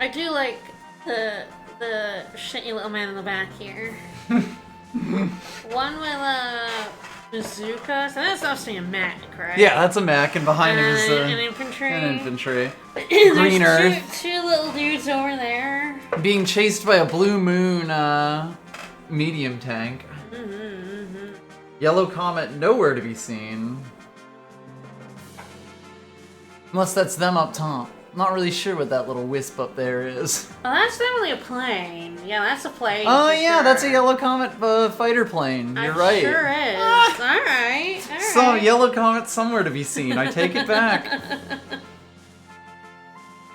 I do like the shitty little man in the back here. One with a bazooka. So that's obviously a mech, right? Yeah, that's a mech, and behind him is an infantry. An infantry. Green Earth. Two little dudes over there. Being chased by a Blue Moon medium tank. Yellow Comet nowhere to be seen. Unless that's them up top. Not really sure what that little wisp up there is. Oh, that's definitely a plane. Yeah, that's a plane. Oh yeah, sure. that's a Yellow Comet fighter plane. You're right. Sure is. Alright. So, Yellow Comet somewhere to be seen. I take it back.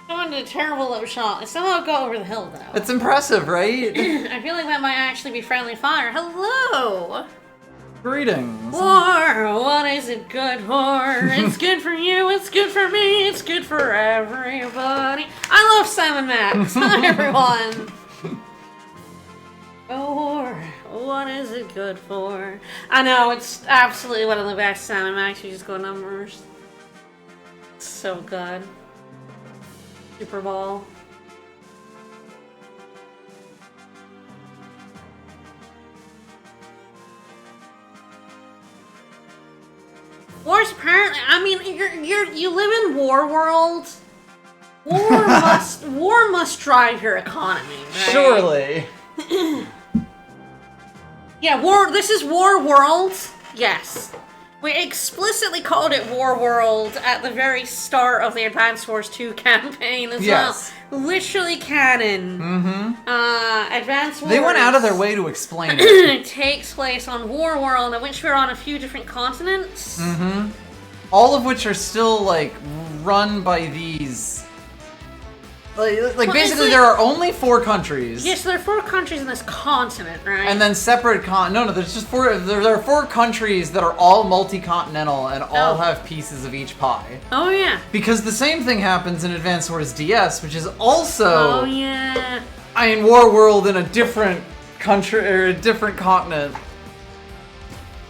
Someone did a terrible little shot. It somehow got over the hill, though. It's impressive, right? I feel like that might actually be friendly fire. Hello! Greetings. War! What is it good for? It's good for you, it's good for me, it's good for everybody. I love Simon Max. Hi, everyone. War. What is it good for? I know, it's absolutely one of the best Simon Max musical numbers. So good. Super Bowl. Wars apparently. I mean, you live in War World. War must drive your economy, right? Surely. Yeah, war. This is War World. Yes, we explicitly called it War World at the very start of the Advance Wars 2 campaign as well. Literally canon. Advance Wars. They went out of their way to explain it. It takes place on War World, in which we're on a few different continents. All of which are still, like, run by these... Like basically, there are only 4 countries. Yes, there are 4 countries in this continent, right? And then separate No, there's just 4... There are 4 countries that are all multi-continental and all have pieces of each pie. Oh, yeah. Because the same thing happens in Advance Wars DS, which is also... Oh, yeah. I mean, War World in a different country, or a different continent.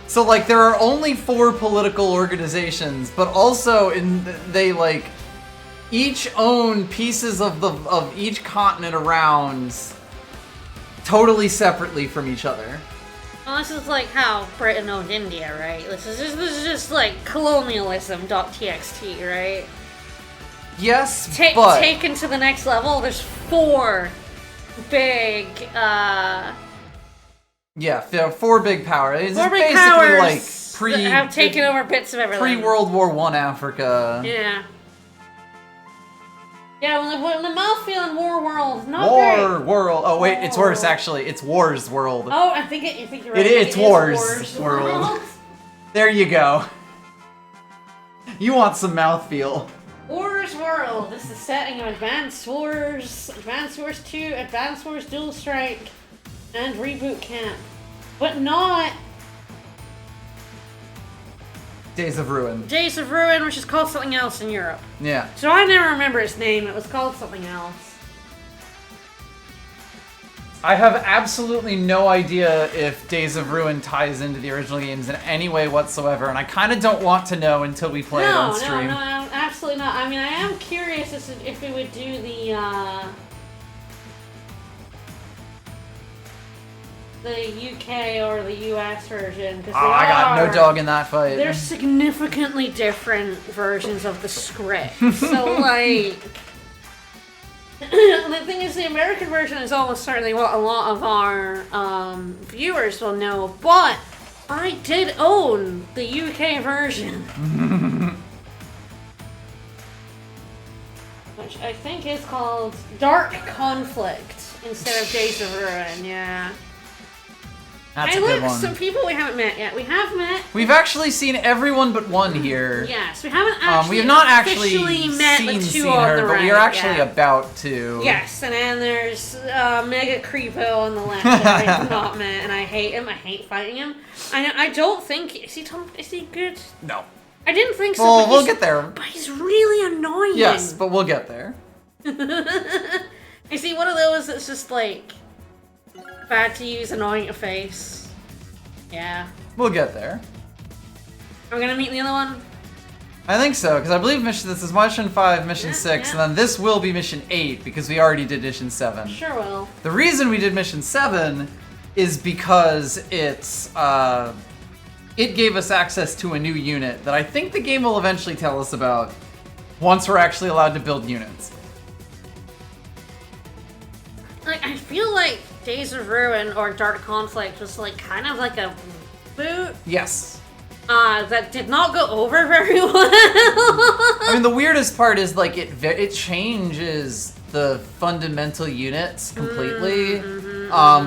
So, like, there are only 4 political organizations, but also they, like... each own pieces of each continent around totally separately from each other. Well, this is like how Britain owned India, right? This is just like colonialism.txt, right? Yes, but... Taken to the next level, there's 4 big, Yeah, 4 big powers. It's 4 big basically powers like that have taken over bits of everything. Pre-World War I Africa. Yeah. Yeah, when the mouthfeel in War World, not War great. World. Oh wait, it's worse actually. It's Wars World. Oh, I think you're right. It's Wars World. There you go. You want some mouthfeel. Wars World. This is the setting of Advance Wars 2, Advance Wars Dual Strike, and Reboot Camp. But not Days of Ruin. Days of Ruin, which is called something else in Europe. Yeah. So I never remember its name. It was called something else. I have absolutely no idea if Days of Ruin ties into the original games in any way whatsoever, and I kind of don't want to know until we play it on stream. No, absolutely not. I mean, I am curious as to if we would do the UK or the US version. Oh, I got no dog in that fight. They're significantly different versions of the script. So, like... the thing is, the American version is almost certainly what a lot of our viewers will know, but I did own the UK version. Which I think is called Dark Conflict instead of Days of Ruin, yeah. That's a good one. Some people we haven't met yet. We have met. We've actually seen everyone but one here. Yes, we haven't actually. We have not actually met seen her, but we are actually about to. Yes, and then there's Mega Creepo on the left that I have not met, and I hate him. I hate fighting him. I don't think is he good? No. I didn't think so. Well, we'll get there. But he's really annoying. Yes, but we'll get there. Is he one of those that's just like bad to use, annoying to face? Yeah. We'll get there. Are we gonna meet the other one? I think so, because I believe this is mission 5, mission 6, and then this will be mission 8, because we already did mission 7. Sure will. The reason we did mission 7 is because it gave us access to a new unit that I think the game will eventually tell us about once we're actually allowed to build units. Like, I feel like Days of Ruin or Dark Conflict was like kind of like a boot. Yes. That did not go over very well. I mean, the weirdest part is like it changes the fundamental units completely,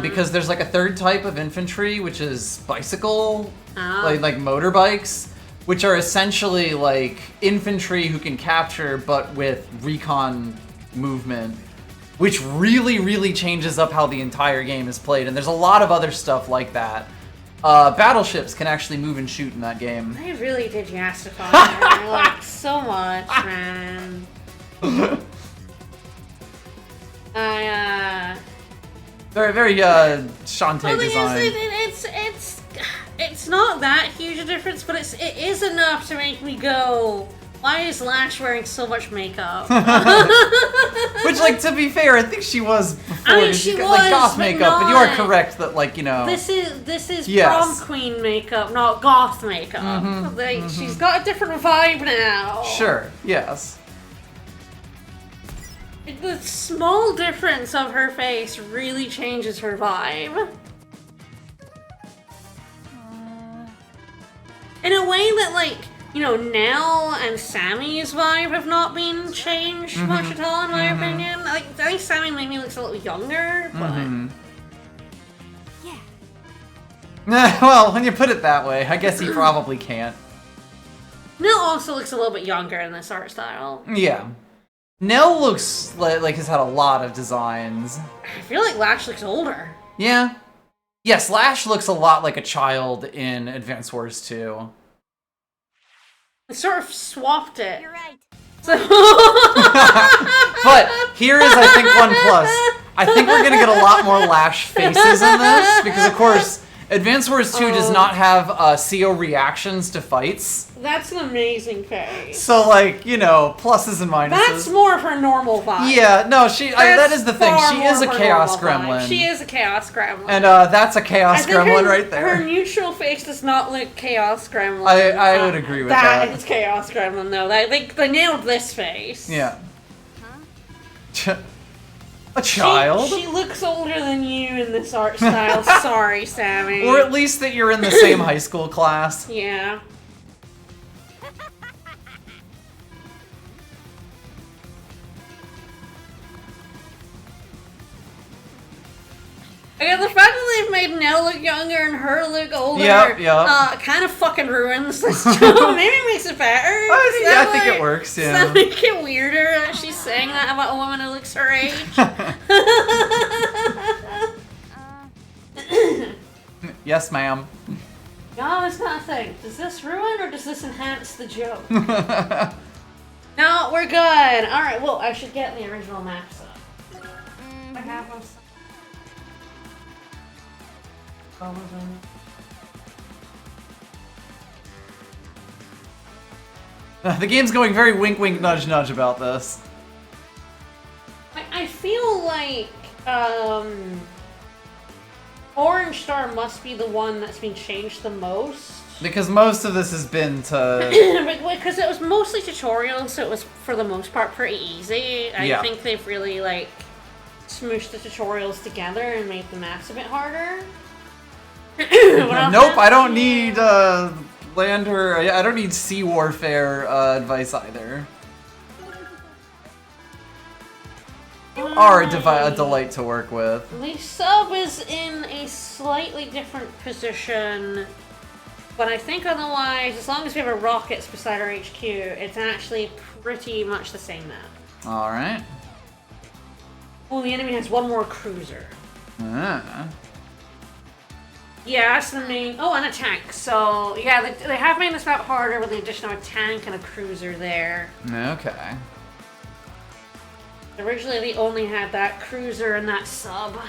because there's like a third type of infantry, which is bicycle, like motorbikes, which are essentially like infantry who can capture, but with recon movement, which really, really changes up how the entire game is played. And there's a lot of other stuff like that. Battleships can actually move and shoot in that game. I really did Yastify her, like, so much, man. Very, very, Shantae design. It's not that huge a difference, but it is enough to make me go, why is Lash wearing so much makeup? Which, like, to be fair, I think she was before. I mean, she was, like goth makeup, but you are not. Correct that, like, you know. This is Yes. prom queen makeup, not goth makeup. She's got a different vibe now. Sure. Yes. The small difference of her face really changes her vibe. In a way that, like, you know, Nell and Sammy's vibe have not been changed much at all, in my opinion. Like, I think Sammy maybe looks a little younger, but... Well, when you put it that way, I guess he probably can't. Nell also looks a little bit younger in this art style. Yeah. Nell looks like has had a lot of designs. I feel like Lash looks older. Yeah. Yes, Lash looks a lot like a child in Advance Wars 2. I sort of swapped it. You're right. So But here is, I think, one plus. I think we're gonna get a lot more Lash faces in this, because of course, Advance Wars 2 does not have CO reactions to fights. that's an amazing face. So, like, you know, pluses and minuses. That's more of her normal vibe. Yeah, no, that is the thing. Far She is a more of her Chaos normal vibe. Gremlin. She is a Chaos Gremlin. And that's a Chaos Gremlin right there. Her neutral face does not look Chaos Gremlin. I would agree with that. That is Chaos Gremlin, though. They nailed this face. Yeah. A child? She looks older than you in this art style. Sorry, Sammy. Or at least that you're in the same high school class. Yeah. Again, the fact that they've made Nell look younger and her look older kind of fucking ruins this joke. Maybe it makes it better. I think it works, yeah. Does that make it weirder that she's saying that about a woman who looks her age? Yes, ma'am. No, it's not a thing. Does this ruin or does this enhance the joke? No, we're good. Alright, well, I should get the original maps up. I have them. The game's going very wink wink nudge nudge about this. I feel like Orange Star must be the one that's been changed the most. Because most of this has been to... Because it was mostly tutorials, so it was for the most part pretty easy. I think they've really like smooshed the tutorials together and made the maps a bit harder. Nope, I don't need land or I don't need sea warfare advice either. Are a delight to work with. The sub is in a slightly different position, but I think otherwise, as long as we have a rockets beside our HQ, it's actually pretty much the same map. Alright. Well, the enemy has one more cruiser. Ah. Yeah, that's the main... Oh, and a tank. So, yeah, they have made this map harder with the addition of a tank and a cruiser there. Okay. Originally, they only had that cruiser and that sub.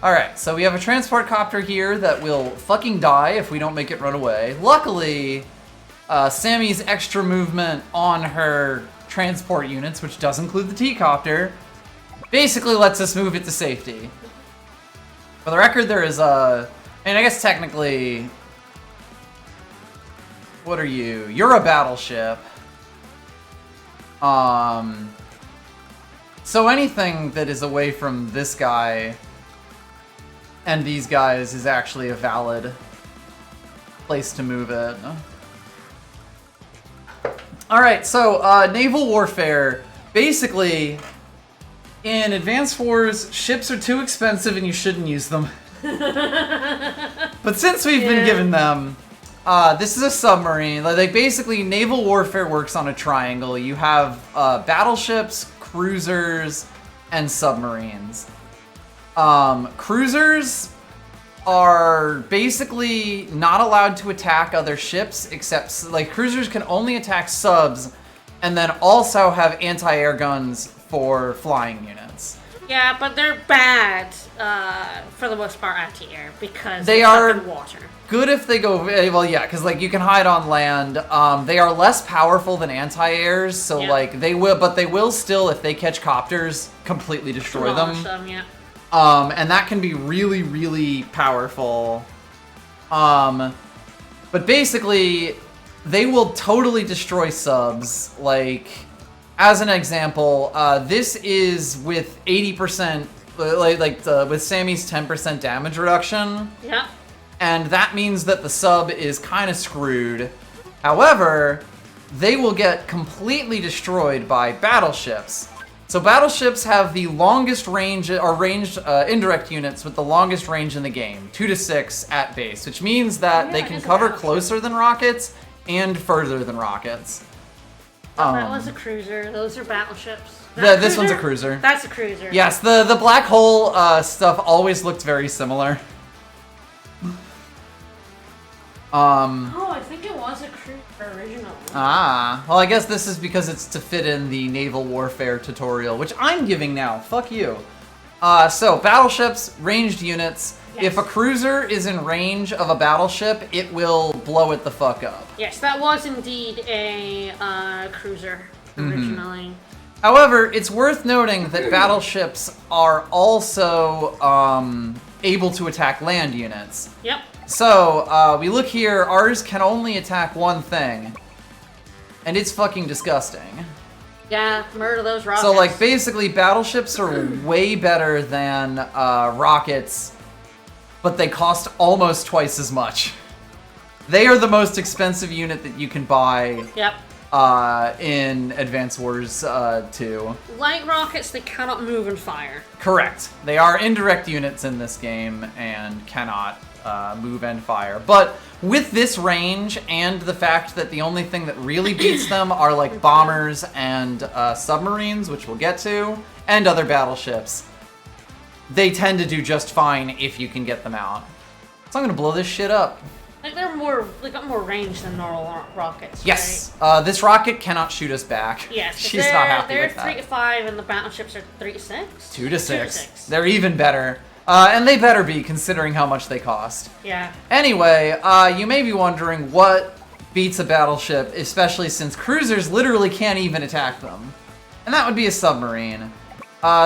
Alright, so we have a transport copter here that will fucking die if we don't make it run away. Luckily, Sammy's extra movement on her transport units, which does include the T-copter, basically lets us move it to safety. For the record, there is a... I guess technically... What are you? You're a battleship. So anything that is away from this guy and these guys is actually a valid place to move it. Alright, so naval warfare. Basically, in Advanced Wars, ships are too expensive and you shouldn't use them. But since we've been given them, this is a submarine. Like basically, naval warfare works on a triangle. You have battleships, cruisers, and submarines. Cruisers are basically not allowed to attack other ships, except like cruisers can only attack subs, and then also have anti-air guns for flying units. Yeah, but they're bad for the most part anti-air because they they're are stuck in water. Good if they go well, yeah, because like you can hide on land. They are less powerful than anti-airs, so like they will still, if they catch copters, completely destroy them. Yeah. And that can be really, really powerful. But basically, they will totally destroy subs. Like, as an example, this is with 80%, with Sammy's 10% damage reduction. Yeah. And that means that the sub is kind of screwed. However, they will get completely destroyed by battleships. So battleships have the longest range, or ranged indirect units with the longest range in the game, 2 to 6 at base, which means that they can cover closer than rockets and further than rockets. That was a cruiser. Those are battleships. This one's a cruiser. That's a cruiser. Yes, the black hole stuff always looked very similar. Oh, I think it was a cruiser original. Well, I guess this is because it's to fit in the naval warfare tutorial, which I'm giving now. Fuck you. So, battleships, ranged units. Yes. If a cruiser is in range of a battleship, it will blow it the fuck up. Yes, that was indeed a cruiser originally. However, it's worth noting that battleships are also able to attack land units. Yep. So, we look here, ours can only attack one thing. And it's fucking disgusting. Yeah, murder those rockets. So, like, basically, battleships are way better than rockets, but they cost almost twice as much. They are the most expensive unit that you can buy. Yep. In Advance Wars 2. Light rockets, they cannot move and fire. Correct. They are indirect units in this game and cannot move and fire. But with this range and the fact that the only thing that really beats them are like bombers and submarines, which we'll get to, and other battleships, they tend to do just fine if you can get them out. So I'm gonna blow this shit up. Like they got more range than normal rockets. Yes. Right? This rocket cannot shoot us back. Yes. She's not happy with that. They're 3 to 5 and the battleships are 3 to 6? 2 to 6. They're even better. And they better be, considering how much they cost. Yeah. Anyway, you may be wondering what beats a battleship, especially since cruisers literally can't even attack them. And that would be a submarine.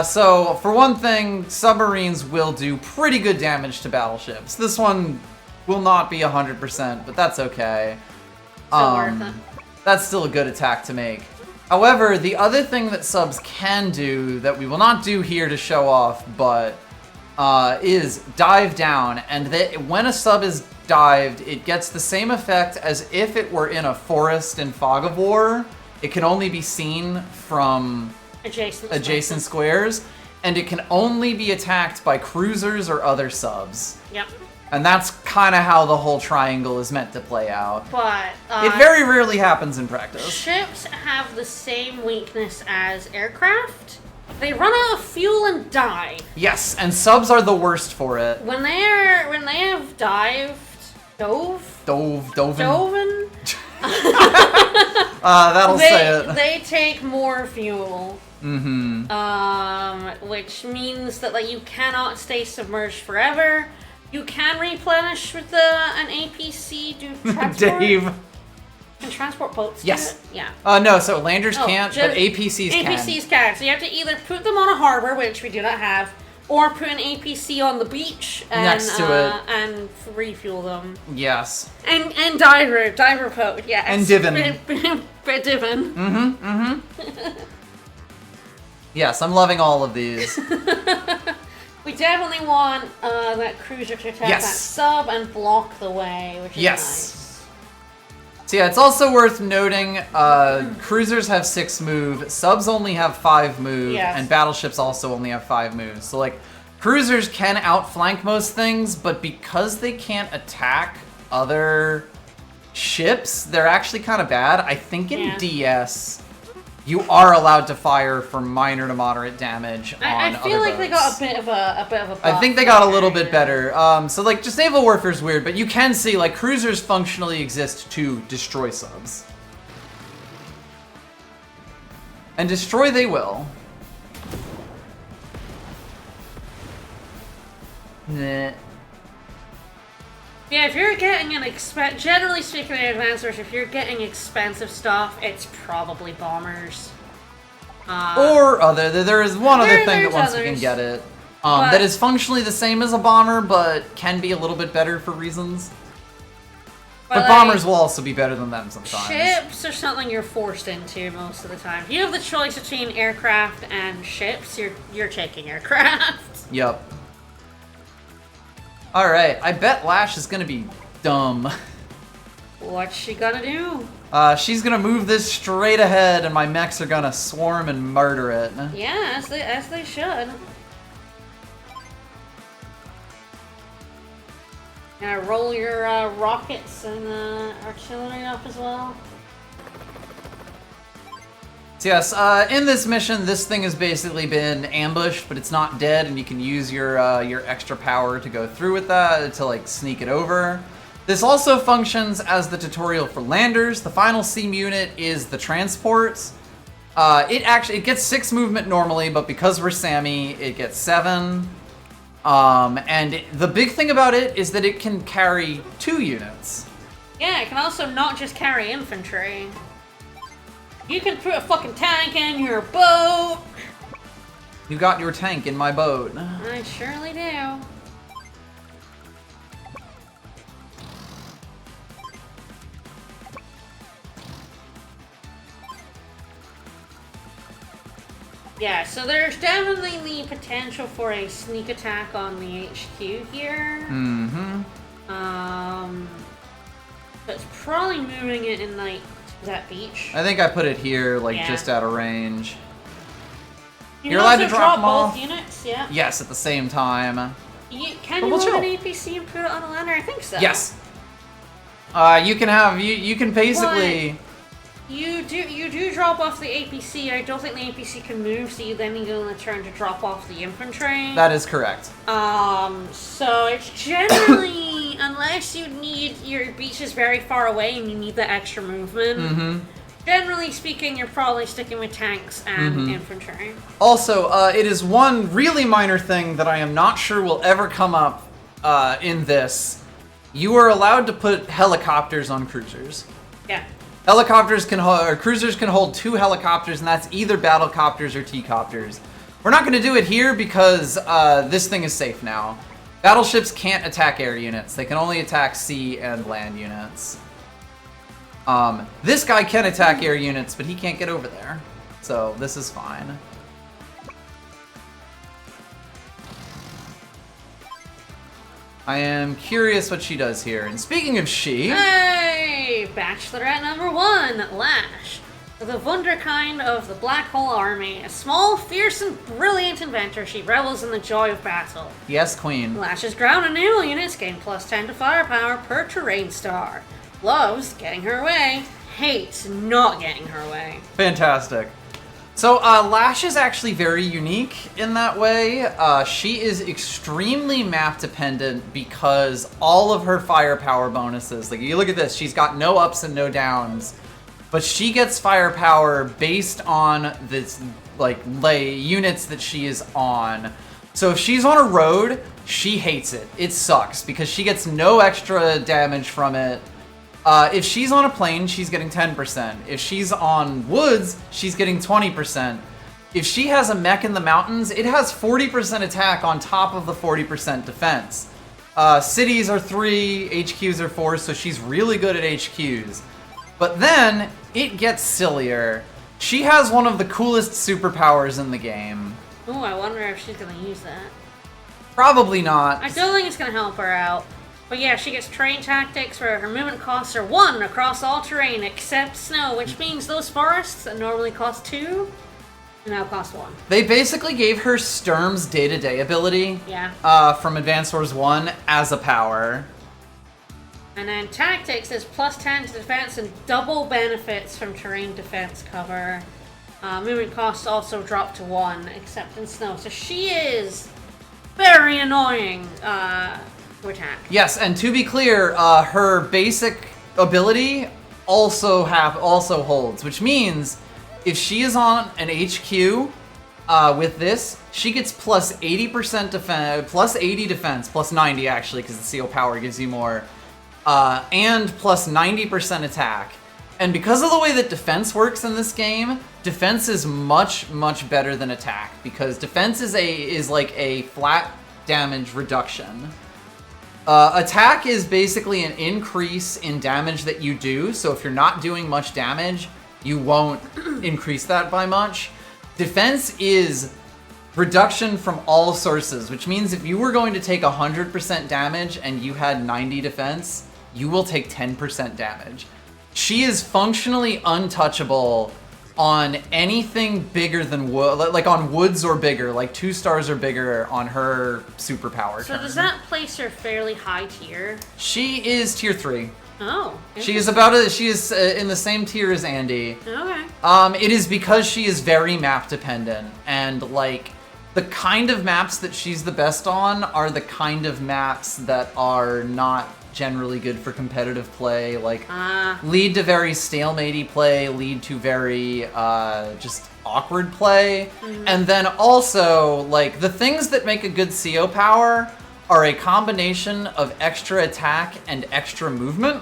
So, for one thing, submarines will do pretty good damage to battleships. This one will not be 100%, but that's okay. Still worth it. That's still a good attack to make. However, the other thing that subs can do, that we will not do here to show off, but is dive down. And that when a sub is dived, it gets the same effect as if it were in a forest in Fog of War. It can only be seen from adjacent squares, and it can only be attacked by cruisers or other subs. Yep. And that's kind of how the whole triangle is meant to play out. But it very rarely happens in practice. Ships have the same weakness as aircraft. They run out of fuel and die. Yes, and subs are the worst for it. When they have doven. That'll say it. They take more fuel Which means that like you cannot stay submerged forever. You can replenish with an APC. Do transport? Dave. Can transport boats? Yes. Do it? Yeah. No, so landers can't, but APCs can. APCs can. So you have to either put them on a harbor, which we do not have, or put an APC on the beach and, next to it and refuel them. Yes. And diver boat. Yes. And divin. Divin. Yes, I'm loving all of these. We definitely want that cruiser to attack that sub and block the way, which is nice. So yeah, it's also worth noting, cruisers have 6 move, subs only have 5 move, and battleships also only have 5 moves. So like, cruisers can outflank most things, but because they can't attack other ships, they're actually kind of bad. I think in DS, you are allowed to fire for minor to moderate damage on I feel other like they boats. got a bit of a buff. I think they got a little bit better. So like, just naval warfare is weird, but you can see like cruisers functionally exist to destroy subs, and destroy they will. Nah. Yeah, if you're getting generally speaking in Advanced Wars, if you're getting expensive stuff, it's probably bombers. Or other. There is one other thing that once you can get it, that is functionally the same as a bomber, but can be a little bit better for reasons. But like, bombers will also be better than them sometimes. Ships are something you're forced into most of the time. If you have the choice between aircraft and ships, you're taking aircraft. Yep. Alright, I bet Lash is gonna be dumb. What's she gonna do? She's gonna move this straight ahead and my mechs are gonna swarm and murder it. Yeah, as they should. Roll your rockets and artillery up as well. So yes, in this mission, this thing has basically been ambushed, but it's not dead, and you can use your extra power to go through with that to like sneak it over. This also functions as the tutorial for landers. The final seam unit is the transports. It gets 6 movement normally, but because we're Sammy, it gets 7. And the big thing about it is that it can carry 2 units. Yeah, it can also not just carry infantry. You can put a fucking tank in your boat. You got your tank in my boat. I surely do. Yeah, so there's definitely the potential for a sneak attack on the HQ here. Mm-hmm. But it's probably moving it in like that beach. I think I put it here, like just out of range. You're allowed to drop them both off? Units, yeah. Yes, at the same time. Can you move an APC and put it on a lander? I think so. Yes. You can basically. You do drop off the APC. I don't think the APC can move, so you then need to turn to drop off the infantry. That is correct. So it's generally, unless you need your beach is very far away and you need the extra movement. Generally speaking, you're probably sticking with tanks and infantry. Also, it is one really minor thing that I am not sure will ever come up in this. You are allowed to put helicopters on cruisers. Yeah. Helicopters cruisers can hold 2 helicopters, and that's either battlecopters or T-copters. We're not going to do it here because this thing is safe now. Battleships can't attack air units. They can only attack sea and land units. This guy can attack air units, but he can't get over there. So this is fine. I am curious what she does here. And speaking of she... Hey! Bachelorette number 1, Lash. The wunderkind of the Black Hole Army. A small, fierce, and brilliant inventor, she revels in the joy of battle. Yes, Queen. Lash's ground and naval units gain +10 to firepower per terrain star. Loves getting her way. Hates not getting her way. Fantastic. So, Lash is actually very unique in that way. She is extremely map dependent because all of her firepower bonuses, like you look at this, she's got no ups and no downs, but she gets firepower based on this units that she is on. So if she's on a road, she hates it. It sucks because she gets no extra damage from it. If she's on a plane, she's getting 10%. If she's on woods, she's getting 20%. If she has a mech in the mountains, it has 40% attack on top of the 40% defense. Cities are 3, HQs are 4, so she's really good at HQs. But then, it gets sillier. She has one of the coolest superpowers in the game. Ooh, I wonder if she's gonna use that. Probably not. I don't think it's gonna help her out. But yeah, she gets terrain tactics where her movement costs are 1 across all terrain except snow, which means those forests that normally cost 2 now cost 1. They basically gave her Sturm's day-to-day ability from Advanced Wars 1 as a power. And then tactics is +10 to defense and double benefits from terrain defense cover. Movement costs also drop to 1 except in snow. So she is very annoying to attack. Yes, and to be clear, her basic ability also holds, which means if she is on an HQ with this, she gets plus 80% defense, plus 80 defense, plus 90 actually, because the seal power gives you more, and plus 90% attack. And because of the way that defense works in this game, defense is much, much better than attack, because defense is like a flat damage reduction. Attack is basically an increase in damage that you do, so if you're not doing much damage, you won't increase that by much. Defense is reduction from all sources, which means if you were going to take 100% damage and you had 90 defense, you will take 10% damage. She is functionally untouchable on anything bigger than wood, like on woods or bigger, like 2 stars or bigger on her superpower. So does that place her fairly high tier? She is tier 3. Oh. She is in the same tier as Andy. Okay. It is because she is very map dependent, and like the kind of maps that she's the best on are the kind of maps that are not generally good for competitive play, like lead to very stalematy play, lead to very just awkward play. And then also, like, the things that make a good CO power are a combination of extra attack and extra movement.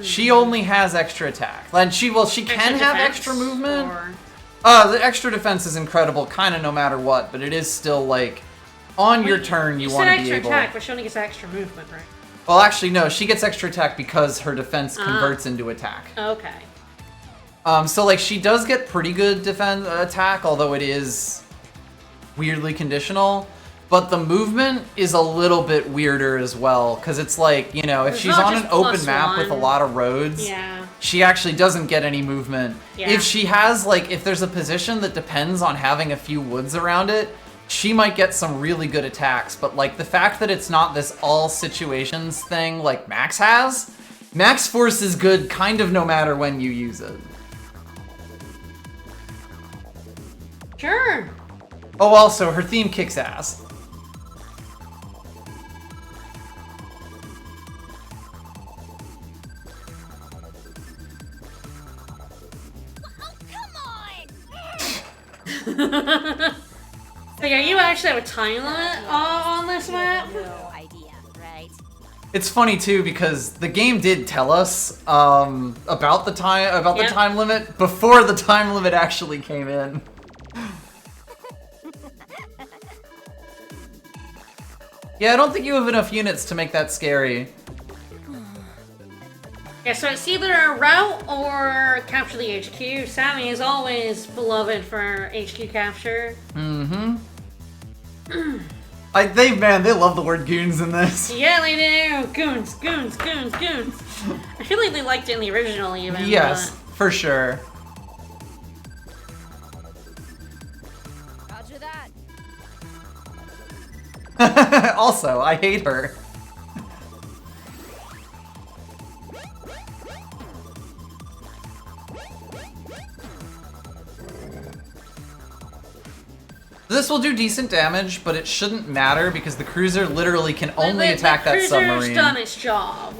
She only has extra attack. And she can have extra movement. The extra defense is incredible, kind of no matter what, but it is still, like, on your turn you want to be able... You said extra attack, but she only gets extra movement, right? Well, actually, no. She gets extra attack because her defense converts into attack. Okay. So, like, she does get pretty good attack, although it is weirdly conditional. But the movement is a little bit weirder as well, because it's like, you know, if she's on an open map with a lot of roads, she actually doesn't get any movement. If she has, like, if there's a position that depends on having a few woods around it, she might get some really good attacks, but like the fact that it's not this all situations thing like Max has, Max Force is good kind of no matter when you use it. Sure. Oh, also, her theme kicks ass. So yeah, you actually have a time limit on this map? No idea, right? It's funny too because the game did tell us about the time limit before the time limit actually came in. Yeah, I don't think you have enough units to make that scary. Yeah, so it's either a route or capture the HQ. Sammy is always beloved for HQ capture. Mm-hmm. They love the word goons in this. Yeah, they do. Goons, goons, goons, goons. I feel like they liked it in the original even. Yes, for sure. Roger that. Also, I hate her. This will do decent damage, but it shouldn't matter because the cruiser literally can only attack that submarine. The cruiser's done its job,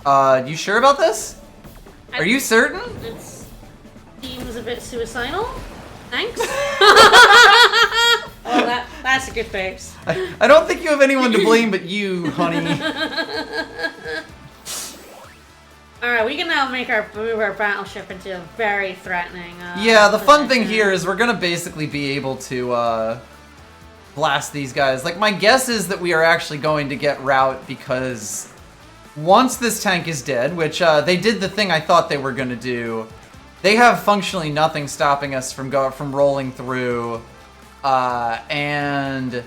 yeah. You sure about this? Are you certain? It seems a bit suicidal. Thanks. Oh, that's a good face. I don't think you have anyone to blame but you, honey. Alright, we can now move our battleship into a very threatening. Yeah, the fun thing here is we're gonna basically be able to blast these guys. Like, my guess is that we are actually going to get rout because once this tank is dead, which they did the thing I thought they were gonna do, they have functionally nothing stopping us from rolling through, and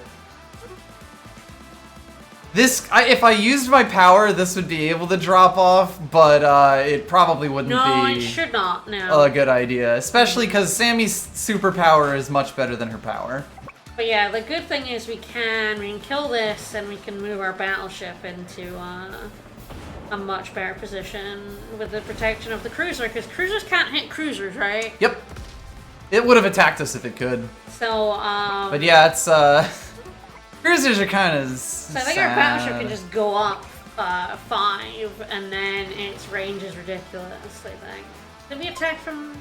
this, if I used my power, this would be able to drop off, but it probably wouldn't No, be it should not, no. a good idea, especially because Sammy's superpower is much better than her power. But yeah, the good thing is we can kill this and we can move our battleship into a much better position with the protection of the cruiser, because cruisers can't hit cruisers, right? Yep. It would have attacked us if it could. So, But yeah, it's, cruisers are kind of So I think our battleship can just go up 5, and then its range is ridiculous, I think. Did we attack from...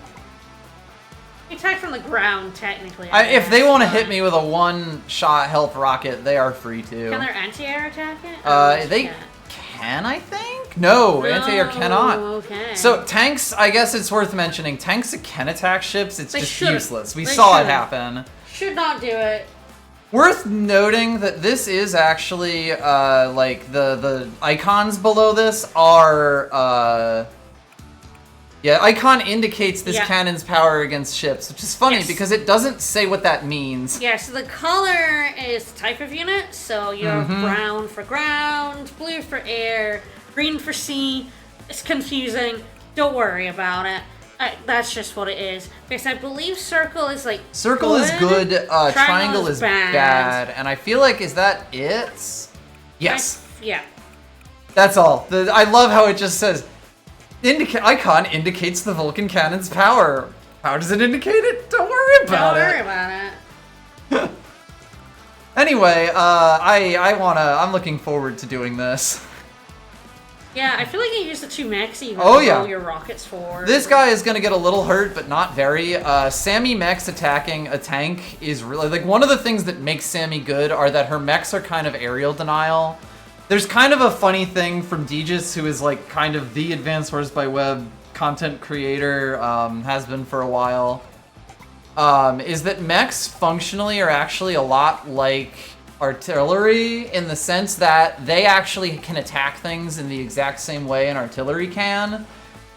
We attack from the ground, technically. If they want to hit me with a one-shot health rocket, they are free to. Can their anti-air attack it? They can, I think? No, anti-air cannot. Okay. So tanks, I guess it's worth mentioning, tanks that can attack ships, it's They just should've. useless. We They saw it should've. happen. Should not do it. Worth noting that this is actually, like, the icons below this are, yeah, icon indicates this cannon's power against ships, which is funny because it doesn't say what that means. Yeah, so the color is the type of unit, so you have brown for ground, blue for air, green for sea. It's confusing. Don't worry about it. That's just what it is. Because I believe circle is like Circle is good, triangle is bad, and I feel like, is that it? Yes. Yeah. That's all. I love how it just says, icon indicates the Vulcan cannon's power. How does it indicate it? Don't worry about it. Don't worry about it. Anyway, I'm looking forward to doing this. Yeah, I feel like you use the 2 mechs even Oh, to yeah. roll your rockets forward. This guy is gonna get a little hurt, but not very. Sammy mechs attacking a tank is really, like, one of the things that makes Sammy good are that her mechs are kind of aerial denial. There's kind of a funny thing from Deegis, who is like kind of the Advanced Wars by Web content creator, has been for a while, is that mechs functionally are actually a lot like artillery in the sense that they actually can attack things in the exact same way an artillery can,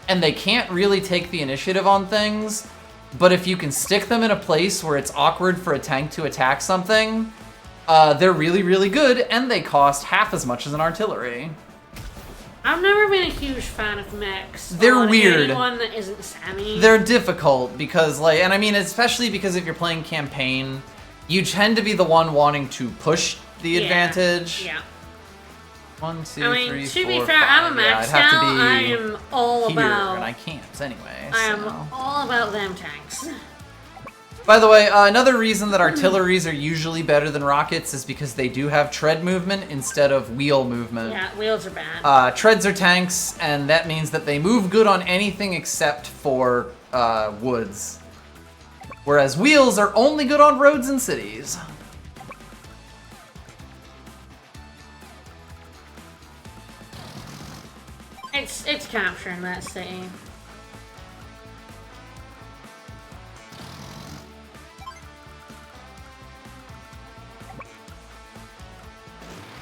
and they can't really take the initiative on things, but if you can stick them in a place where it's awkward for a tank to attack something, they're really, really good, and they cost half as much as an artillery. I've never been a huge fan of mechs. They're weird. Anyone that isn't Sammy. They're difficult because, like, and I mean, especially because if you're playing campaign, you tend to be the one wanting to push the advantage. Yeah. 1, 2, I mean, 3, to 4, be fair, 5. I'm a Yeah, max I'd have now. to be I am all here, about. and I can't anyway. I am so. all about them tanks. By the way, another reason that artilleries are usually better than rockets is because they do have tread movement instead of wheel movement. Yeah, wheels are bad. Treads are tanks, and that means that they move good on anything except for woods. Whereas wheels are only good on roads and cities. It's capturing that city.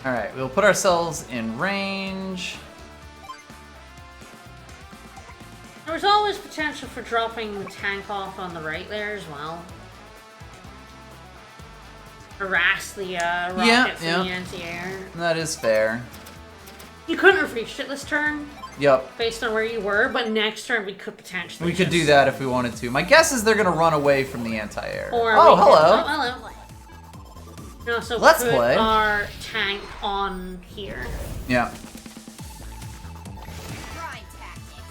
Alright, we'll put ourselves in range. There was always potential for dropping the tank off on the right there as well. Harass the rocket from the anti-air. That is fair. You couldn't have reached it this turn, Yup. based on where you were, but next turn we could potentially We could do that if we wanted to. My guess is they're gonna run away from the anti-air. Or Oh, we could- hello. Oh, hello. No, so Let's put play. our tank on here. Yeah. Prime tactics.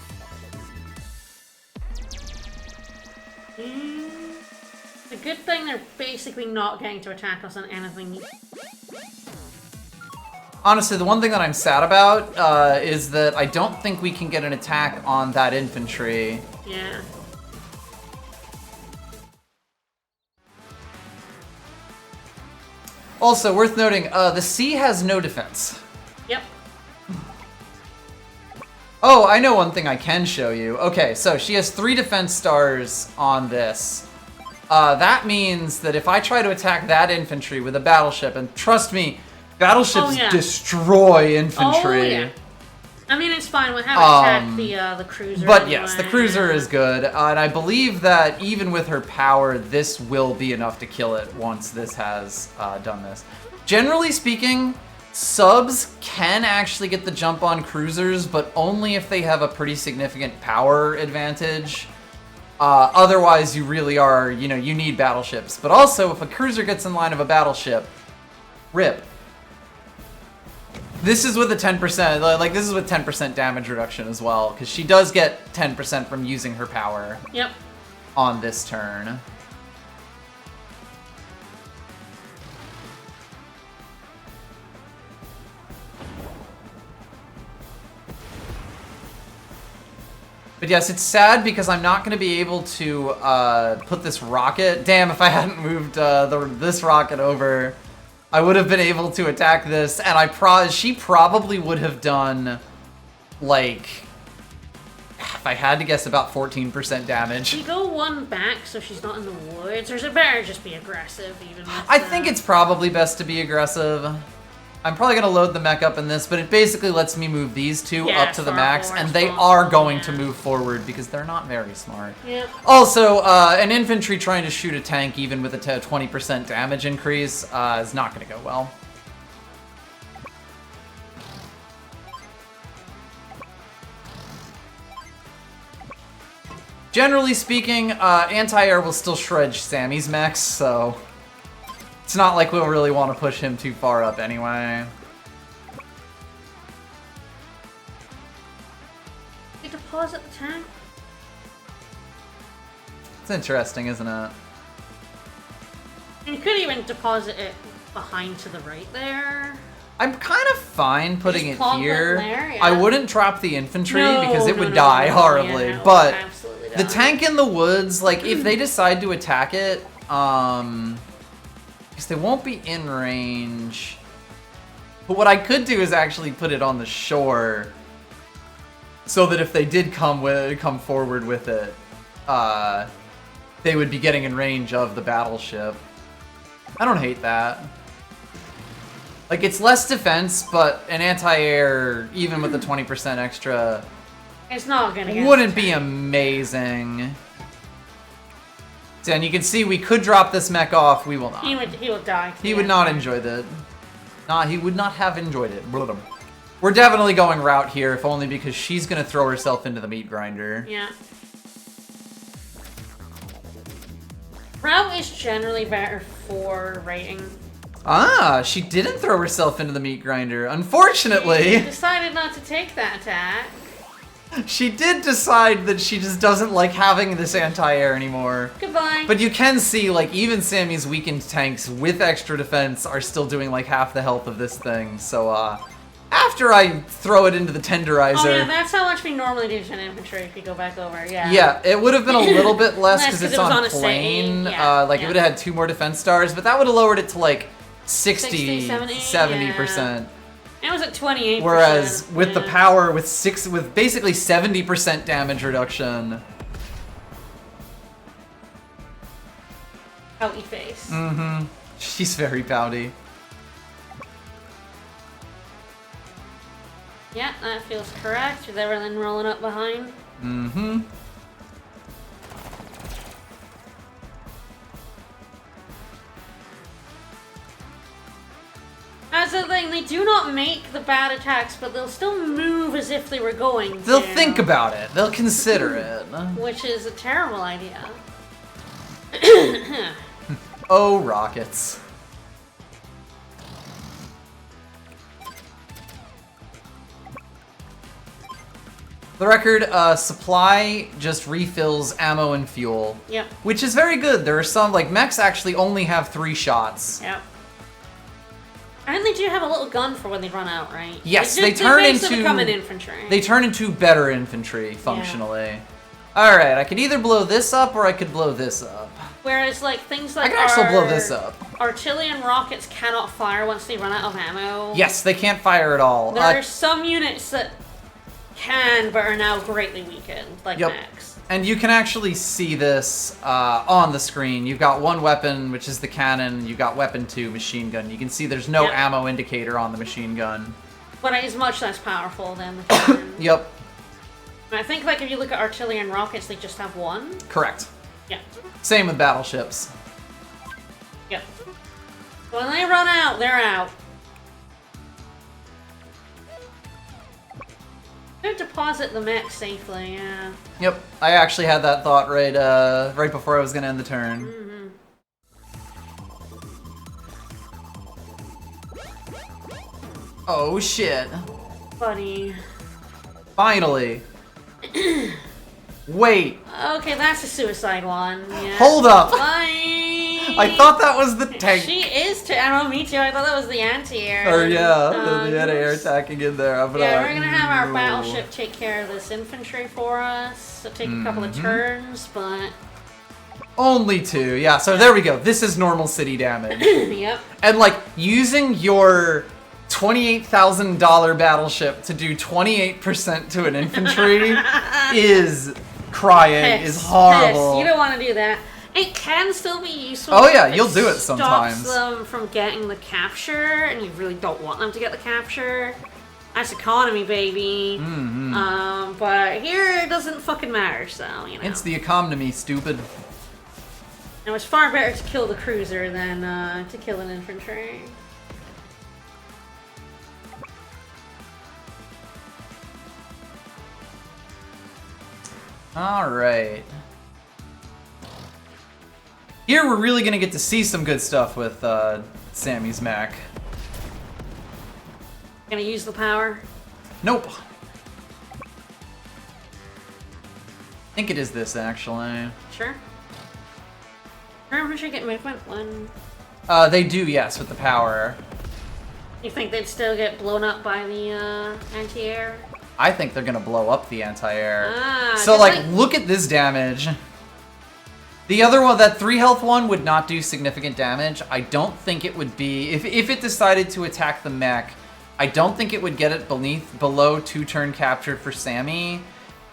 The good thing they're basically not getting to attack us on anything. Honestly, the one thing that I'm sad about is that I don't think we can get an attack on that infantry. Yeah. Also, worth noting, the sea has no defense. Yep. Oh, I know one thing I can show you. Okay, so she has 3 defense stars on this. That means that if I try to attack that infantry with a battleship, and trust me, battleships destroy infantry. Oh, yeah. I mean, it's fine. We'll have it attack the cruiser. But anyway. yes, the cruiser is good, and I believe that even with her power, this will be enough to kill it once this has done this. Generally speaking, subs can actually get the jump on cruisers, but only if they have a pretty significant power advantage. Otherwise, you really are, you need battleships. But also, if a cruiser gets in line of a battleship, rip. This is with a 10%, like this is with 10% damage reduction as well, because she does get 10% from using her power. Yep. On this turn. But yes, it's sad because I'm not going to be able to put this rocket. Damn, if I hadn't moved this rocket over, I would have been able to attack this, and she probably would have done, like, if I had to guess, about 14% damage. You go one back so she's not in the woods, or is it better just be aggressive even with I think it's probably best to be aggressive. I'm probably going to load the mech up in this, but it basically lets me move these two up to the max, and they are going to move forward because they're not very smart. Yep. Also, an infantry trying to shoot a tank even with a 20% damage increase is not going to go well. Generally speaking, anti-air will still shred Sammy's mechs, so it's not like we'll really want to push him too far up anyway. You deposit the tank? It's interesting, isn't it? You could even deposit it behind to the right there. I'm kind of fine putting it here. There, yeah. I wouldn't drop the infantry because it would die horribly. Yeah, but the tank in the woods, like if they decide to attack it, because they won't be in range. But what I could do is actually put it on the shore, so that if they did come forward with it, they would be getting in range of the battleship. I don't hate that. Like, it's less defense, but an anti-air, even with the 20% extra, it's not gonna wouldn't be amazing. And you can see we could drop this mech off. We will not. He will die. He would not enjoy that. He would not have enjoyed it. We're definitely going route here, if only because she's gonna throw herself into the meat grinder. Yeah. Route is generally better for rating. Ah, she didn't throw herself into the meat grinder. Unfortunately, She decided not to take that attack. She did decide that she just doesn't like having this anti-air anymore. Goodbye. But you can see, like, even Sammy's weakened tanks with extra defense are still doing, like, half the health of this thing. So, after I throw it into the tenderizer... Oh, yeah, that's how much we normally do to an infantry if you go back over, yeah. Yeah, it would have been a little bit less because it's on a plane. Yeah, it would have had 2 more defense stars, but that would have lowered it to, like, 60, 70%. 70%. It was at 28%. Whereas with the power, with basically 70% damage reduction. Pouty face. Mm-hmm. She's very pouty. Yeah, that feels correct. With everything rolling up behind. Mm-hmm. That's the thing, they do not make the bad attacks, but they'll still move as if they were going to. They'll think about it. They'll consider it. Which is a terrible idea. Oh, rockets. The record, supply just refills ammo and fuel. Yep. Which is very good. There are some, like, mechs actually only have 3 shots. Yep. And they do have a little gun for when they run out, right? Yes, they turn basically into become an infantry. They turn into better infantry functionally. All right, I could either blow this up or I could blow this up. Whereas like things like I can actually blow this up. Artillery rockets cannot fire once they run out of ammo. Yes, they can't fire at all. There are some units that can, but are now greatly weakened, like mechs. And you can actually see this on the screen. You've got one weapon, which is the cannon. You've got weapon 2, machine gun. You can see there's no ammo indicator on the machine gun. But it is much less powerful than the cannon. Yep. And I think like if you look at artillery and rockets, they just have one. Correct. Yeah. Same with battleships. Yep. When they run out, they're out. Don't deposit the mech safely, yeah. Yep, I actually had that thought right before I was gonna end the turn. Mm-hmm. Oh shit. Buddy. Finally. Wait. Okay, that's a suicide one. Yeah. Hold up. Bye. I thought that was the tank. She is I don't know, me too. I thought that was the anti-air. Or the anti-air attacking in there. Yeah, we're gonna have our battleship take care of this infantry for us. It'll take a couple of turns, but... Only 2, yeah, so there we go. This is normal city damage. Yep. And like, using your $28,000 battleship to do 28% to an infantry is crying, is horrible. Piss. You don't want to do that. It can still be useful. Oh yeah, you'll do it sometimes. Stops them from getting the capture, and you really don't want them to get the capture. That's economy, baby. But here it doesn't fucking matter, so, you know. It's the economy, stupid. It was far better to kill the cruiser than to kill an infantry. Alright. Here we're really gonna get to see some good stuff with Sammy's mech. Gonna use the power? Nope. I think it is this, actually. Sure. Remember, should get movement one. They do, yes, with the power. You think they'd still get blown up by the anti-air? I think they're gonna blow up the anti-air. So like, look at this damage. The other one, that 3 health one, would not do significant damage. I don't think it would be... If it decided to attack the mech, I don't think it would get it below 2-turn capture for Sammy.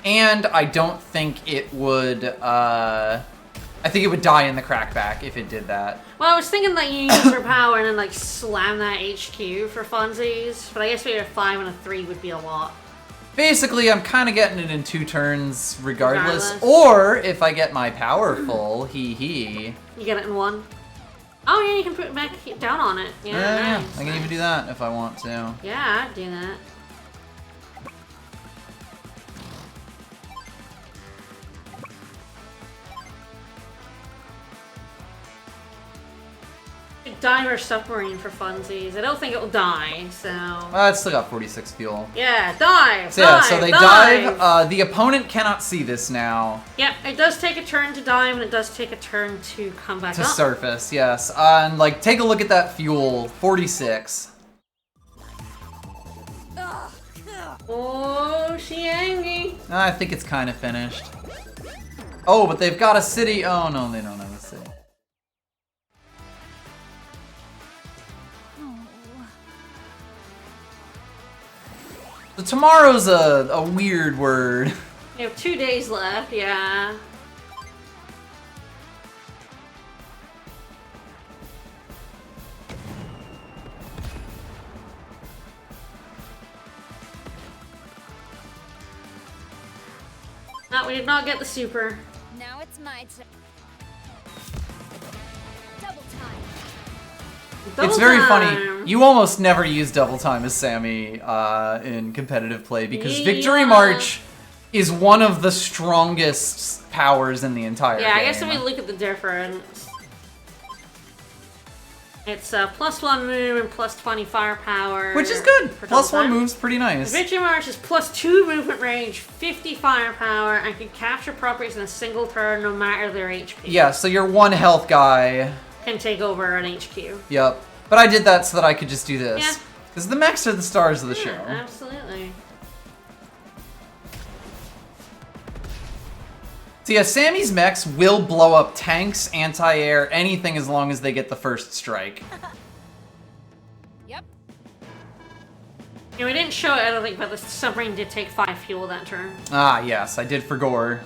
And I don't think it would... I think it would die in the crackback if it did that. Well, I was thinking that you use her power and then, like, slam that HQ for funsies. But I guess maybe a 5 and a 3 would be a lot. Basically, I'm kind of getting it in 2 turns regardless. Or, if I get my power full, You get it in 1? Oh, yeah, you can put it back down on it. Yeah, nice, I can even do that if I want to. Yeah, I'd do that. Diver submarine for funsies. I don't think it will die, so... It's still got 46 fuel. Yeah, dive! So yeah, so they dive. The opponent cannot see this now. Yep, it does take a turn to dive, and it does take a turn to come back up. To surface, yes. And, like, take a look at that fuel. 46. Oh, she angry. I think it's kind of finished. Oh, but they've got a city. Oh, no, they don't have a city. So tomorrow's a weird word. You have 2 days left, yeah. No, we did not get the super. Now it's my turn. Double time. It's very funny. You almost never use double time as Sammy in competitive play because Victory March is one of the strongest powers in the entire game. Yeah, I guess if we look at the difference, it's +1 move and +20 firepower. Which is good. +1 move's pretty nice. Victory March is +2 movement range, 50 firepower, and can capture properties in a single turn no matter their HP. Yeah, so your 1 health guy can take over an HQ. Yep. But I did that so that I could just do this. Yeah. Because the mechs are the stars of the Yeah, show. absolutely. So yeah, Sammy's mechs will blow up tanks, anti-air, anything as long as they get the first strike. Yep. Yeah, we didn't show it, I don't think, but the submarine did take 5 fuel that turn. Ah, yes, I did for gore.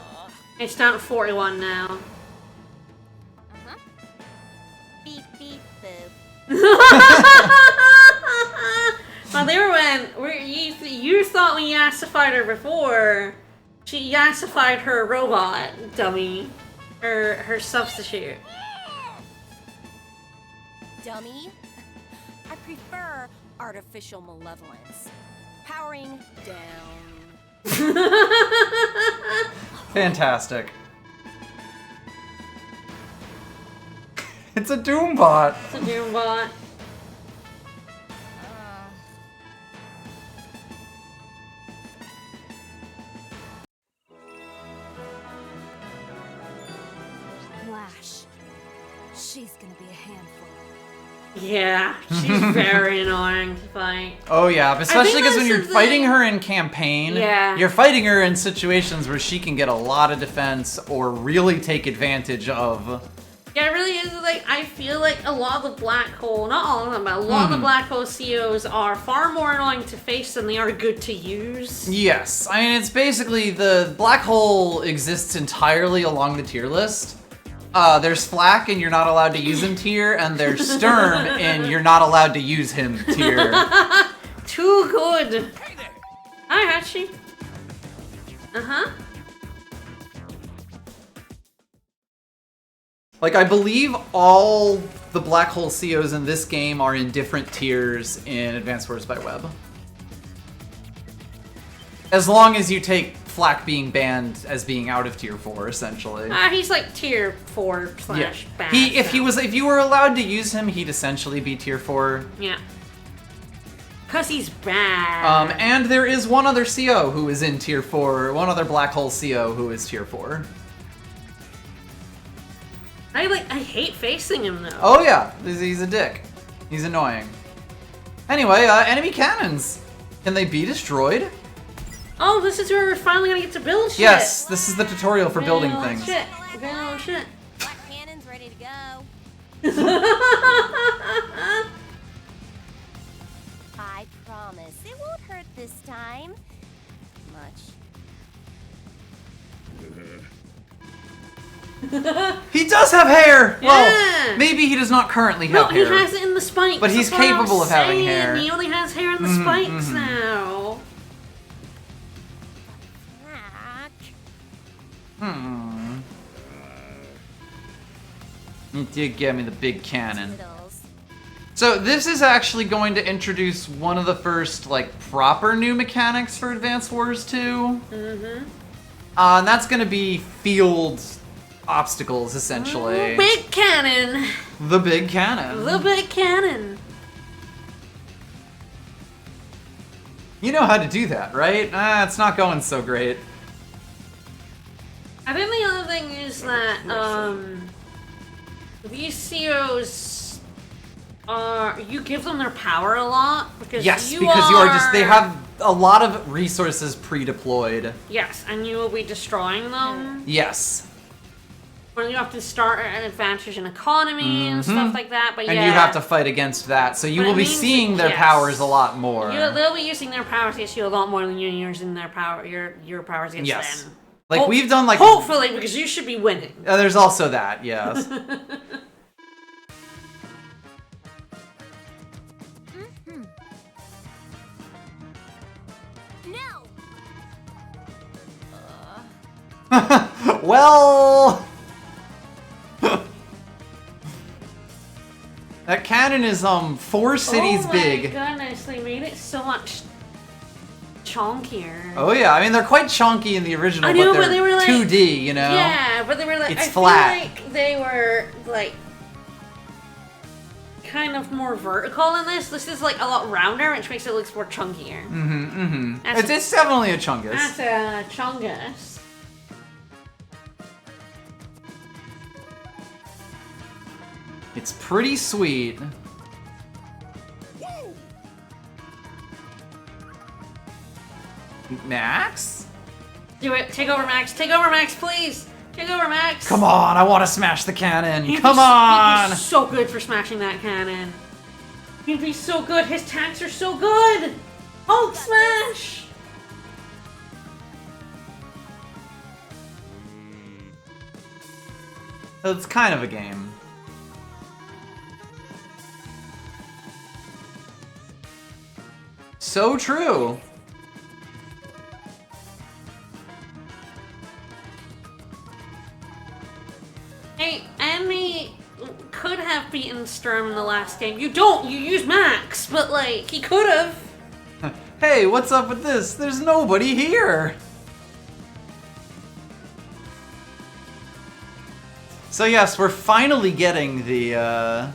It's down to 41 now. Uh-huh. Beep, beep, boop. Well, they were you thought we yassified her before. She yassified her robot dummy, her substitute. Dummy. I prefer artificial malevolence. Powering down. Fantastic. It's a Doombot. It's a Doombot. Flash. She's gonna be a handful. Yeah, she's very annoying to fight. Oh yeah, especially because when this you're is the- fighting her in campaign, Yeah. you're fighting her in situations where she can get a lot of defense or really take advantage of. Yeah, it really is like, I feel like a lot of the black hole, not all of them, but a lot of the black hole COs are far more annoying to face than they are good to use. Yes, I mean, it's basically the black hole exists entirely along the tier list. There's Flack and you're not allowed to use him tier, and there's Stern and you're not allowed to use him tier. Too good. Hi, Hachi. Uh-huh. Like, I believe all the black hole COs in this game are in different tiers in Advanced Wars by Web. As long as you take Flack being banned as being out of tier 4, essentially. He's like tier 4 Yeah. / bad. If so. you were allowed to use him, he'd essentially be tier 4. Yeah. Cause he's bad. And there is one other CO who is in tier 4, one other black hole CO who is tier 4. I hate facing him though. Oh yeah, he's a dick. He's annoying. Anyway, enemy cannons. Can they be destroyed? Oh, this is where we're finally gonna get to build shit. Yes, this is the tutorial for building Build things. Shit. Build shit. Black cannon's ready to go. I promise it won't hurt this time. Much. He does have hair! Yeah. Well, maybe he does not currently No, have he hair. has it in the spikes. But he's that's what I'm capable of having saying. hair. He only has hair in the spikes now. Black. He did get me the big cannon. Toodles. So this is actually going to introduce one of the first, like, proper new mechanics for Advance Wars 2. Mm-hmm. And that's going to be field obstacles, essentially. Big cannon. The big cannon. The big cannon. You know how to do that, right? It's not going so great. I think the other thing is that these COs are, you give them their power a lot because Yes, you because you are just, they have a lot of resources pre-deployed. Yes, and you will be destroying them. Yes. Or you have to start at an advantage in economy and stuff like that. But And yeah, you have to fight against that, so you But will it be means seeing that- their yes. powers a lot more. they'll be using their powers against you a lot more than you're using their power, your powers against Yes. them. Like, we've done, like... Hopefully, because you should be winning. There's also that, yes. No. Well... That cannon is, 4 cities big. Oh my goodness, they made it so much chonkier. Oh yeah, I mean, they're quite chonky in the original, I know, but but they were like 2D, you know? Yeah, but they were like, It's I flat. feel like they were like kind of more vertical in this. This is like a lot rounder, which makes it look more chunkier. It's definitely a chungus. That's a chungus. It's pretty sweet. Max? Do it. Take over, Max. Take over, Max, please. Take over, Max. Come on, I want to smash the cannon. He'd Come be on! so good for smashing that cannon. He'd be so good. His tanks are so good. Hulk smash. It's kind of a game. So true. Hey, Andy could have beaten Sturm in the last game. You don't. You use Max, but like he could have. Hey, what's up with this? There's nobody here. So yes, we're finally getting the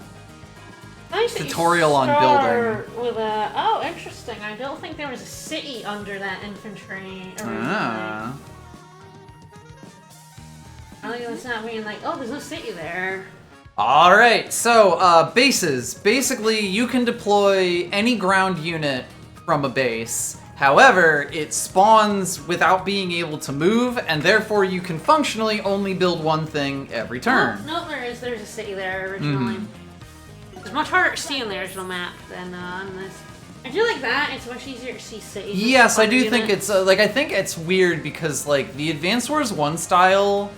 Nice tutorial on building. With a, oh, interesting. I don't think there was a city under that infantry originally. Ah. I think that's not being like, oh, there's no city there. Alright, so bases. Basically, you can deploy any ground unit from a base. However, it spawns without being able to move, and therefore you can functionally only build one thing every turn. No, there's a city there originally. It's much harder to see in the original map than on this. I do like that. It's much easier to see cities. Yes, I do think it's like I think it's weird because like the Advance Wars 1 style,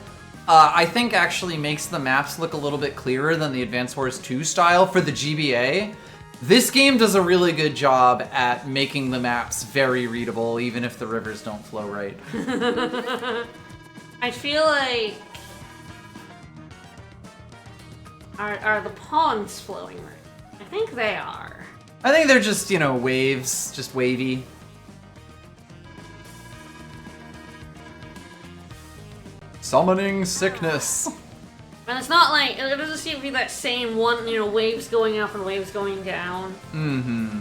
I think actually makes the maps look a little bit clearer than the Advance Wars 2 style for the GBA. This game does a really good job at making the maps very readable, even if the rivers don't flow right. I feel like are the ponds flowing right? I think they are. I think they're just, you know, waves, just wavy. Summoning sickness. And it's not like, it doesn't seem to be that same one, you know, waves going up and waves going down. Mm-hmm.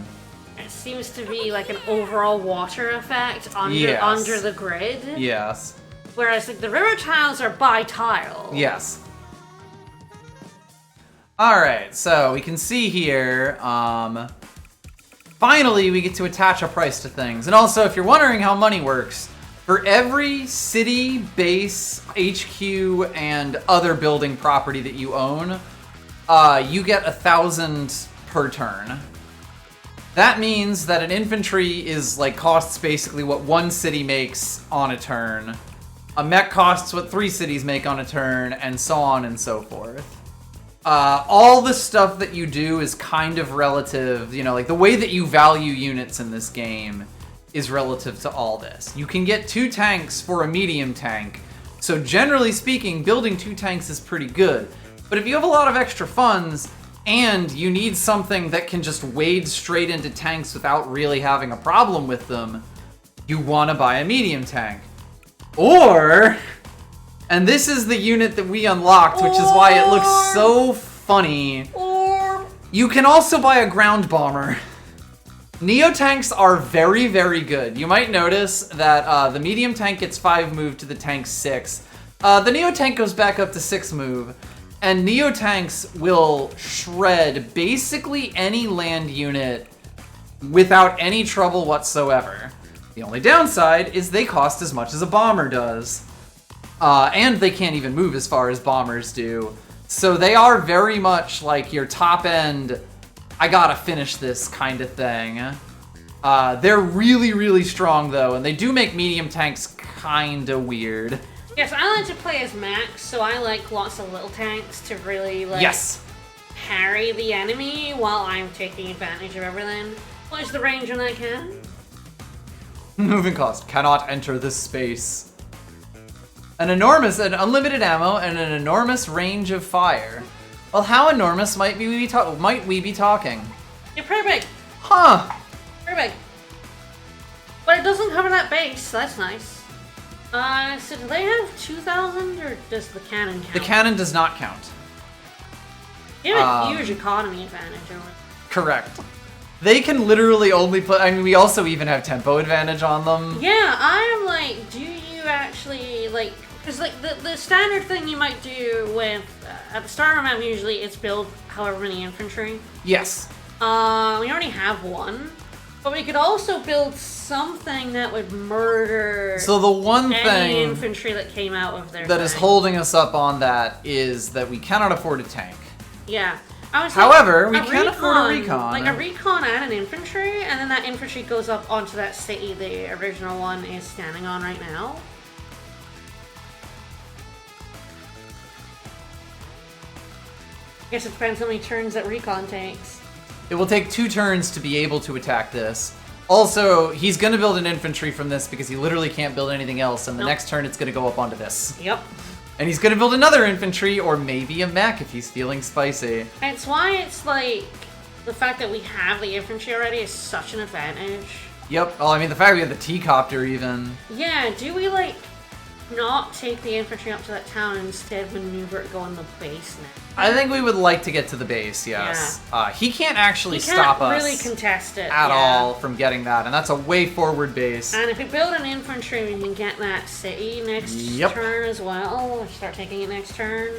It seems to be like an overall water effect under, under the grid. Yes. Whereas like the river tiles are by tile. Yes. Alright, so we can see here, finally we get to attach a price to things. And also, if you're wondering how money works, for every city, base, HQ, and other building property that you own, you get 1,000 per turn. That means that an infantry is like costs basically what one city makes on a turn. A mech costs what 3 cities make on a turn, and so on and so forth. All the stuff that you do is kind of relative, you know, like the way that you value units in this game is relative to all this. You can get 2 tanks for a medium tank, so generally speaking, building 2 tanks is pretty good. But if you have a lot of extra funds, and you need something that can just wade straight into tanks without really having a problem with them, you want to buy a medium tank. Or, and this is the unit that we unlocked, which is why it looks so funny, you can also buy a ground bomber. Neo-tanks are very, very good. You might notice that the medium tank gets 5 move to the tank's 6. The Neo-tank goes back up to 6 move, and Neo-tanks will shred basically any land unit without any trouble whatsoever. The only downside is they cost as much as a bomber does. And they can't even move as far as bombers do. So they are very much like your top end, I gotta finish this kind of thing. They're really, really strong though, and they do make medium tanks kinda weird. Yes, I like to play as Max, so I like lots of little tanks to really like harry the enemy while I'm taking advantage of everything. What is the range on that cannon? Moving cost, cannot enter this space. An unlimited ammo, and an enormous range of fire. Well, how enormous might we be talking? Yeah, pretty big. Huh. Pretty big. But it doesn't cover that base, so that's nice. So do they have 2,000, or does the cannon count? The cannon does not count. They have a huge economy advantage on it. Correct. They can literally only put, I mean, we also even have tempo advantage on them. Yeah, I'm like, do you actually, like, because like the standard thing you might do with, at the start of a map usually it's build however many infantry. Yes. We already have 1. But we could also build something that would murder So the one any thing infantry that came out of their that is thing. holding us up on that is that we cannot afford a tank. Yeah. I was However, we like, can afford a recon. Like a recon and an infantry, and then that infantry goes up onto that city the original one is standing on right now. I guess it depends how many turns that recon takes. It will take 2 turns to be able to attack this. Also, he's going to build an infantry from this because he literally can't build anything else, and the next turn it's going to go up onto this. Yep. And he's going to build another infantry, or maybe a mech if he's feeling spicy. It's why it's like, the fact that we have the infantry already is such an advantage. Yep, well, I mean, the fact we have the T-copter even. Yeah, do we like, not take the infantry up to that town and instead maneuver it, go on the base now? I think we would like to get to the base, yes. He can't actually stop us really contest it at all from getting that, and that's a way forward base. And if we build an infantry, we can get that city next turn as well. We'll start taking it next turn.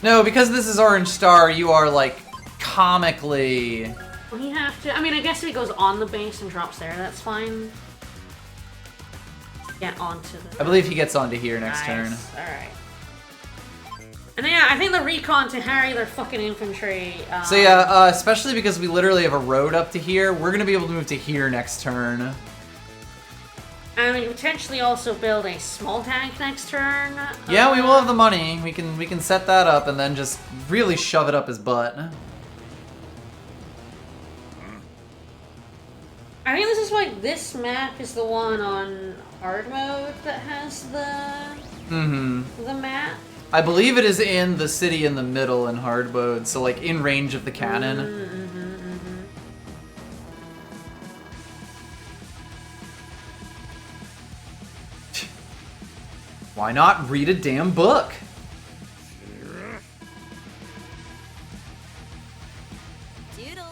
No, because this is Orange Star, you are, like, comically... We have to... I mean, I guess if he goes on the base and drops there, that's fine. Get onto the... I believe he gets onto here next turn. Alright. And yeah, I think the recon to harry their fucking infantry... So yeah, especially because we literally have a road up to here, we're gonna be able to move to here next turn. And we can potentially also build a small tank next turn. Yeah, we will have the money. We can set that up and then just really shove it up his butt. I think this is why this map is the one on hard mode that has the map. I believe it is in the city in the middle in hard mode, so like in range of the cannon. Why not read a damn book? Doodles.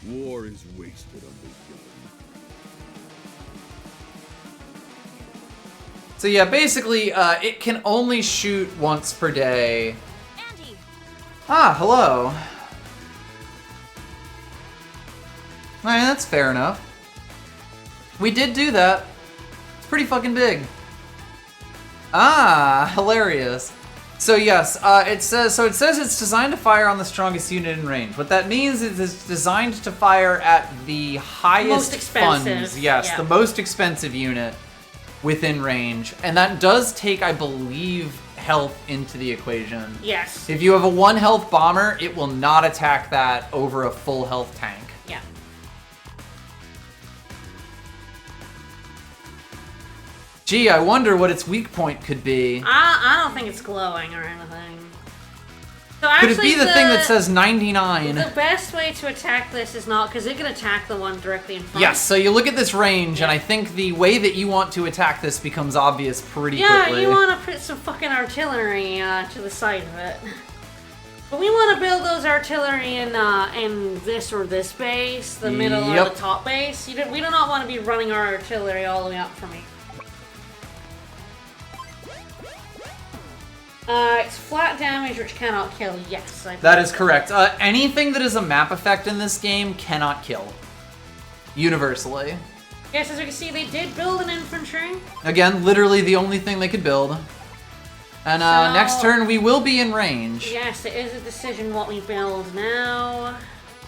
War is wasted on this gun. So yeah, basically, it can only shoot once per day. Andy. Ah, hello. Alright, that's fair enough. We did do that. It's pretty fucking big. Ah, hilarious. So yes, it says it's designed to fire on the strongest unit in range. What that means is it's designed to fire at the highest Most expensive, funds. Yes, yeah. the most expensive unit within range, and that does take, I believe, health into the equation. Yes. If you have a 1 health bomber, it will not attack that over a full health tank. Yeah. Gee, I wonder what its weak point could be. I don't think it's glowing or anything. So Could actually, it be the thing that says 99? The best way to attack this is not, because it can attack the one directly in front. Yes, so you look at this range, and I think the way that you want to attack this becomes obvious pretty quickly. Yeah, you want to put some fucking artillery to the side of it. But we want to build those artillery in this or this base, the middle or the top base. We do not want to be running our artillery all the way up from here. It's flat damage which cannot kill, yes. That is correct. Anything that is a map effect in this game cannot kill. Universally. Yes, as you can see, they did build an infantry. Again, literally the only thing they could build. And next turn we will be in range. Yes, it is a decision what we build now.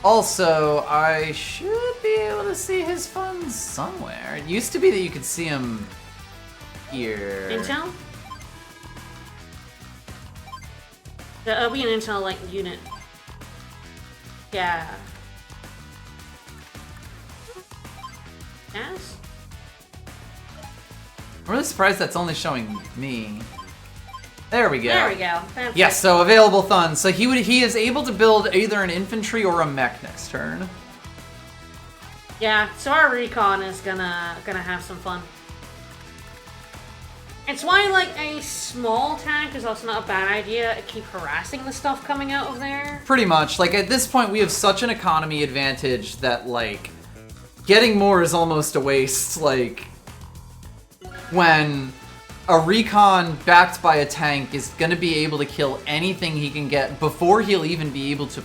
Also, I should be able to see his funds somewhere. It used to be that you could see him here. Intel? It'll be an Intel, like, unit. Yeah. Yes? I'm really surprised that's only showing me. There we go. There we go. That's Yes, so available funds. So he is able to build either an infantry or a mech next turn. Yeah, so our recon is gonna have some fun. It's why, like, a small tank is also not a bad idea. Keep harassing the stuff coming out of there. Pretty much. Like, at this point, we have such an economy advantage that, like, getting more is almost a waste. Like, when a recon backed by a tank is going to be able to kill anything he can get before he'll even be able to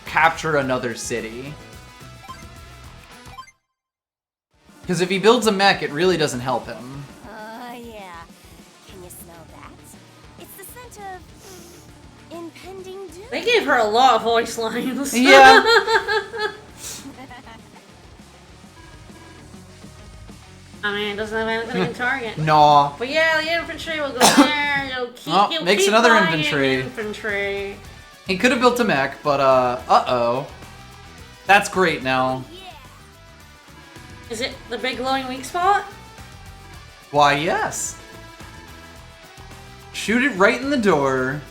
capture another city. Because if he builds a mech, it really doesn't help him. Yeah. Can you smell that? It's the scent of impending doom. They gave her a lot of voice lines. Yeah. I mean, it doesn't have anything in target. No. But yeah, the infantry will go there. He'll makes keep another buying infantry. infantry. He could have built a mech, but uh-oh. That's great now. Is it the big glowing weak spot? Why, yes. Shoot it right in the door.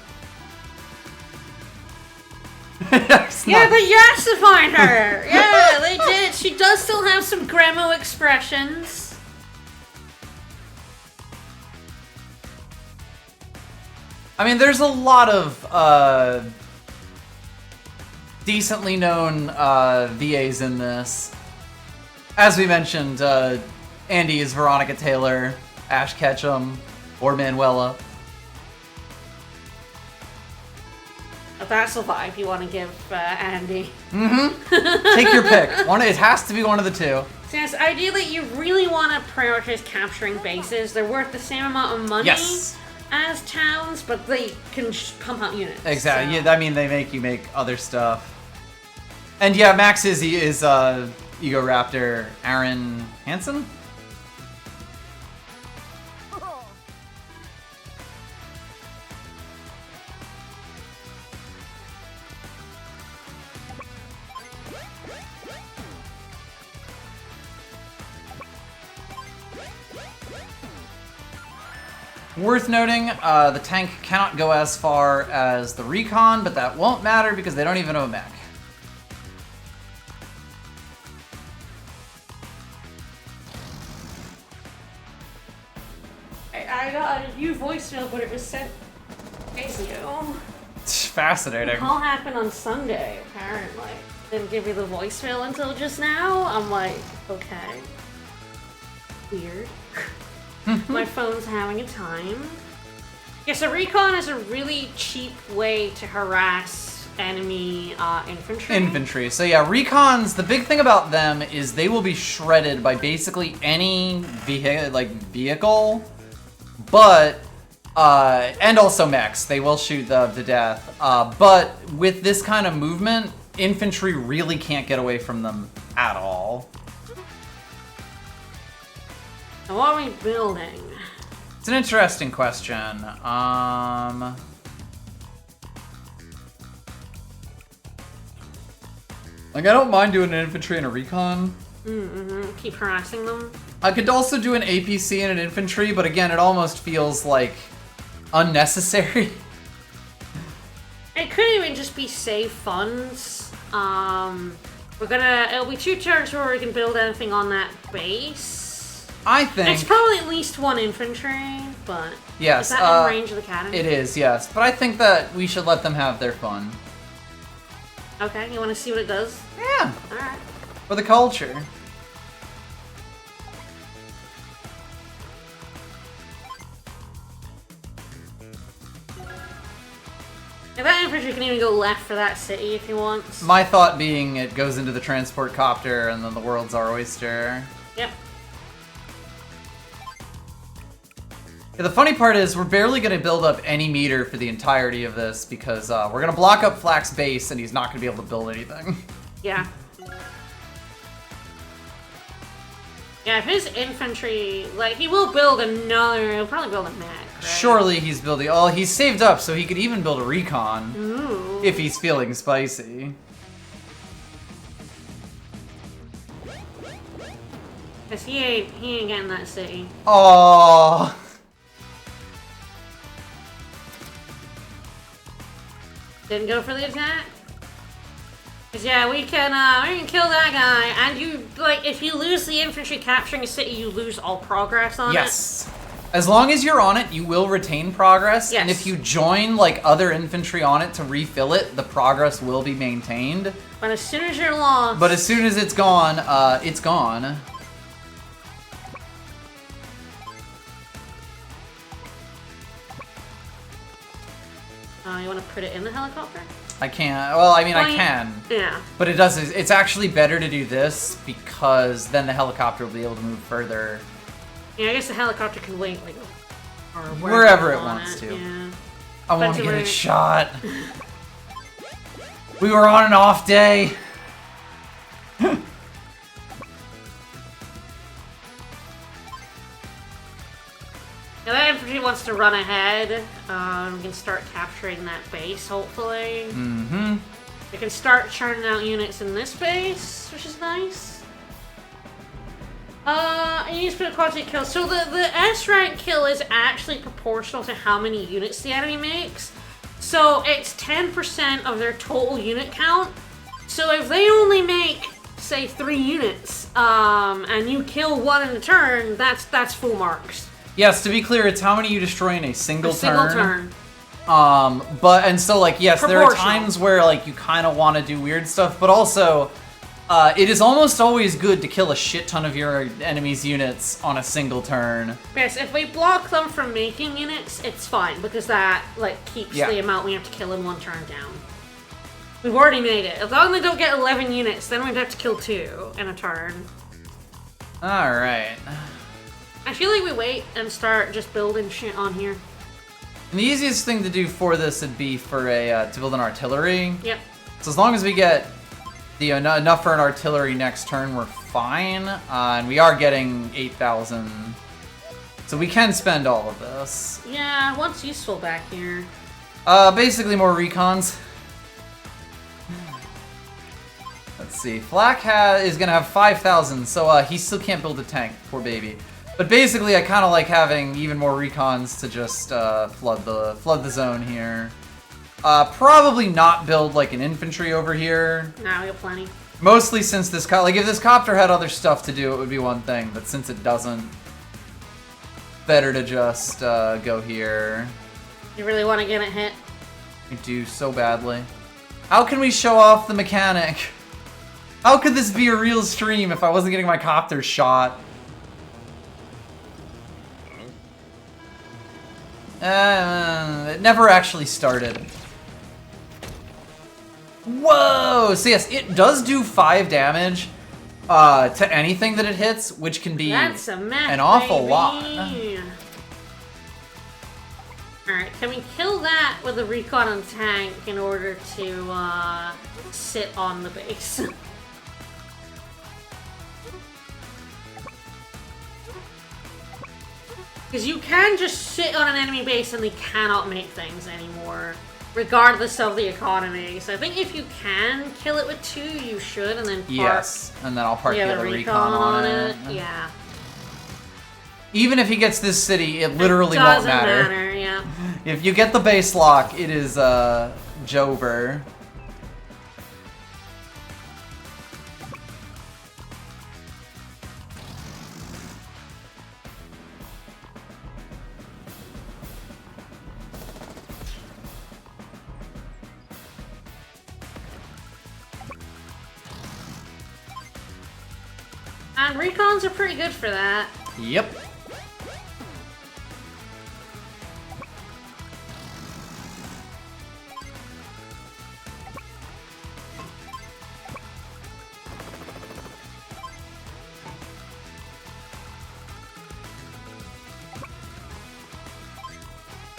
Yes, Yeah, they yassified her. Yeah, they did. She does still have some Gremo expressions. I mean, there's a lot of decently known VAs in this. As we mentioned, Andy is Veronica Taylor, Ash Ketchum, or Manuela. If that's the vibe you want to give Andy. Mm-hmm. Take your pick. It has to be one of the two. So yes, ideally you really want to prioritize capturing bases. They're worth the same amount of money Yes. as towns, but they can just pump out units. Exactly. So. Yeah, I mean, they make you make other stuff. And yeah, Max is Ego Raptor Aaron Hansen? Worth noting, the tank cannot go as far as the recon, but that won't matter because they don't even have a mech. I got a new voicemail, but it was sent days ago. Fascinating. The call happened on Sunday, apparently. Didn't give me the voicemail until just now. I'm like, okay. Weird. My phone's having a time. Yeah, so recon is a really cheap way to harass enemy infantry. Infantry. So yeah, recons, the big thing about them is they will be shredded by basically any vehicle, but and also mechs. They will shoot them to death. But with this kind of movement, infantry really can't get away from them at all. So what are we building? It's an interesting question. Like, I don't mind doing an infantry and a recon. Keep harassing them. I could also do an APC and an infantry, but again, it almost feels like unnecessary. It could even just be save funds. It'll be 2 turns where we can build anything on that base. I think It's probably at least 1 infantry, but yes, is that in range of the cannon? It is, yes. But I think that we should let them have their fun. Okay, you want to see what it does? Yeah, Alright. for the culture. Yeah, that infantry can even go left for that city if he wants. My thought being it goes into the transport copter and then the world's our oyster. Yep. Yeah, the funny part is we're barely going to build up any meter for the entirety of this because we're going to block up Flack's base and he's not going to be able to build anything. Yeah. Yeah, if his infantry, like, he will build he'll probably build a mech, right? Surely he's building, oh, he's saved up so he could even build a recon. Ooh. If he's feeling spicy. Cause he ain't getting that city. Oh. Didn't go for the attack? Cause yeah, we can kill that guy, and you, like, if you lose the infantry capturing a city, you lose all progress on it. Yes. As long as you're on it, you will retain progress. Yes. And if you join, like, other infantry on it to refill it, the progress will be maintained. But as soon as you're lost... But as soon as it's gone, it's gone. You want to put it in the helicopter? I can't. Well, I mean, I Point. can. Yeah. But it does. It's actually better to do this because then the helicopter will be able to move further. Yeah, I guess the helicopter can wait, like, or Wherever it you want wants to. Yeah. I want to But get to it shot. We were on an off day. Now that infantry wants to run ahead. We can start capturing that base, hopefully. Mm-hmm. We can start churning out units in this base, which is nice. You need to put a quantity kill. So the S rank kill is actually proportional to how many units the enemy makes. So it's 10% of their total unit count. So if they only make, say, 3 units, and you kill 1 in a turn, that's full marks. Yes, to be clear, it's how many you destroy in a single turn. Single turn. And so, like, yes, there are Proportional. times where, like, you kind of want to do weird stuff, but also, it is almost always good to kill a shit ton of your enemy's units on a single turn. Yes, if we block them from making units, it's fine, because that, like, keeps Yeah. the amount we have to kill in 1 turn down. We've already made it. As long as they don't get 11 units, then we'd have to kill 2 in a turn. Alright. I feel like we wait and start just building shit on here. And the easiest thing to do for this would be for to build an artillery. Yep. So as long as we get enough for an artillery next turn, we're fine. And we are getting 8,000. So we can spend all of this. Yeah, what's useful back here? Basically more recons. Let's see. Flak is gonna have 5,000, so he still can't build a tank, poor baby. But basically, I kind of like having even more recons to just flood the zone here. Probably not build like an infantry over here. Nah, we got plenty. Mostly since this like if this copter had other stuff to do, it would be one thing. But since it doesn't, better to just go here. You really want to get it hit? We do so badly. How can we show off the mechanic? How could this be a real stream if I wasn't getting my copter shot? It never actually started. Whoa! So yes, it does do 5 damage to anything that it hits, which can be That's a mess, an awful baby. lot. Alright, can we kill that with a recon and tank in order to sit on the base? Because you can just sit on an enemy base and they cannot make things anymore, regardless of the economy. So I think if you can kill it with 2, you should, and then park Yes, and then I'll park the other recon on it. Yeah. Even if he gets this city, it literally won't Doesn't matter, yeah. If you get the base lock, it is Jover. And recons are pretty good for that. Yep.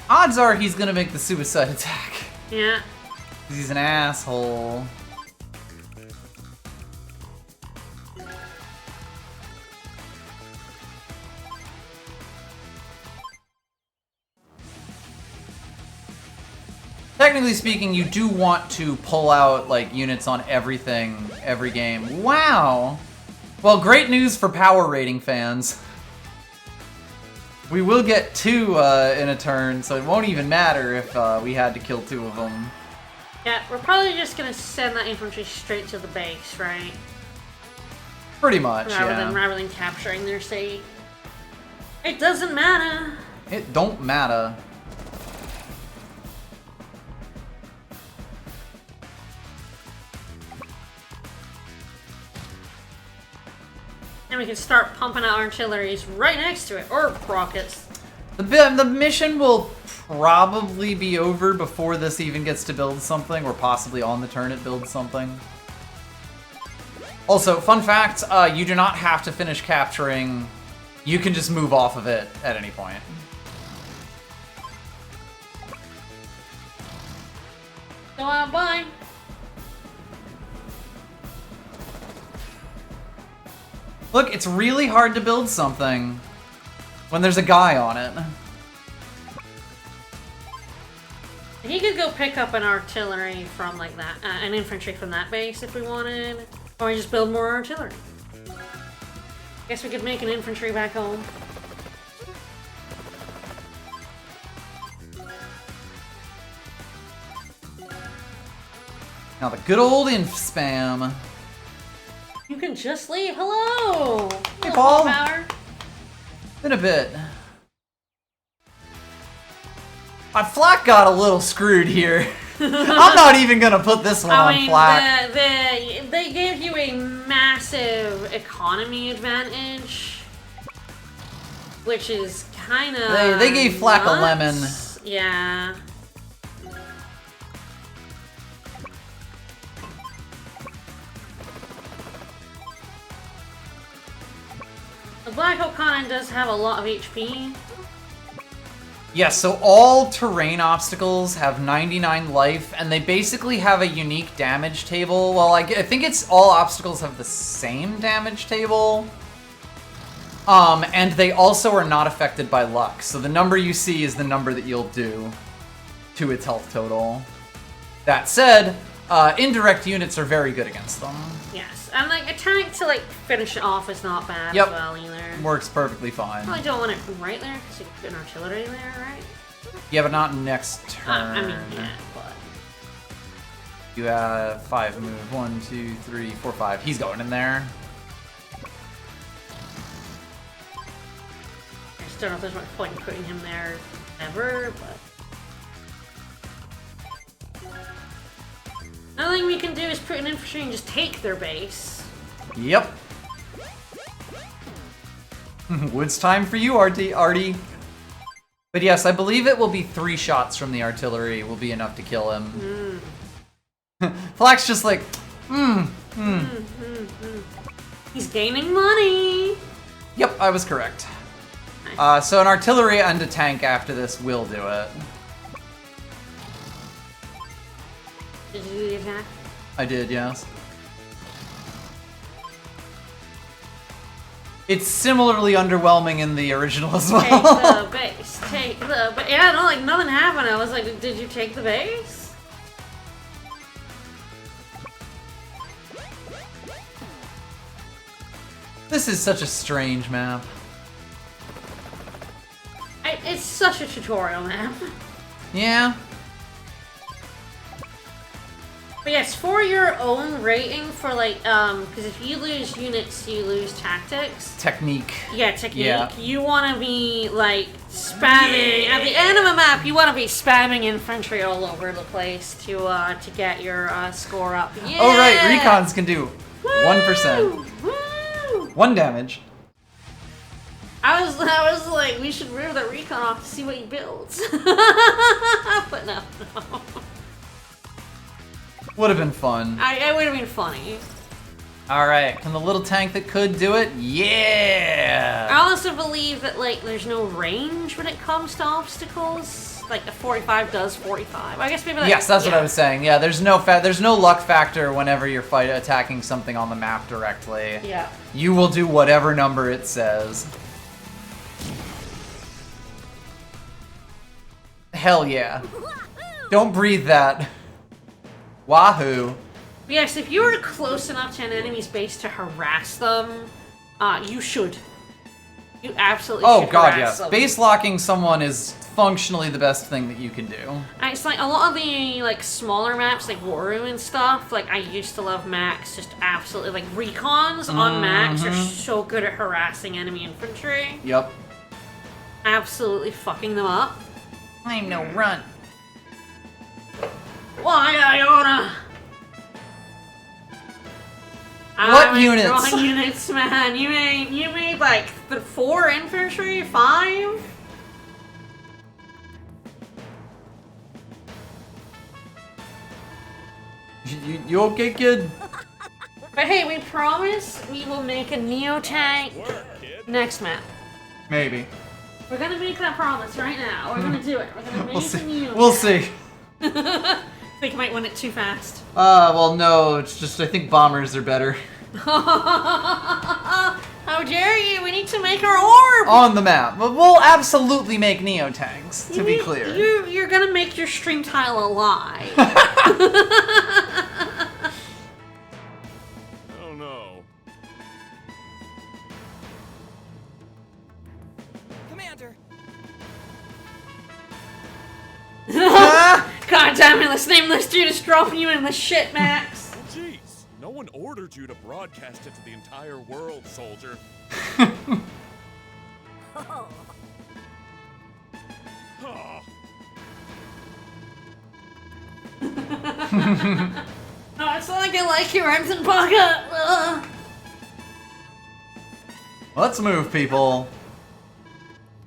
Odds are he's gonna make the suicide attack. Yeah. 'Cause he's an asshole. Technically speaking, you do want to pull out, like, units on everything, every game. Wow! Well, great news for power rating fans. We will get 2 in a turn, so it won't even matter if we had to kill 2 of them. Yeah, we're probably just gonna send that infantry straight to the base, right? Pretty much, Rather than capturing their city. It doesn't matter. It don't matter. And we can start pumping out artilleries right next to it, or rockets. The mission will probably be over before this even gets to build something, or possibly on the turn it builds something. Also, fun fact, you do not have to finish capturing. You can just move off of it at any point. Go on, bye. Look, it's really hard to build something when there's a guy on it. He could go pick up an artillery from like that, an infantry from that base if we wanted, or we just build more artillery. Guess we could make an infantry back home. Now the good old inf spam. You can just leave. Hello. Hey, Hello, Paul. Power. Been a bit. My flak got a little screwed here. I'm not even gonna put this one on flak. They gave you a massive economy advantage, which is kind of They gave flak a lemon. Yeah. The Black Hole Cannon does have a lot of HP. Yes, so all terrain obstacles have 99 life, and they basically have a unique damage table. Well, I think it's all obstacles have the same damage table. And they also are not affected by luck. So the number you see is the number that you'll do to its health total. That said, indirect units are very good against them. Yes, and like a tank to like finish it off is not bad Yep. as well either. Works perfectly fine. Probably don't want it right there because you can put an artillery there, right? Yeah, but not next turn. I mean, yeah, but You have 5 move. 1, 2, 3, 4, 5. He's going in there. I just don't know if there's much point in putting him there ever, but another thing we can do is put an infantry and just take their base. Yep. It's time for you, Artie. But yes, I believe it will be 3 shots from the artillery will be enough to kill him. Flak's just like, He's gaining money. Yep, I was correct. Nice. So an artillery and a tank after this will do it. Did you do the attack? I did, yes. It's similarly underwhelming in the original as well. Take the base. Take the base. Yeah, no, like nothing happened. I was like, did you take the base? This is such a strange map. It's such a tutorial map. Yeah. But yes, for your own rating, for like, because if you lose units, you lose tactics. Technique. Yeah, technique. Yeah. You want to be like spamming at the end of a map. You want to be spamming infantry all over the place to get your score up. Yeah. Oh right, recons can do 1%. Woo! 1 damage. I was like, we should rear the recon off to see what he builds. But no. Would have been fun. It would have been funny. Alright, can the little tank that could do it? Yeah! I also believe that like there's no range when it comes to obstacles. Like the 45 does 45. I guess maybe like, Yes, that's what yeah. I was saying. Yeah, there's no luck factor whenever you're attacking something on the map directly. Yeah. You will do whatever number it says. Hell yeah. Don't breathe that. Wahoo. But yes, if you are close enough to an enemy's base to harass them, you should. You absolutely should. Oh god, harass yes. them. Base locking someone is functionally the best thing that you can do. And it's like a lot of the like smaller maps, like Waru and stuff. Like I used to love Max, just absolutely like recons on Max are so good at harassing enemy infantry. Yep. Absolutely fucking them up. I'm no run. Why, Iona? What units? Drawing units, man. You made like the 4 infantry, 5. You okay, kid? But hey, we promise we will make a Neo tank next map. Maybe. We're gonna make that promise right now. We're gonna do it. We're gonna make a Neo tank. We'll see. Think you might win it too fast. Well, no, it's just I think bombers are better. How dare you? We need to make our orb! On the map. But we'll absolutely make Neo tanks, to be clear. You're gonna make your stream tile a lie. Oh no. Commander. God damn it, let's name this dude is dropping you in the shit, Max. Oh, jeez. No one ordered you to broadcast it to the entire world, soldier. Oh. Oh. Oh, it's not like I like your arms and pocket. Let's move, people.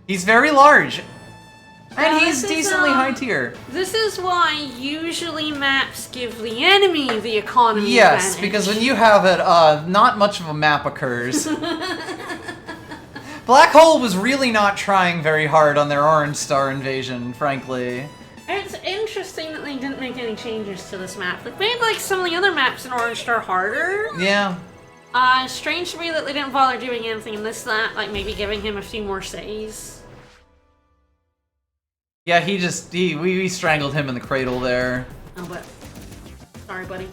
He's very large. And he's decently high tier. This is why usually maps give the enemy the economy Yes, advantage. because when you have it, not much of a map occurs. Black Hole was really not trying very hard on their Orange Star invasion, frankly. It's interesting that they didn't make any changes to this map. They made like some of the other maps in Orange Star harder. Yeah. Strange to me that they didn't bother doing anything in this, like maybe giving him a few more saves. Yeah, we strangled him in the cradle there. Oh, but sorry, buddy.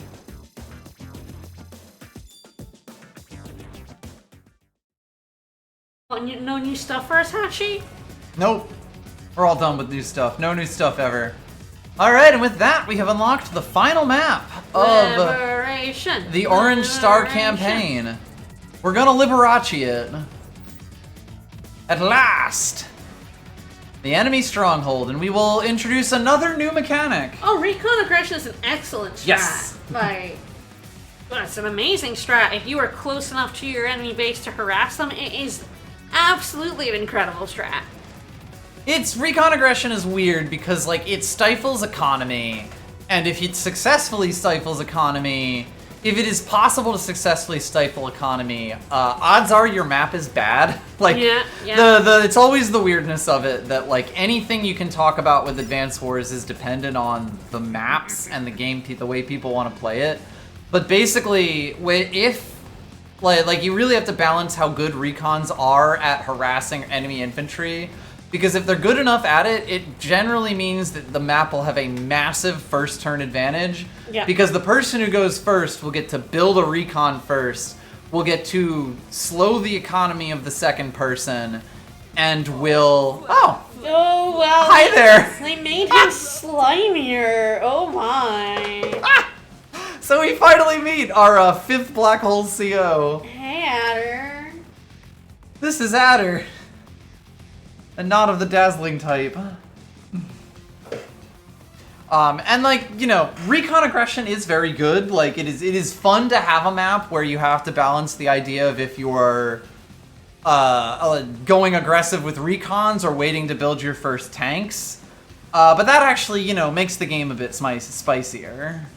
Oh, no new stuff for us, Hachi? Nope. We're all done with new stuff. No new stuff ever. Alright, and with that, we have unlocked the final map of Liberation. the Orange Star Liberation. campaign. We're gonna Liberace it. At last! The enemy stronghold, and we will introduce another new mechanic. Oh, Recon Aggression is an excellent strat. Yes. Like, well, it's an amazing strat. If you are close enough to your enemy base to harass them, it is absolutely an incredible strat. Recon Aggression is weird because, like, it stifles economy. And if it successfully stifles economy, if it is possible to successfully stifle economy, odds are your map is bad. Like, Yeah. it's always the weirdness of it that, like, anything you can talk about with Advance Wars is dependent on the maps and the way people want to play it. But basically, if like you really have to balance how good recons are at harassing enemy infantry. Because if they're good enough at it, it generally means that the map will have a massive first turn advantage. Yeah. Because the person who goes first will get to build a recon first, will get to slow the economy of the second person, and will... Oh! Oh, well. Hi there! They made him slimier. Oh, my. So we finally meet our fifth Black Hole CO. Hey, Adder. This is Adder. And not of the dazzling type. And like, you know, Recon Aggression is very good. Like, it is fun to have a map where you have to balance the idea of if you're going aggressive with recons or waiting to build your first tanks. But that actually, you know, makes the game a bit spicier.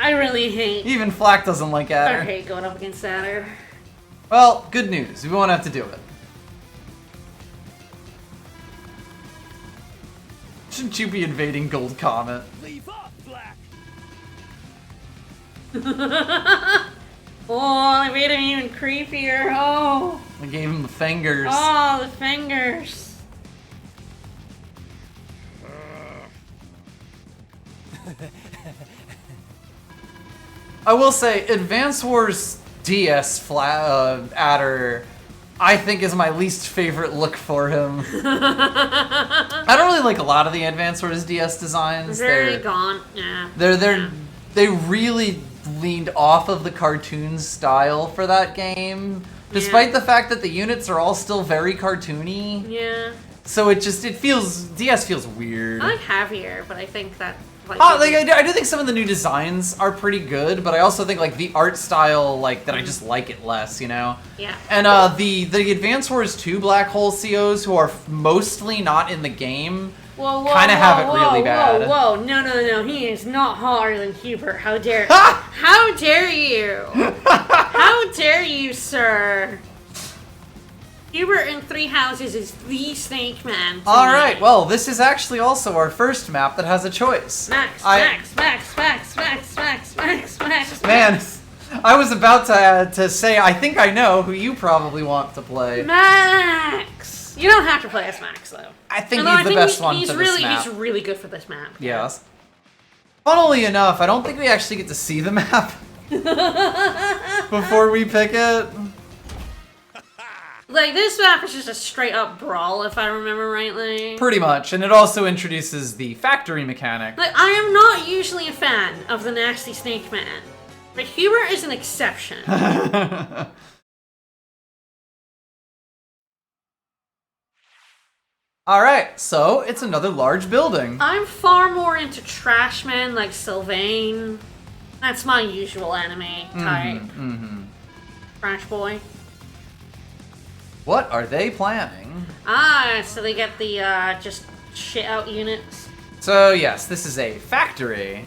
I really hate. Even Flack doesn't like I Adder. hate going up against Adder. Well, good news. We won't have to do it. Shouldn't you be invading Gold Comet? Leave off, Black! Oh, they made him even creepier. Oh. I gave him the fingers. Oh, the fingers. I will say, Advance Wars DS Adder, I think, is my least favorite look for him. I don't really like a lot of the Advance Wars DS designs. Very gaunt. Yeah. They really leaned off of the cartoon style for that game, despite the fact that the units are all still very cartoony. Yeah. So DS feels weird. I like Javier, but I think that I do think some of the new designs are pretty good, but I also think like the art style, like that I just like it less, you know? Yeah. And the Advance Wars 2 Black Hole COs, who are mostly not in the game, Whoa, kind of have it really bad. Whoa, no, he is not hotter than Hubert. How dare How dare you? How dare you, sir? Hubert in Three Houses is the Snake Man. Alright, well, this is actually also our first map that has a choice. Max. Man, I was about to say, I think I know who you probably want to play. Max! You don't have to play as Max, though. I think he's the best one for this map. He's really good for this map. Yes. Funnily enough, I don't think we actually get to see the map before we pick it. Like, this map is just a straight-up brawl, if I remember rightly. Pretty much, and it also introduces the factory mechanic. Like, I am not usually a fan of the Nasty Snake Man, but Hubert is an exception. Alright, so it's another large building. I'm far more into trash men like Sylvain. That's my usual anime type. Trash boy. What are they planning? So they get the, just shit out units. So yes, this is a factory.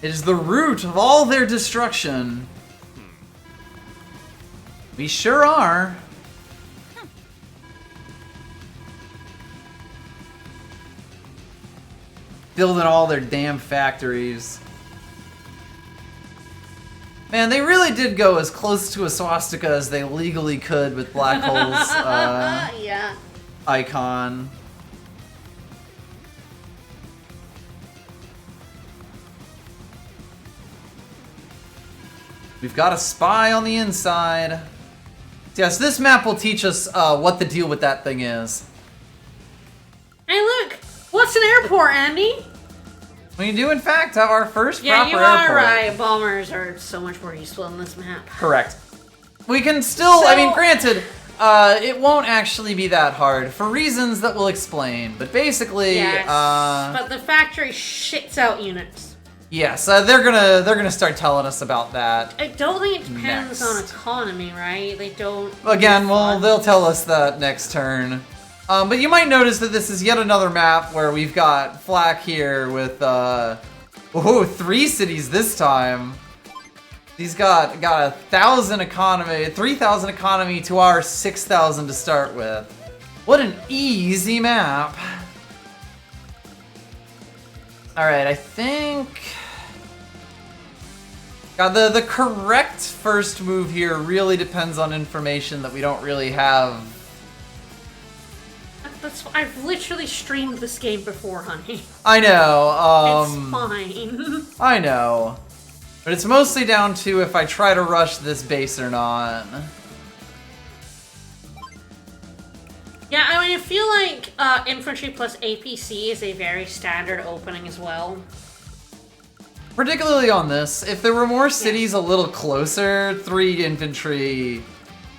It is the root of all their destruction. We sure are. Building all their damn factories. Man, they really did go as close to a swastika as they legally could with Black Hole's Yeah. icon. We've got a spy on the inside. Yes, this map will teach us what the deal with that thing is. Hey, look! What's an airport, Andy? We do, in fact, have our first Yeah, proper you are airport. right. Bombers are so much more useful on this map. Correct. We can still, I mean, granted, it won't actually be that hard for reasons that we'll explain. But basically, yes, but the factory shits out units. Yes, they're gonna start telling us about that. I don't think it depends Next. on economy, right? They don't. Again, well, they'll tell us that next turn. But you might notice that this is yet another map where we've got Flack here with, 3 cities this time. He's got 1,000 economy, 3,000 economy to our 6,000 to start with. What an easy map. Alright, I think... God, the correct first move here really depends on information that we don't really have. I've literally streamed this game before, honey. I know, It's fine. I know. But it's mostly down to if I try to rush this base or not. Yeah, I mean, I feel like infantry plus APC is a very standard opening as well. Particularly on this, if there were more cities a little closer, 3 infantry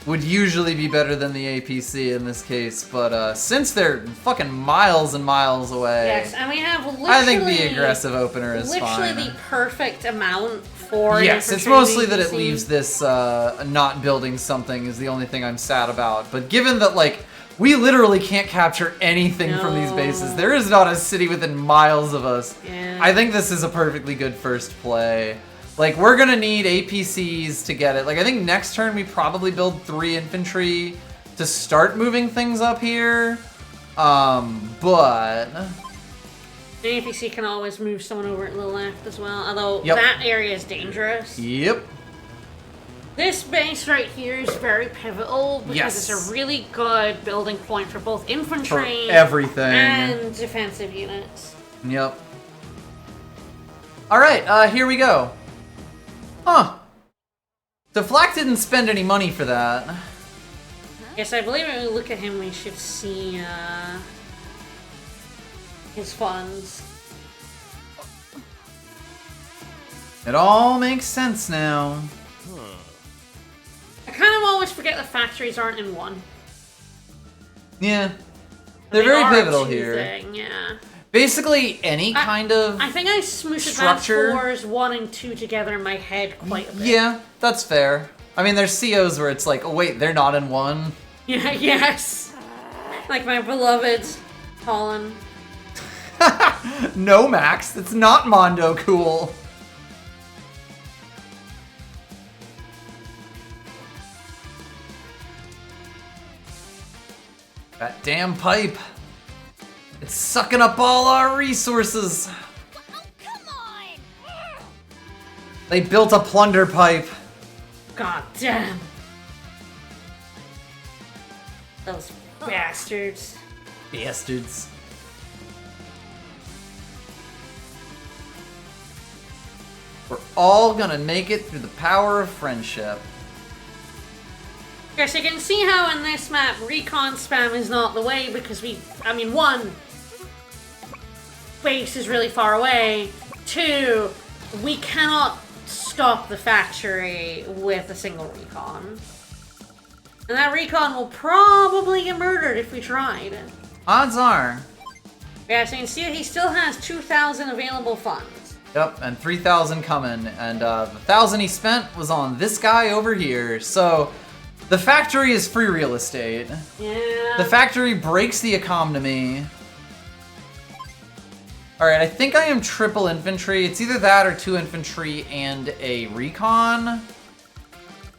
would usually be better than the APC in this case, but since they're fucking miles and miles away, Yes, and we have literally... I think the aggressive opener is fine. Literally the perfect amount for Yes, it's infantry mostly that it APC. leaves this not building something is the only thing I'm sad about. But given that, like, we literally can't capture anything from these bases, there is not a city within miles of us. Yeah. I think this is a perfectly good first play. Like, we're gonna need APCs to get it. Like, I think next turn we probably build 3 infantry to start moving things up here. But... The APC can always move someone over to the left as well, although Yep. that area is dangerous. Yep. This base right here is very pivotal because Yes. it's a really good building point for both infantry For everything. and defensive units. Yep. Alright, here we go. Huh. So Flack didn't spend any money for that. Yes, I believe when we look at him, we should see his funds. It all makes sense now. I kind of always forget the factories aren't in one. Yeah. They're They very are a pivotal two here. thing, yeah. Basically, any kind of I think I smooshed structure. Advanced Wars 1 and 2 together in my head quite a bit. Yeah, that's fair. I mean, there's COs where it's like, oh wait, they're not in one. Yeah, yes. Like my beloved Holland. No, Max, it's not Mondo cool. That damn pipe. It's sucking up all our resources. Oh, come on! They built a plunder pipe. God damn. Those bastards. Bastards. We're all gonna make it through the power of friendship. Okay, so you can see how in this map recon spam is not the way because one, base is really far away. Two, we cannot stop the factory with a single recon. And that recon will probably get murdered if we tried. Odds are. Yeah, so you can see that he still has 2,000 available funds. Yep, and 3,000 coming, and the 1,000 he spent was on this guy over here. So, the factory is free real estate. Yeah. The factory breaks the economy. Alright, I think I am triple infantry. It's either that or 2 infantry and a recon.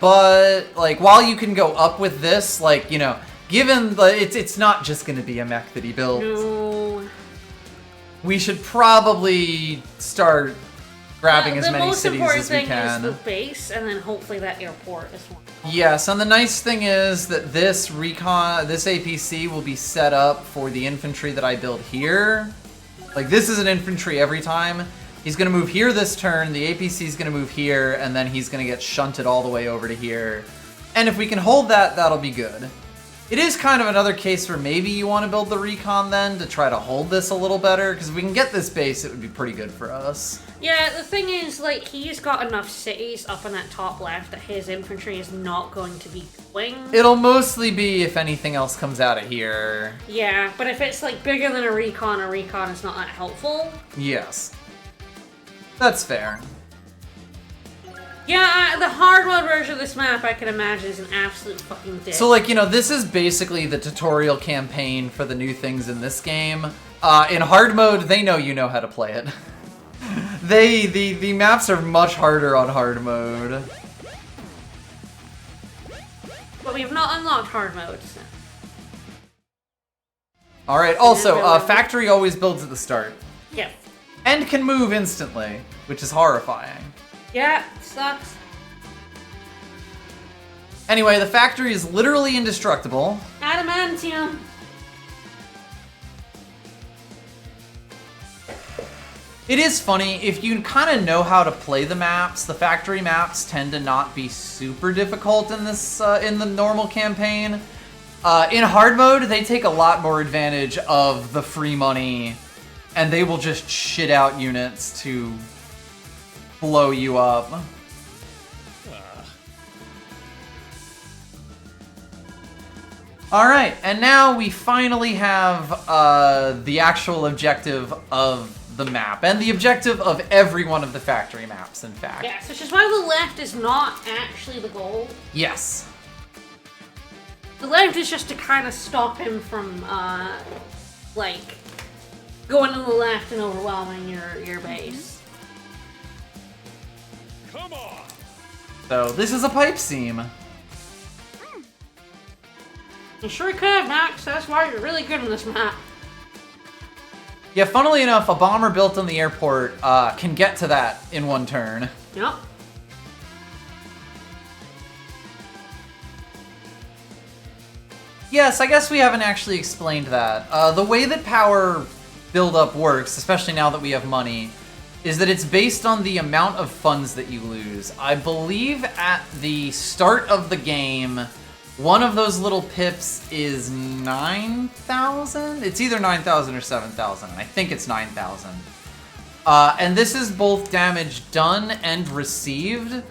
But, like, while you can go up with this, like, you know, given the, it's not just gonna be a mech that he built. No. We should probably start grabbing as many cities as we The most important thing can. is the base, and then hopefully that airport as well. Yes, and the nice thing is that this APC will be set up for the infantry that I build here. Like, this is an infantry every time. He's gonna move here this turn, the APC is gonna move here, and then he's gonna get shunted all the way over to here. And if we can hold that, that'll be good. It is kind of another case where maybe you want to build the recon then to try to hold this a little better, because if we can get this base, it would be pretty good for us. Yeah, the thing is, like, he's got enough cities up in that top left that his infantry is not going to be going. It'll mostly be if anything else comes out of here. Yeah, but if it's, like, bigger than a recon is not that helpful. Yes. That's fair. Yeah, the hard mode version of this map, I can imagine, is an absolute fucking dick. So, like, you know, this is basically the tutorial campaign for the new things in this game. In hard mode, they know you know how to play it. The maps are much harder on hard mode. But we have not unlocked hard mode. So. Alright, also, factory always builds at the start. Yep. And can move instantly, which is horrifying. Yeah, sucks. Anyway, the factory is literally indestructible. Adamantium. It is funny, if you kind of know how to play the maps, the factory maps tend to not be super difficult in this in the normal campaign. In hard mode, they take a lot more advantage of the free money, and they will just shit out units to blow you up. Alright, and now we finally have the actual objective of the map, and the objective of every one of the factory maps, in fact. Yes, which is why the left is not actually the goal. Yes. The left is just to kind of stop him from, like, going to the left and overwhelming your base. Come on! So, this is a pipe seam. You sure could, Max. That's why you're really good on this map. Yeah, funnily enough, a bomber built on the airport can get to that in one turn. Yep. Yes, I guess we haven't actually explained that. The way that power buildup works, especially now that we have money, is that it's based on the amount of funds that you lose. I believe at the start of the game, one of those little pips is 9,000? It's either 9,000 or 7,000. I think it's 9,000. And this is both damage done and received.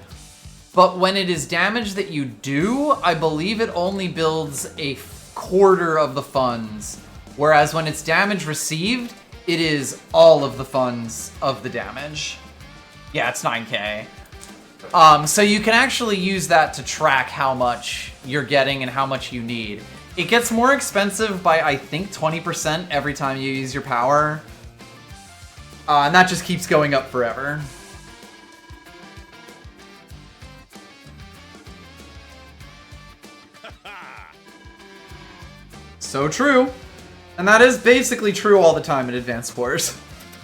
But when it is damage that you do, I believe it only builds a quarter of the funds. Whereas when it's damage received, it is all of the funds of the damage. Yeah, it's 9K. So you can actually use that to track how much you're getting and how much you need. It gets more expensive by, I think, 20% every time you use your power. And that just keeps going up forever. So true. And that is basically true all the time in Advance Wars.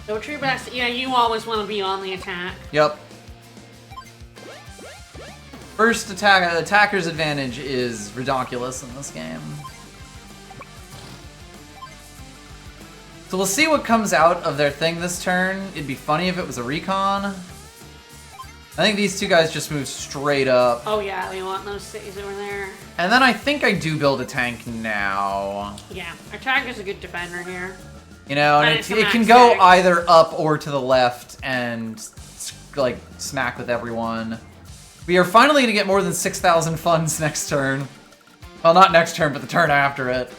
So true, best. Yeah, you always want to be on the attack. Yep. First attacker's advantage is ridiculous in this game. So we'll see what comes out of their thing this turn. It'd be funny if it was a recon. I think these two guys just move straight up. Oh yeah, we want those cities over there. And then I think I do build a tank now. Yeah, our tank is a good defender here. You know, and it's it a can max go tank. either up or to the left and like smack with everyone. We are finally going to get more than 6,000 funds next turn. Well, not next turn, but the turn after it.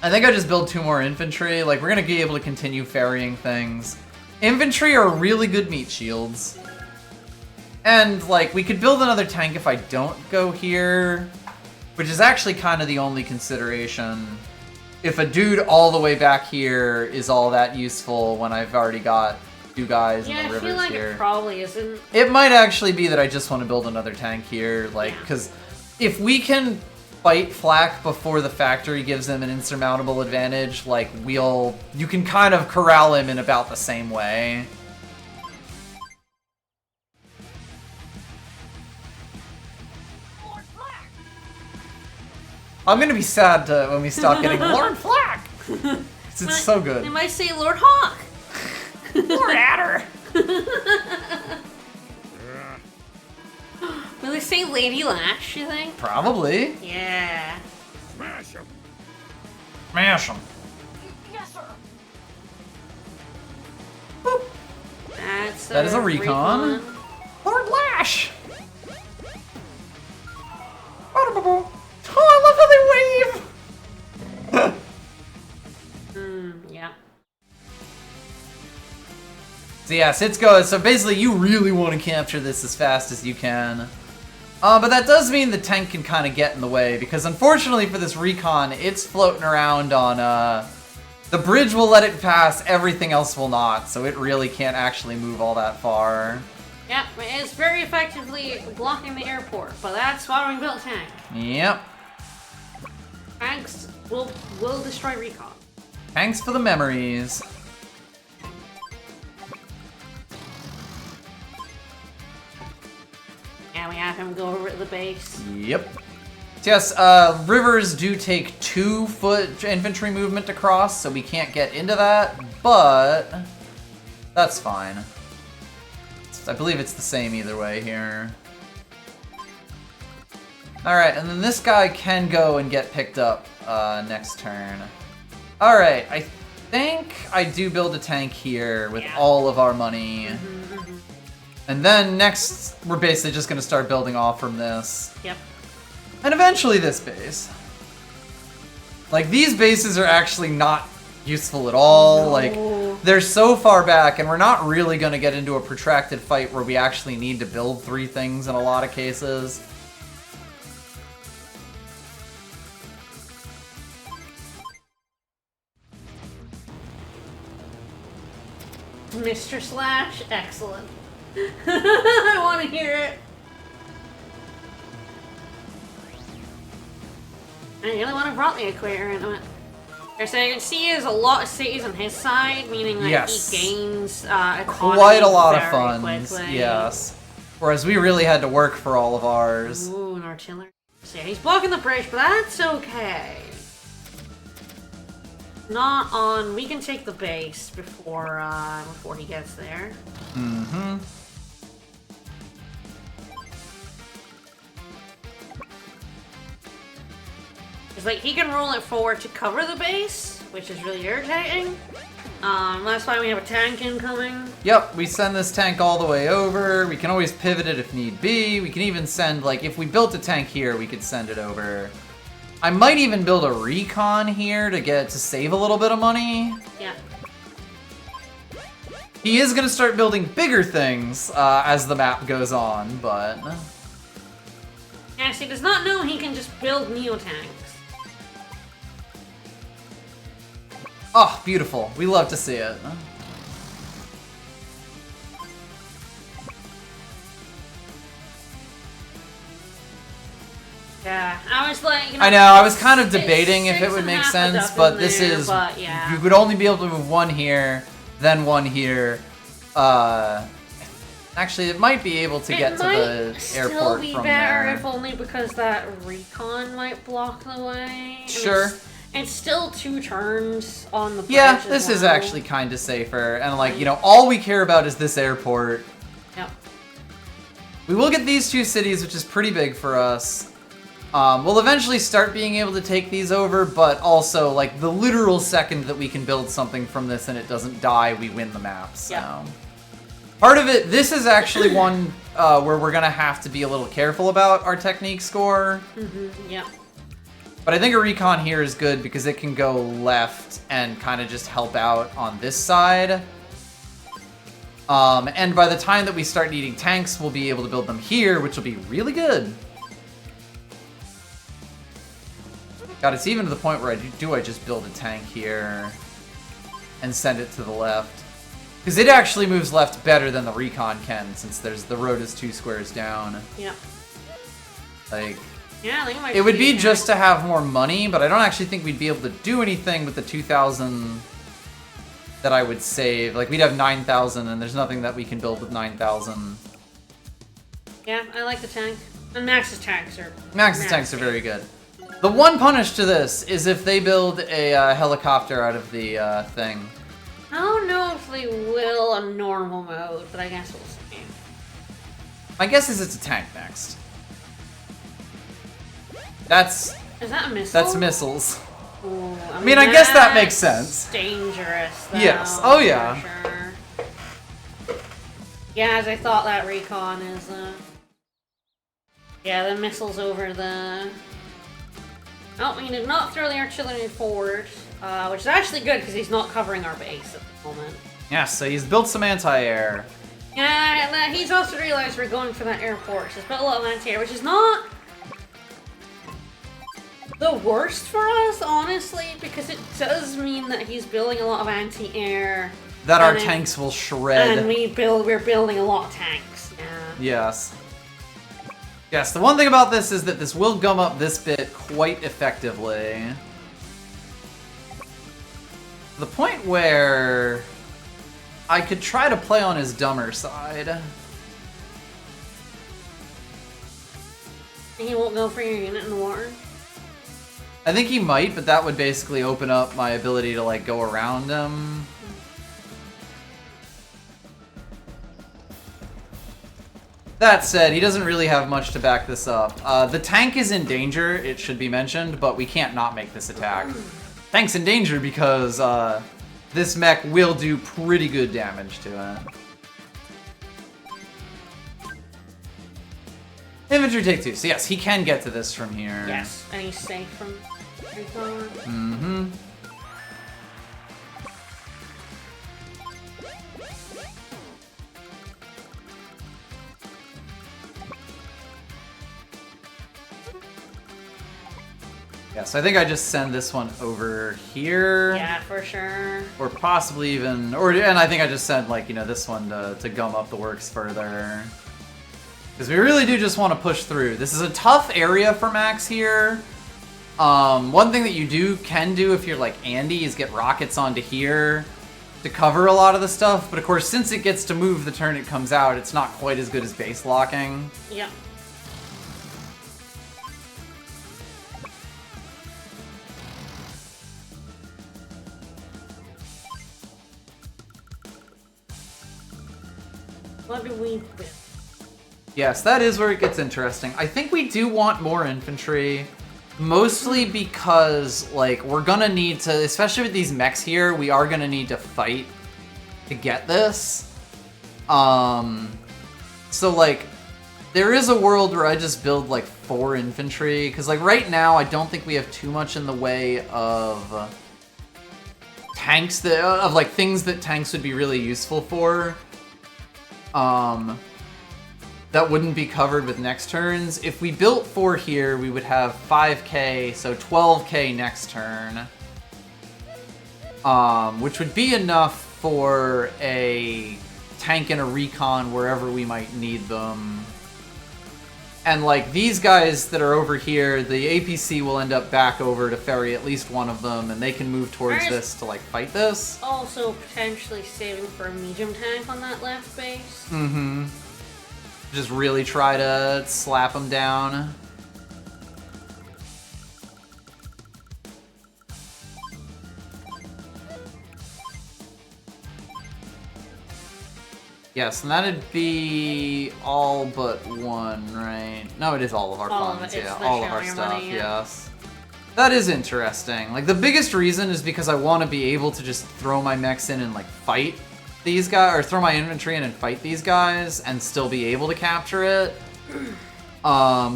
I think I just build 2 more infantry. Like, we're going to be able to continue ferrying things. Infantry are really good meat shields. And, like, we could build another tank if I don't go here, which is actually kind of the only consideration. If a dude all the way back here is all that useful when I've already got 2 guys in the Yeah, I rivers feel like here. it probably isn't. It might actually be that I just want to build another tank here, like, because if we can fight flak before the factory gives them an insurmountable advantage, like, you can kind of corral him in about the same way. I'm gonna be sad when we stop getting Lord Flak! 'Cause it's so good. They might say Lord Hawk. Lord Adder! Will they say Lady Lash, you think? Probably. Yeah. Smash him. Smash him. That is a recon. Lord Lash! Oh, I love how they wave! Yeah. So yes, it's good. So basically, you really want to capture this as fast as you can. But that does mean the tank can kind of get in the way, because unfortunately for this recon, it's floating around on, the bridge will let it pass, everything else will not, so it really can't actually move all that far. Yeah, it's very effectively blocking the airport, but that's why we built tank. Yep. Tanks will destroy recon. Thanks for the memories. Yeah, we have him go over to the base. Yep. So yes, rivers do take 2 foot infantry movement to cross, so we can't get into that, but that's fine. I believe it's the same either way here. Alright, and then this guy can go and get picked up next turn. Alright, I think I do build a tank here with all of our money. And then next, we're basically just going to start building off from this. Yep. And eventually this base. Like, these bases are actually not useful at all. No. Like, they're so far back, and we're not really going to get into a protracted fight where we actually need to build 3 things in a lot of cases. Mr. Slash, excellent. I want to hear it. I'm the only one who brought the equator into it. So you can see he has a lot of cities on his side, meaning that Yes. he gains economy Quite a lot of very funds, quickly. yes. Whereas we really had to work for all of ours. Ooh, an artillery. So yeah, he's blocking the bridge, but that's okay. Not on. We can take the base before he gets there. Mm-hmm. It's like he can roll it forward to cover the base, which is really irritating. That's why we have a tank incoming. Yep, we send this tank all the way over. We can always pivot it if need be. We can even send, like, if we built a tank here, we could send it over. I might even build a recon here to save a little bit of money. Yeah. He is going to start building bigger things as the map goes on, but... Yeah, so he does not know he can just build neo-tanks. Oh, beautiful. We love to see it. Yeah, I was like, I know, I was kind of debating if it would make 6.5 sense, up but in this there, is, but yeah. you would only be able to move one here, then one here. Actually, it might be able to get to the still airport be from better there. if only because that recon might block the way. And Sure. It's still 2 turns on the bridge. Yeah, as this is well. actually kind of safer, and like, you know, all we care about is this airport. Yep. We will get these 2 cities, which is pretty big for us. We'll eventually start being able to take these over, but also, like, the literal second that we can build something from this and it doesn't die, we win the map, so... Yep. Part of it, this is actually one where we're gonna have to be a little careful about our technique score. Yep. But I think a recon here is good because it can go left and kind of just help out on this side. And by the time that we start needing tanks, we'll be able to build them here, which will be really good. God, it's even to the point where I just build a tank here and send it to the left. Because it actually moves left better than the recon can, since the road is 2 squares down. Yep. Like, Yeah, I think it might it would be here. just to have more money, but I don't actually think we'd be able to do anything with the 2,000 that I would save. Like, we'd have 9,000, and there's nothing that we can build with 9,000. Yeah, I like the tank. And Max's tanks are... Max's tanks are very good. The one punish to this is if they build a helicopter out of the thing. I don't know if they will on normal mode, but I guess we'll see. My guess is it's a tank next. That's... Is that a missile? That's missiles. Ooh, I mean, I guess that makes that's sense. Dangerous, though. Yes. Oh, yeah. For sure. Yeah, as I thought that recon is, yeah, the missiles over the... Oh, he did not throw the artillery forward, which is actually good because he's not covering our base at the moment. Yeah, so he's built some anti-air. Yeah, and he's also realized we're going for that airport, so he's built a lot of anti-air, which is not the worst for us, honestly, because it does mean that he's building a lot of anti-air. That our tanks will shred. And we're building a lot of tanks. Yeah. Yes. Yes, the one thing about this is that this will gum up this bit quite effectively. The point where I could try to play on his dumber side. He won't go for your unit in the water? I think he might, but that would basically open up my ability to, like, go around him. That said, he doesn't really have much to back this up. The tank is in danger, it should be mentioned, but we can't not make this attack. Tank's in danger because this mech will do pretty good damage to it. Infantry take 2. So yes, he can get to this from here. Yes, and he's safe from recon. Mm-hmm. Yeah, so I think I just send this one over here. Yeah, for sure. Or possibly even, and I think I just sent, like, you know, this one to gum up the works further. Because we really do just want to push through. This is a tough area for Max here. One thing that you can do if you're like Andy is get rockets onto here to cover a lot of the stuff. But of course, since it gets to move the turn it comes out, it's not quite as good as base locking. Yeah. What do we do? Yes, that is where it gets interesting. I think we do want more infantry, mostly because, like, we're gonna need to, especially with these mechs here, we are gonna need to fight to get this. So, like, there is a world where I just build, like, 4 infantry, because, like, right now, I don't think we have too much in the way of tanks of, like, things that tanks would be really useful for. That wouldn't be covered with next turns. If we built 4 here, we would have 5k, so 12k next turn. Which would be enough for a tank and a recon wherever we might need them. And, like, these guys that are over here, the APC will end up back over to ferry at least one of them, and they can move towards this to, like, fight this. Also potentially saving for a medium tank on that left base. Mm-hmm. Just really try to slap them down. Yes, and that'd be all but one, right? No, it is all of our funds, yeah. All of our stuff, money, yes. That is interesting. Like, the biggest reason is because I want to be able to just throw my mechs in and, like, fight these guys, or throw my infantry in and fight these guys, and still be able to capture it.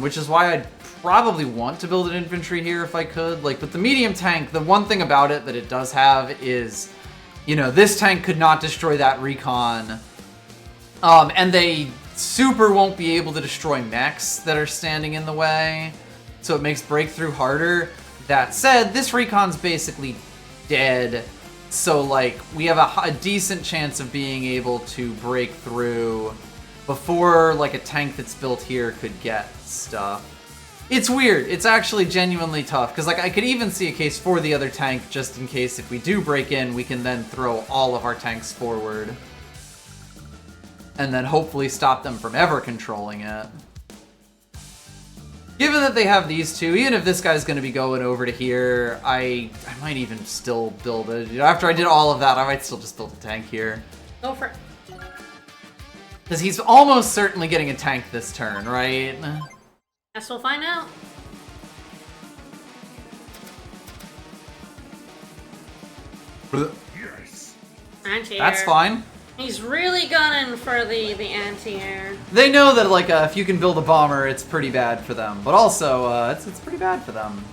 Which is why I'd probably want to build an infantry here if I could. Like, but the medium tank, the one thing about it that it does have is, you know, this tank could not destroy that recon. And they super won't be able to destroy mechs that are standing in the way, so it makes breakthrough harder. That said, this recon's basically dead, so like we have a decent chance of being able to break through before like a tank that's built here could get stuff. It's weird. It's actually genuinely tough, because like I could even see a case for the other tank just in case if we do break in, we can then throw all of our tanks forward. And then hopefully stop them from ever controlling it. Given that they have these two, even if this guy's going to be going over to here, I might even still build it. You know, after I did all of that, I might still just build a tank here. Go for it. Because he's almost certainly getting a tank this turn, right? Guess we'll find out. Yes. Anti-air. That's fine. He's really gunning for the anti-air. They know that like if you can build a bomber, it's pretty bad for them. But also, it's pretty bad for them.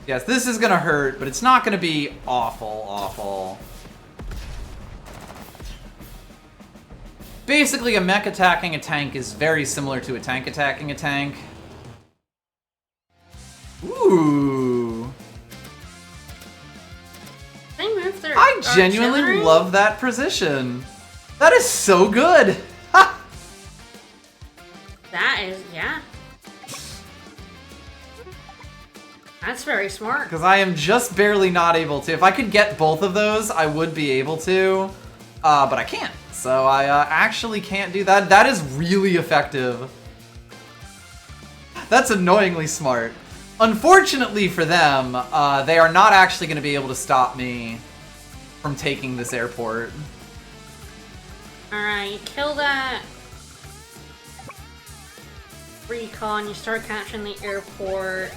Yes, this is gonna hurt, but it's not gonna be awful, awful. Basically, a mech attacking a tank is very similar to a tank attacking a tank. Ooh. They moved their I genuinely artillery? love that position. That is so good. Ha! That is, yeah. That's very smart. Because I am just barely not able to. If I could get both of those, I would be able to. But I can't. So I actually can't do that. That is really effective. That's annoyingly smart. Unfortunately for them, they are not actually going to be able to stop me from taking this airport. Alright, you kill that recon, you start capturing the airport.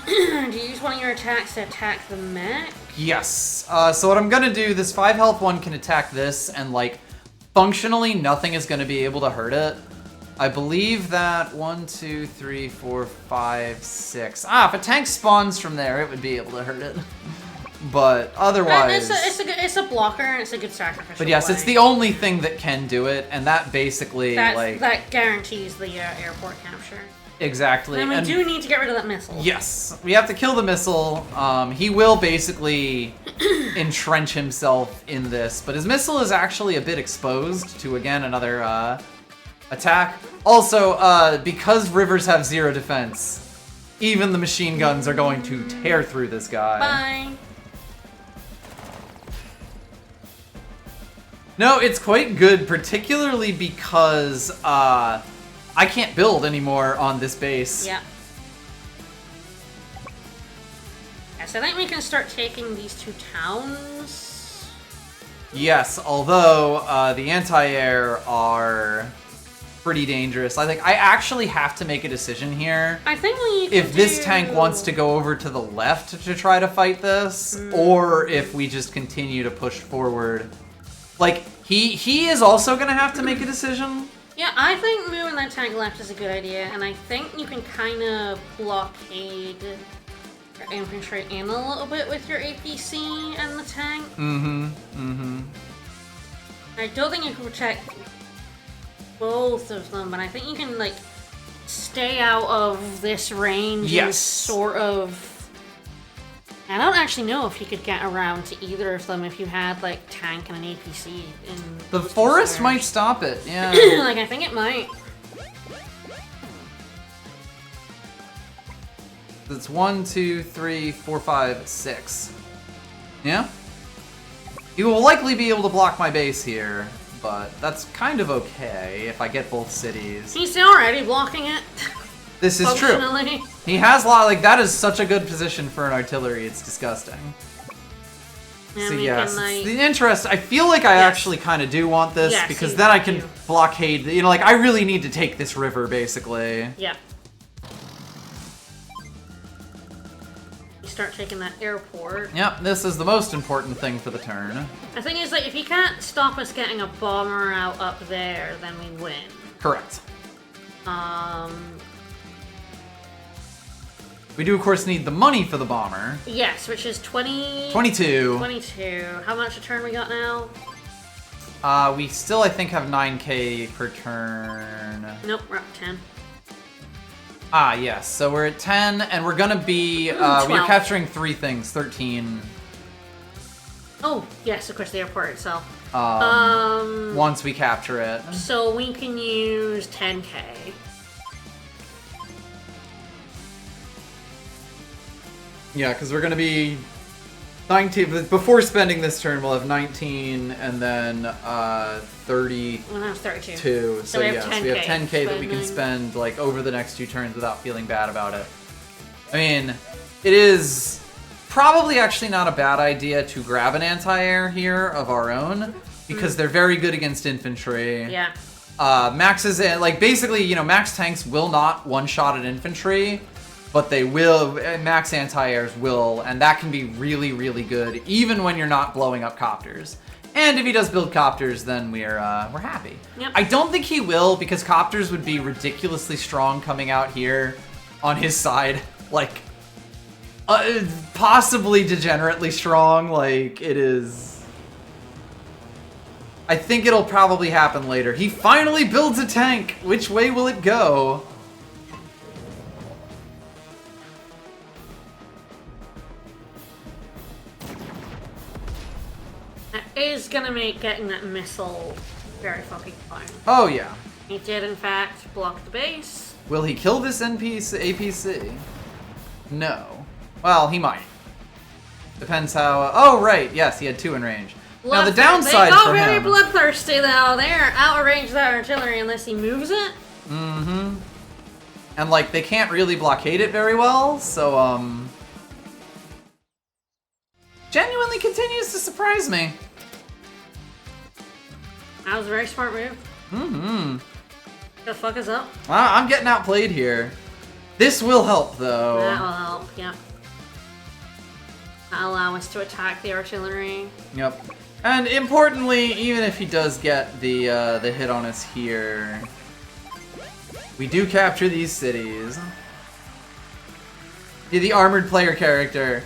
Do you use one of your attacks to attack the mech? Yes. So what I'm gonna do, this 5 health one can attack this, and like, functionally nothing is gonna be able to hurt it. I believe that 1, 2, 3, 4, 5, 6. If a tank spawns from there, it would be able to hurt it. But otherwise, it's a blocker and it's a good sacrifice. but yes, it's the only thing that can do it, and that basically that guarantees the airport capture. Exactly. And we do need to get rid of that missile. Yes, we have to kill the missile. He will basically entrench himself in this, but his missile is actually a bit exposed to, again, another attack. Also, because rivers have 0 defense, even the machine guns are going to tear through this guy. Bye. No, it's quite good, particularly because I can't build anymore on this base. Yeah. Yes, I think we can start taking these 2 towns. Yes, although the anti-air are pretty dangerous. I think I actually have to make a decision here. I think we if this tank wants to go over to the left to try to fight this, or if we just continue to push forward. Like, he is also gonna have to make a decision. Yeah, I think moving that tank left is a good idea, and I think you can kind of blockade your infantry in a little bit with your APC and the tank. I don't think you can protect both of them, but I think you can, like, stay out of this range and sort of I don't actually know if you could get around to either of them if you had, like, tank and an APC in... The those two forest stores. might stop it, yeah. Like, I think it might. It's 1, 2, 3, 4, 5, 6. Yeah? You will likely be able to block my base here, but that's kind of okay if I get both cities. He's already blocking it. This is true. Functionally. He has a lot, like, that is such a good position for an artillery, it's disgusting. And So we yes, can, like... it's the interest, I feel like I Yes. actually kind of do want this, Yes, because you then I can do. blockade, you know, like, I really need to take this river, basically. Yeah. You start taking that airport. Yep, this is the most important thing for the turn. The thing is, like, if you can't stop us getting a bomber out up there, then we win. Correct. We do, of course, need the money for the bomber. Yes, which is 20... 22. 22. How much a turn we got now? We still, I think, have 9k per turn. Nope, we're up 10. Ah, yes. So we're at 10, and we're gonna be, we are 12. capturing 3 things, 13. Oh, yes, of course, the airport itself. Once we capture it. So we can use 10k. Yeah, because we're gonna be 19, before spending this turn, we'll have 19, and then, 30. Well, that was 32. So we have yes, 10K we have 10k that we can spending. spend like over the next 2 turns without feeling bad about it. I mean, it is probably actually not a bad idea to grab an anti-air here of our own, because they're very good against infantry. Yeah. Max's, like, basically, you know, max tanks will not one-shot at infantry, but they will, max anti-airs will, and that can be really, really good, even when you're not blowing up copters. And if he does build copters, then we're happy. Yep. I don't think he will, because copters would be ridiculously strong coming out here on his side. Like, possibly degenerately strong, like, it is... I think it'll probably happen later. He finally builds a tank! Which way will it go? That is gonna make getting that missile very fucking fun. Oh, yeah. He did, in fact, block the base. Will he kill this APC? No. Well, he might. Depends how... oh, right. Yes, he had 2 in range. Now, the downside they go for very him... bloodthirsty, though. They're out of range of that artillery unless he moves it. Mm-hmm. And, like, they can't really blockade it very well, so, genuinely continues to surprise me. That was a very smart move. Mm-hmm. The fuck is up? I'm getting outplayed here. This will help, though. That will help, yeah. That'll allow us to attack the artillery. Yep. And importantly, even if he does get the hit on us here, we do capture these cities. Yeah, the armored player character.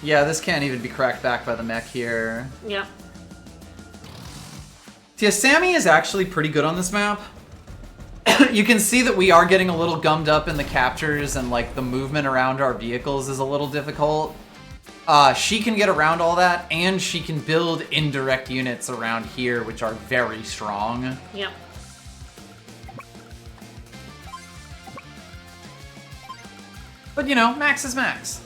Yeah, this can't even be cracked back by the mech here. Yep. Yeah, Sammy is actually pretty good on this map. You can see that we are getting a little gummed up in the captures, and like the movement around our vehicles is a little difficult. She can get around all that, and she can build indirect units around here, which are very strong. Yep. But you know, max is max.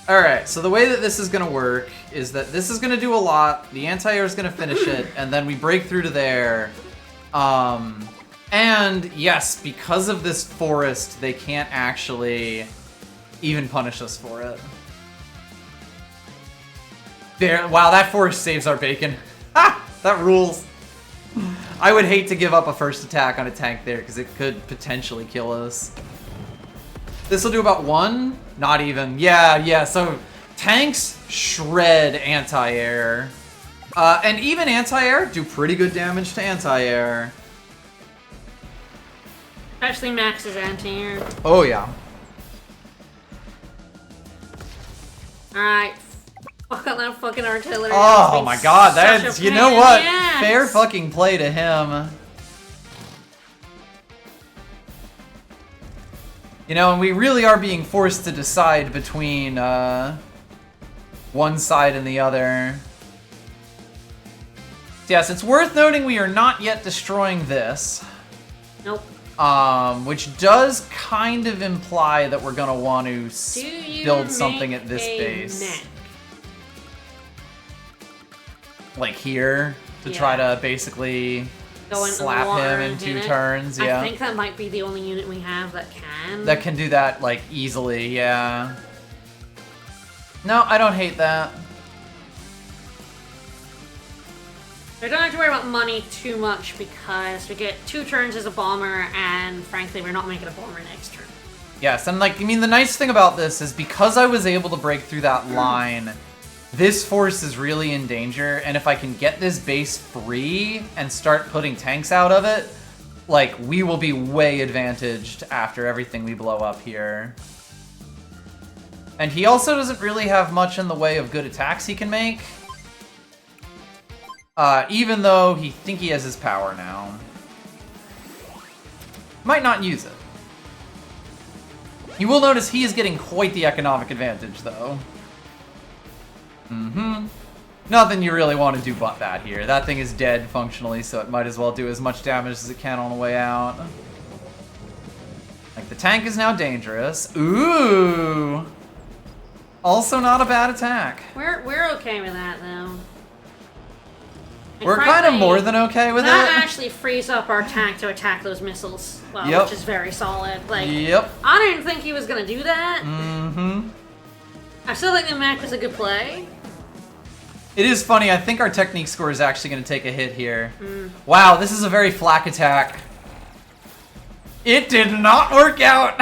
Alright, so the way that this is going to work is that this is going to do a lot, the anti-air is going to finish it, and then we break through to there. And yes, because of this forest, they can't actually even punish us for it. There, wow, that forest saves our bacon. Ha! That rules. I would hate to give up a first attack on a tank there, because it could potentially kill us. This will do about 1? Not even. Yeah, so tanks shred anti-air. And even anti-air do pretty good damage to anti-air. Especially Max's anti-air. Oh, yeah. Alright. Fuck on that fucking artillery. Oh my god, that's, you know what? Yes. Fair fucking play to him. You know, and we really are being forced to decide between one side and the other. Yes, it's worth noting we are not yet destroying this. Nope. Which does kind of imply that we're gonna want to build something at this base. Neck? Like here, to try to basically slap him in 2 turns, yeah. I think that might be the only unit we have that can. That can do that, like, easily, yeah. No, I don't hate that. We don't have to worry about money too much because we get 2 turns as a bomber, and frankly, we're not making a bomber next turn. Yes, and like, I mean, the nice thing about this is because I was able to break through that line, this force is really in danger, and if I can get this base free and start putting tanks out of it, like, we will be way advantaged after everything we blow up here. And he also doesn't really have much in the way of good attacks he can make. Even though he has his power now. Might not use it. You will notice he is getting quite the economic advantage, though. Nothing you really want to do but that here. That thing is dead functionally, so it might as well do as much damage as it can on the way out. Like, the tank is now dangerous. Ooh! Also not a bad attack. We're okay with that, though. And We're kind of more than okay with that it. That actually frees up our tank to attack those missiles, which is very solid. Like, I didn't think he was going to do that. I still think the mech was a good play. It is funny, I think our technique score is actually going to take a hit here. Wow, this is a very flak attack. It did not work out!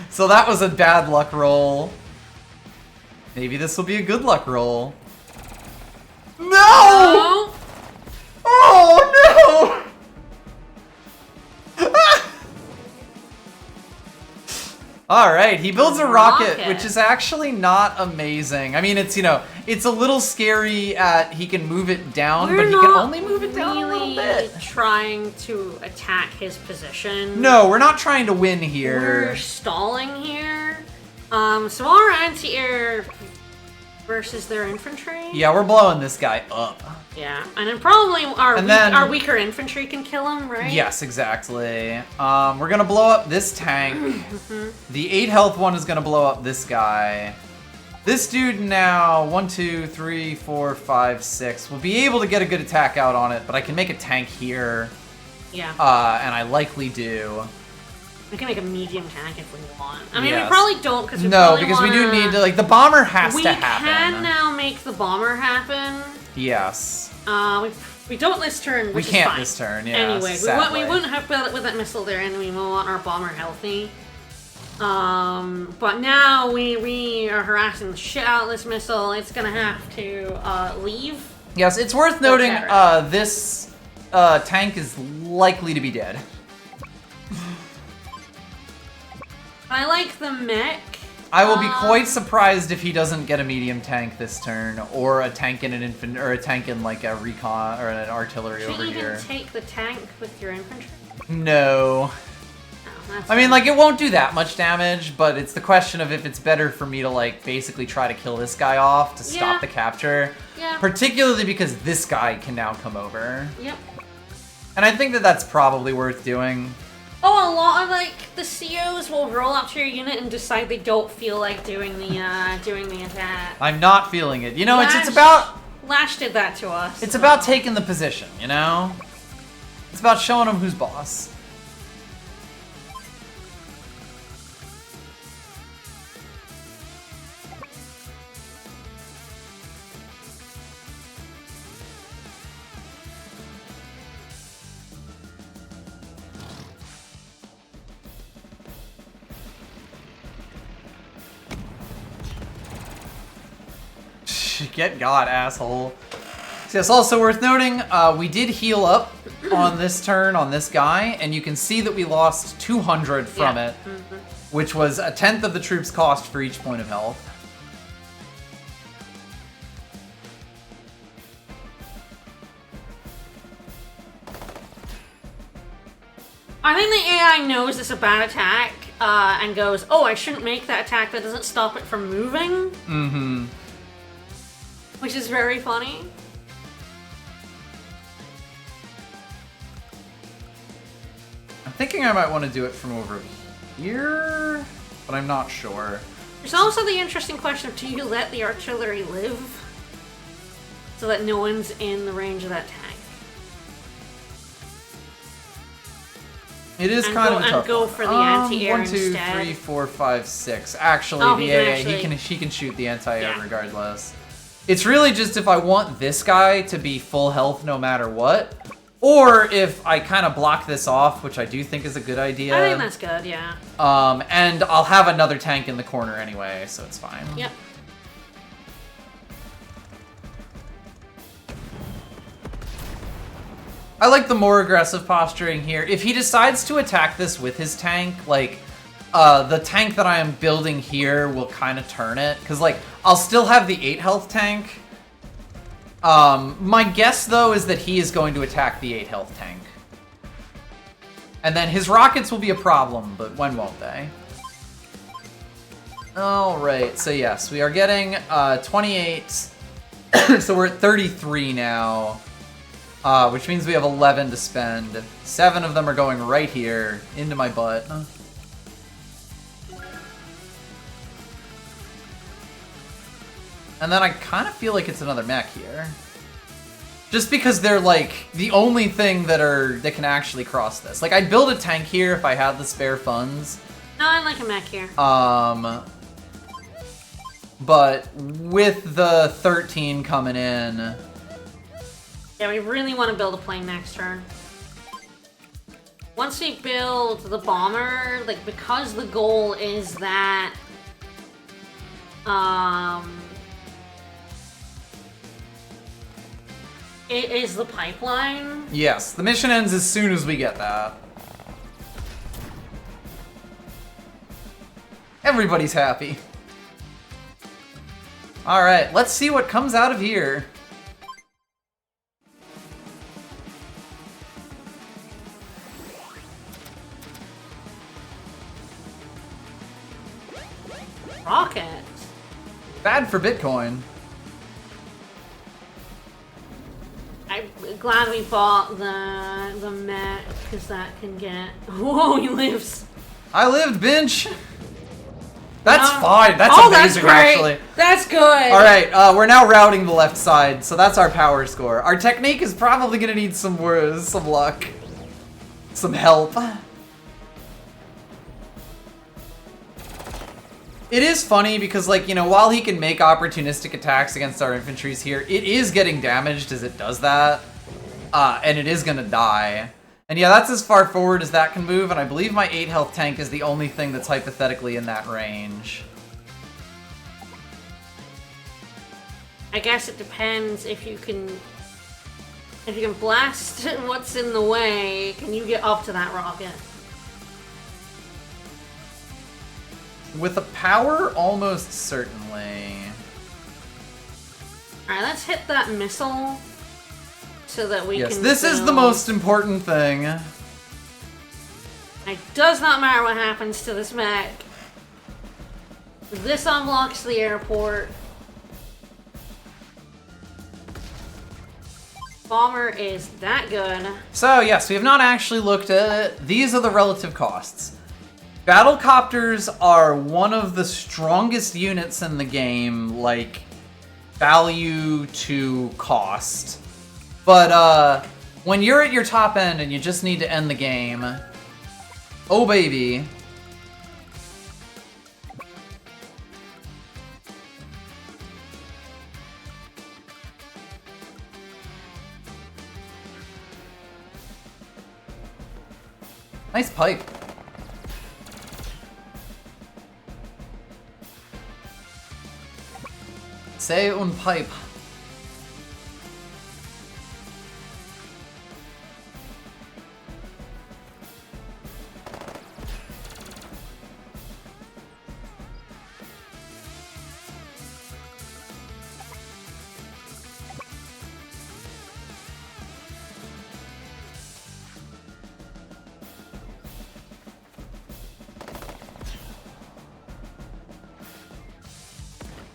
So that was a bad luck roll. Maybe this will be a good luck roll. No! Oh, no! Alright, he builds a rocket, which is actually not amazing. I mean, it's, you know, it's a little scary at he can move it down, but he can only move it down a little bit. Trying to attack his position. No, we're not trying to win here. We're stalling here. So our anti-air versus their infantry. Yeah, we're blowing this guy up. Yeah, and then probably our weaker infantry can kill him, right? Yes, exactly. We're gonna blow up this tank. The 8 health one is gonna blow up this guy. This dude now, 1, 2, 3, 4, 5, 6. Will be able to get a good attack out on it, but I can make a tank here. Yeah. And I likely do. We can make a medium tank if we want. I mean, we probably don't because we we do need to, like, the bomber has to happen. We can now make the bomber happen. Yes. We don't this turn, which we can't is fine. This turn, yeah. Anyway, we wouldn't have built it with that missile there, and we want our bomber healthy. But now we are harassing the shit out of this missile. It's gonna have to leave. Yes, it's worth noting this tank is likely to be dead. I like the mech. I will be quite surprised if he doesn't get a medium tank this turn, or a tank in an or a tank in like a recon or an artillery over here. Can you even take the tank with your infantry? No. I mean, like, it won't do that much damage, but it's the question of if it's better for me to, like, basically try to kill this guy off to stop the capture. Yeah. Particularly because this guy can now come over. Yep. And I think that that's probably worth doing. Oh, a lot of, like, the COs will roll up to your unit and decide they don't feel like doing the attack. I'm not feeling it. You know, it's about... Lash did that to us. It's about taking the position, you know? It's about showing them who's boss. Get God, asshole. So it's also worth noting, we did heal up on this turn on this guy, and you can see that we lost 200 from it, which was 1/10 of the troops' cost for each point of health. I think the AI knows it's a bad attack and goes, oh, I shouldn't make that attack that doesn't stop it from moving. Mm-hmm. Which is very funny. I'm thinking I might want to do it from over here, but I'm not sure. There's also the interesting question of, do you let the artillery live? So that no one's in the range of that tank. It is And kind go- of a and tough go one. for the anti-air 1, 2, instead. 3, 4, 5, 6. Actually, Oh, the he can AA, actually- he can shoot the anti-air Yeah. regardless. It's really just if I want this guy to be full health no matter what, or if I kind of block this off, which I do think is a good idea. I think that's good, yeah. And I'll have another tank in the corner anyway, so it's fine. Yep. I like the more aggressive posturing here. If he decides to attack this with his tank, like, the tank that I am building here will kind of turn it. Because, like, I'll still have the 8 health tank. My guess, though, is that he is going to attack the 8 health tank. And then his rockets will be a problem, but when won't they? Alright, so yes, we are getting 28. So we're at 33 now. Which means we have 11 to spend. 7 of them are going right here, into my butt. And then I kind of feel like it's another mech here. Just because they're, like, the only thing that can actually cross this. Like, I'd build a tank here if I had the spare funds. No, I like a mech here. But with the 13 coming in... Yeah, we really want to build a plane next turn. Once we build the bomber, like, because the goal is that, it is the pipeline. Yes, the mission ends as soon as we get that. Everybody's happy. Alright, let's see what comes out of here. Rockets. Bad for Bitcoin. I'm glad we bought the mech, because that can get... Whoa, he lives! I lived, Binch! That's No. fine, that's Oh, amazing, that's great. actually. That's good! Alright, we're now routing the left side, so that's our power score. Our technique is probably gonna need some luck. Some help. It is funny because, like, you know, while he can make opportunistic attacks against our infantries here, it is getting damaged as it does that. And it is gonna die. And yeah, that's as far forward as that can move, and I believe my 8 health tank is the only thing that's hypothetically in that range. I guess it depends if you can blast what's in the way, can you get up to that rocket? With the power, almost certainly. Alright, let's hit that missile so that we Yes, can this is the build. most important thing. It does not matter what happens to this mech. This unlocks the airport. Bomber is that good. So yes, we have not actually looked at it. These are the relative costs. Battlecopters are one of the strongest units in the game, like, value to cost. But, when you're at your top end and you just need to end the game, oh baby. Nice pipe. C'est un pipe.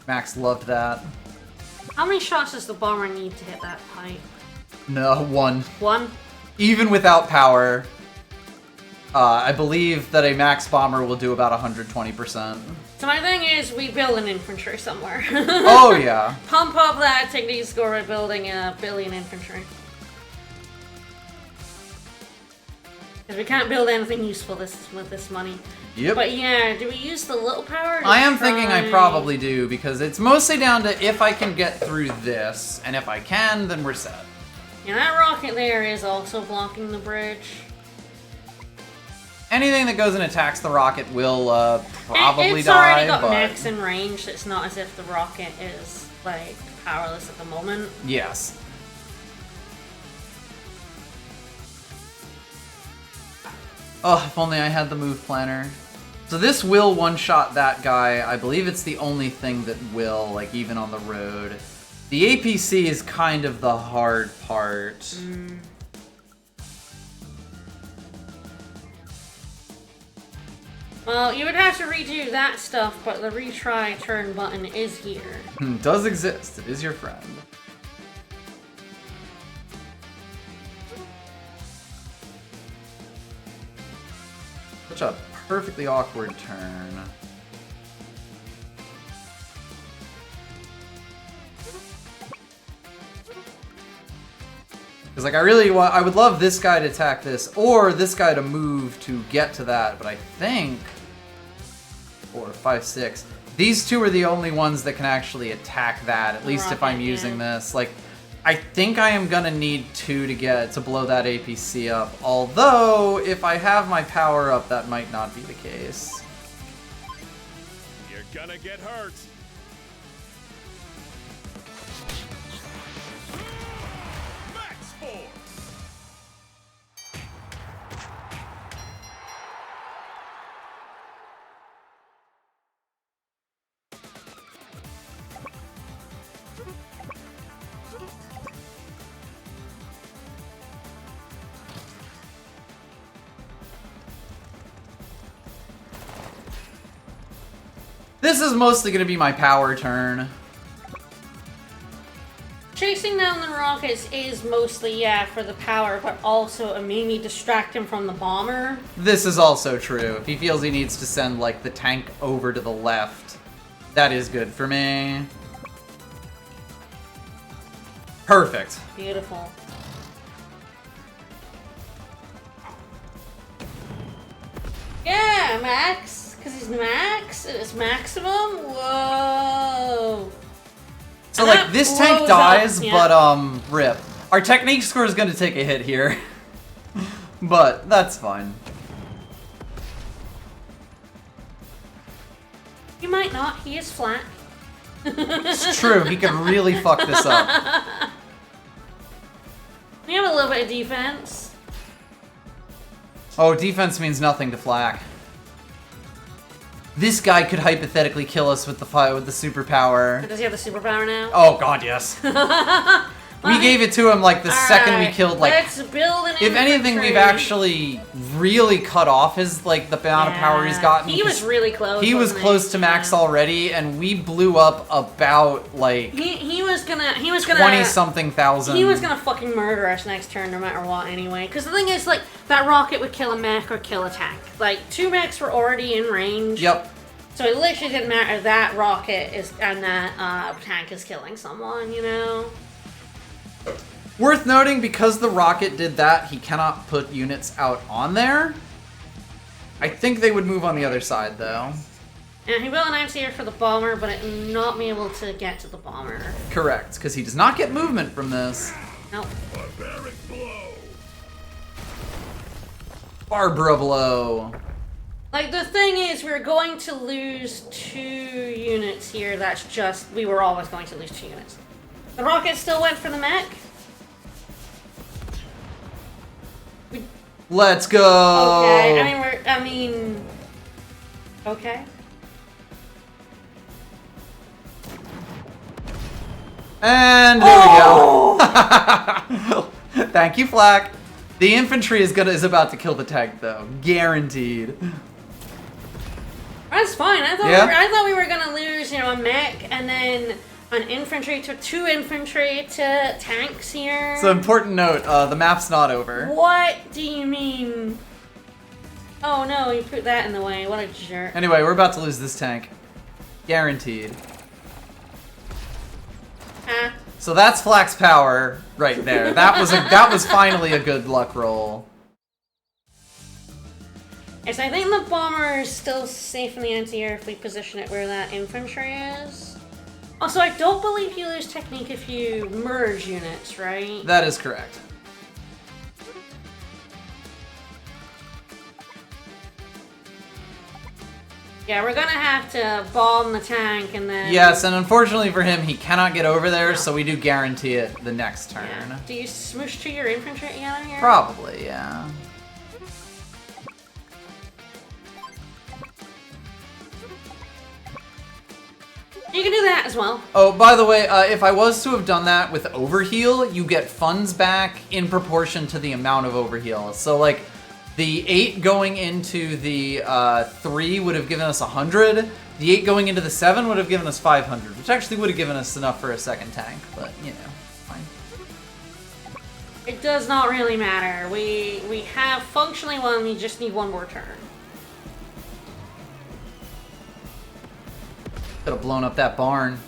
Max loved that. How many shots does the bomber need to hit that pipe? No, 1. 1? Even without power, I believe that a max bomber will do about 120%. So my thing is, we build an infantry somewhere. Oh, yeah. Pump up that technique score by building a billion infantry. Because we can't build anything useful with this money. Yep. But yeah, do we use the little power? I am thinking I probably do, because it's mostly down to if I can get through this, and if I can, then we're set. Yeah, that rocket there is also blocking the bridge. Anything that goes and attacks the rocket will probably it's die, already got but... max in range, so it's not as if the rocket is, like, powerless at the moment. Yes. Oh, if only I had the move planner. So this will one-shot that guy. I believe it's the only thing that will, like, even on the road. The APC is kind of the hard part. Well, you would have to redo that stuff, but the retry turn button is here. Does exist. It is your friend. Such a perfectly awkward turn. Because, like, I would love this guy to attack this, or this guy to move to get to that, but I think 4, 5, 6. These two are the only ones that can actually attack that, at least if I'm using this. Like, I think I am gonna need 2 to blow that APC up. Although, if I have my power up, that might not be the case. You're gonna get hurt. Max Force. This is mostly gonna be my power turn. Chasing down the rockets is mostly, yeah, for the power, but also mainly distract him from the bomber. This is also true. If he feels he needs to send, like, the tank over to the left, that is good for me. Perfect. Beautiful. Yeah, Max! Because he's Max, and it's maximum? Whoa! So, And like, that this tank blows dies, up, yeah. but, rip. Our technique score is gonna take a hit here. But, that's fine. You might not, he is flat. It's true, he can really fuck this up. We have a little bit of defense. Oh, defense means nothing to Flak. This guy could hypothetically kill us with the superpower. Does he have the superpower now? Oh god, yes. We gave it to him like the second we killed, like, let's build an if anything, we've actually really cut off his, like, the amount of power he's gotten. He was really close. He was close to max already, and we blew up about, like, he was gonna 20-something thousand. He was gonna fucking murder us next turn no matter what anyway. Because the thing is, like, that rocket would kill a mech or kill a tank. Like, 2 mechs were already in range. Yep. So it literally didn't matter that rocket is and that tank is killing someone, you know? Worth noting, because the rocket did that, he cannot put units out on there. I think they would move on the other side, though. And he will announce here for the bomber, but it will not be able to get to the bomber. Correct, because he does not get movement from this. Nope. Barbaric blow. Barbara blow. Like, the thing is, we're going to lose 2 units here. That's just... We were always going to lose 2 units. The rocket still went for the mech. Let's go! Okay, I mean... Okay. And there we go. Thank you, Flak. The infantry is about to kill the tank, though. Guaranteed. That's fine. I thought we were gonna lose, a mech and then an infantry to 2 infantry to tanks here. So important note, the map's not over. What do you mean? Oh no, you put that in the way. What a jerk. Anyway, we're about to lose this tank. Guaranteed. So that's Flax Power right there. That was finally a good luck roll. Yes, I think the bomber is still safe in the anti-air if we position it where that infantry is. Also, I don't believe you lose technique if you merge units, right? That is correct. Yeah, we're gonna have to bomb the tank and then... Yes, and unfortunately for him, he cannot get over there, so we do guarantee it the next turn. Yeah. Do you smoosh to your infantry together here? Probably, yeah. You can do that as well. Oh, by the way, if I was to have done that with Overheal, you get funds back in proportion to the amount of Overheal. So, like, the 8 going into the 3 would have given us 100. The 8 going into the 7 would have given us 500, which actually would have given us enough for a second tank, but, fine. It does not really matter. We have functionally one, we just need one more turn. Could have blown up that barn.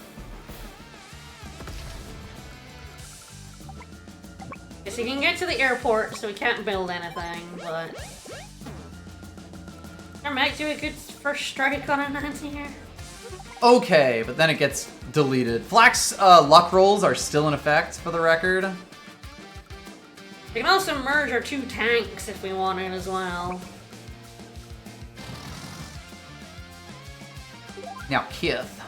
Yes, we can get to the airport, so we can't build anything, but... Our mech do a good first strike on an anti-air. Okay, but then it gets deleted. Flax luck rolls are still in effect, for the record. We can also merge our 2 tanks if we wanted as well. Now, Kith.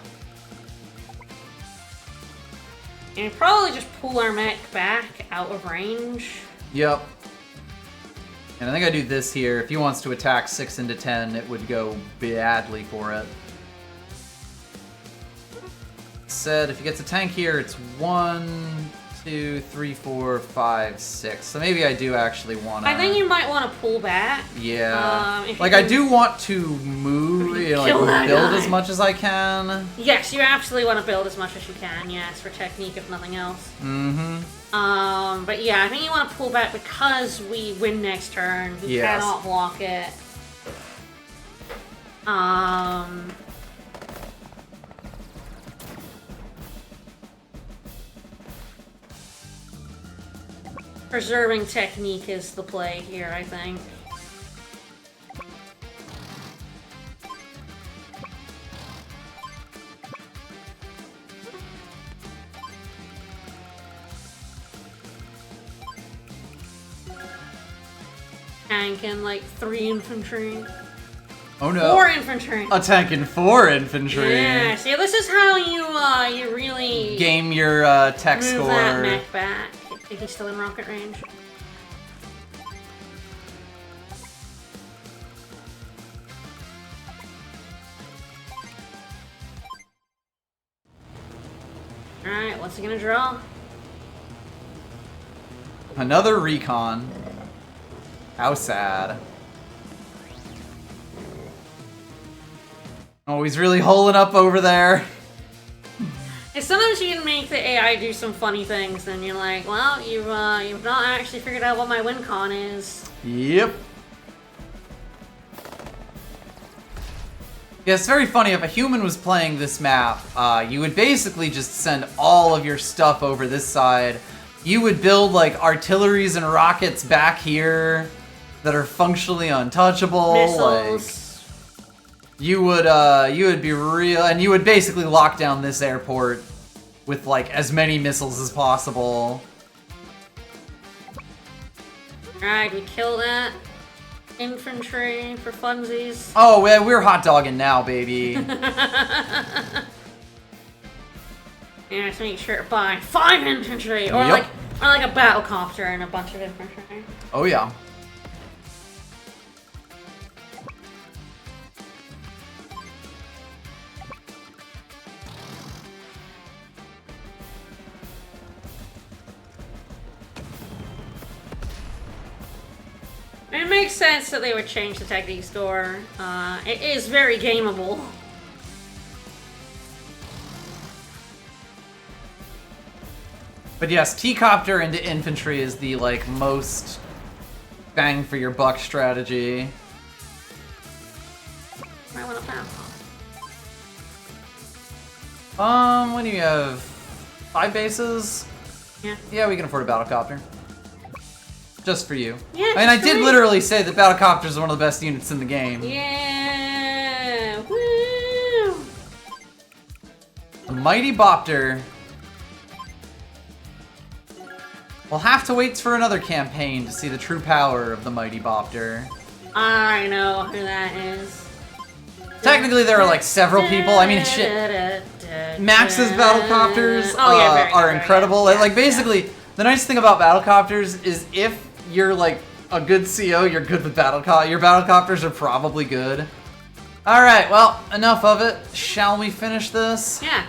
And probably just pull our mech back out of range. Yep. And I think I do this here. If he wants to attack 6 into 10, it would go badly for it. Said if he gets a tank here, it's 1, 2, 3, 4, 5, 6. So maybe I do actually want to... I think you might want to pull back. Yeah. Like, I do want to move, like, build as much as I can. Yes, you absolutely want to build as much as you can, yes, for technique if nothing else. Mm-hmm. But yeah, I think you want to pull back because we win next turn. We cannot block it. Preserving technique is the play here, I think. Tank and like 3 infantry. Oh no. 4 infantry. A tank and 4 infantry. Yeah, see, this is how you really game your tech move score. that mech back if he's still in rocket range. Alright, what's he gonna draw? Another recon. How sad. Oh, he's really holing up over there. And sometimes you can make the AI do some funny things, and you're like, well, you've not actually figured out what my win con is. Yep. Yeah, it's very funny. If a human was playing this map, you would basically just send all of your stuff over this side. You would build, like, artilleries and rockets back here that are functionally untouchable. Missiles. Like, you would be real, and you would basically lock down this airport with, like, as many missiles as possible. Alright, we kill that infantry for funsies. Oh, yeah, we're hot dogging now, baby. Yeah, to make sure to buy 5 infantry, or like a battle copter and a bunch of infantry. Oh yeah. It makes sense that they would change the technique store. It is very gameable. But yes, T-Copter into infantry is the, like, most bang for your buck strategy. I want to pass. What do you have? 5 bases? Yeah. Yeah, we can afford a battlecopter. Just for you. Yeah, I mean, I just for did me. literally say that battlecopters are one of the best units in the game. Yeah! Woo! The Mighty Bopter. We'll have to wait for another campaign to see the true power of the Mighty Bopter. I know who that is. Technically, there are like several people. I mean, shit. Max's battlecopters are incredible. Like, basically, the nice thing about battlecopters is if you're like a good CO, you're good with battlecopters. Your battlecopters are probably good. All right, well, enough of it. Shall we finish this? Yeah.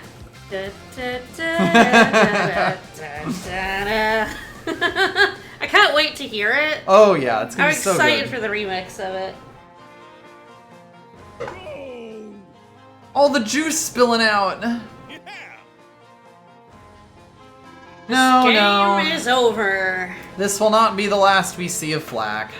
I can't wait to hear it. Oh yeah, it's gonna I'm be so excited good. for the remix of it. All the juice spilling out. Yeah. No, Game no. is over. This will not be the last we see of Flack.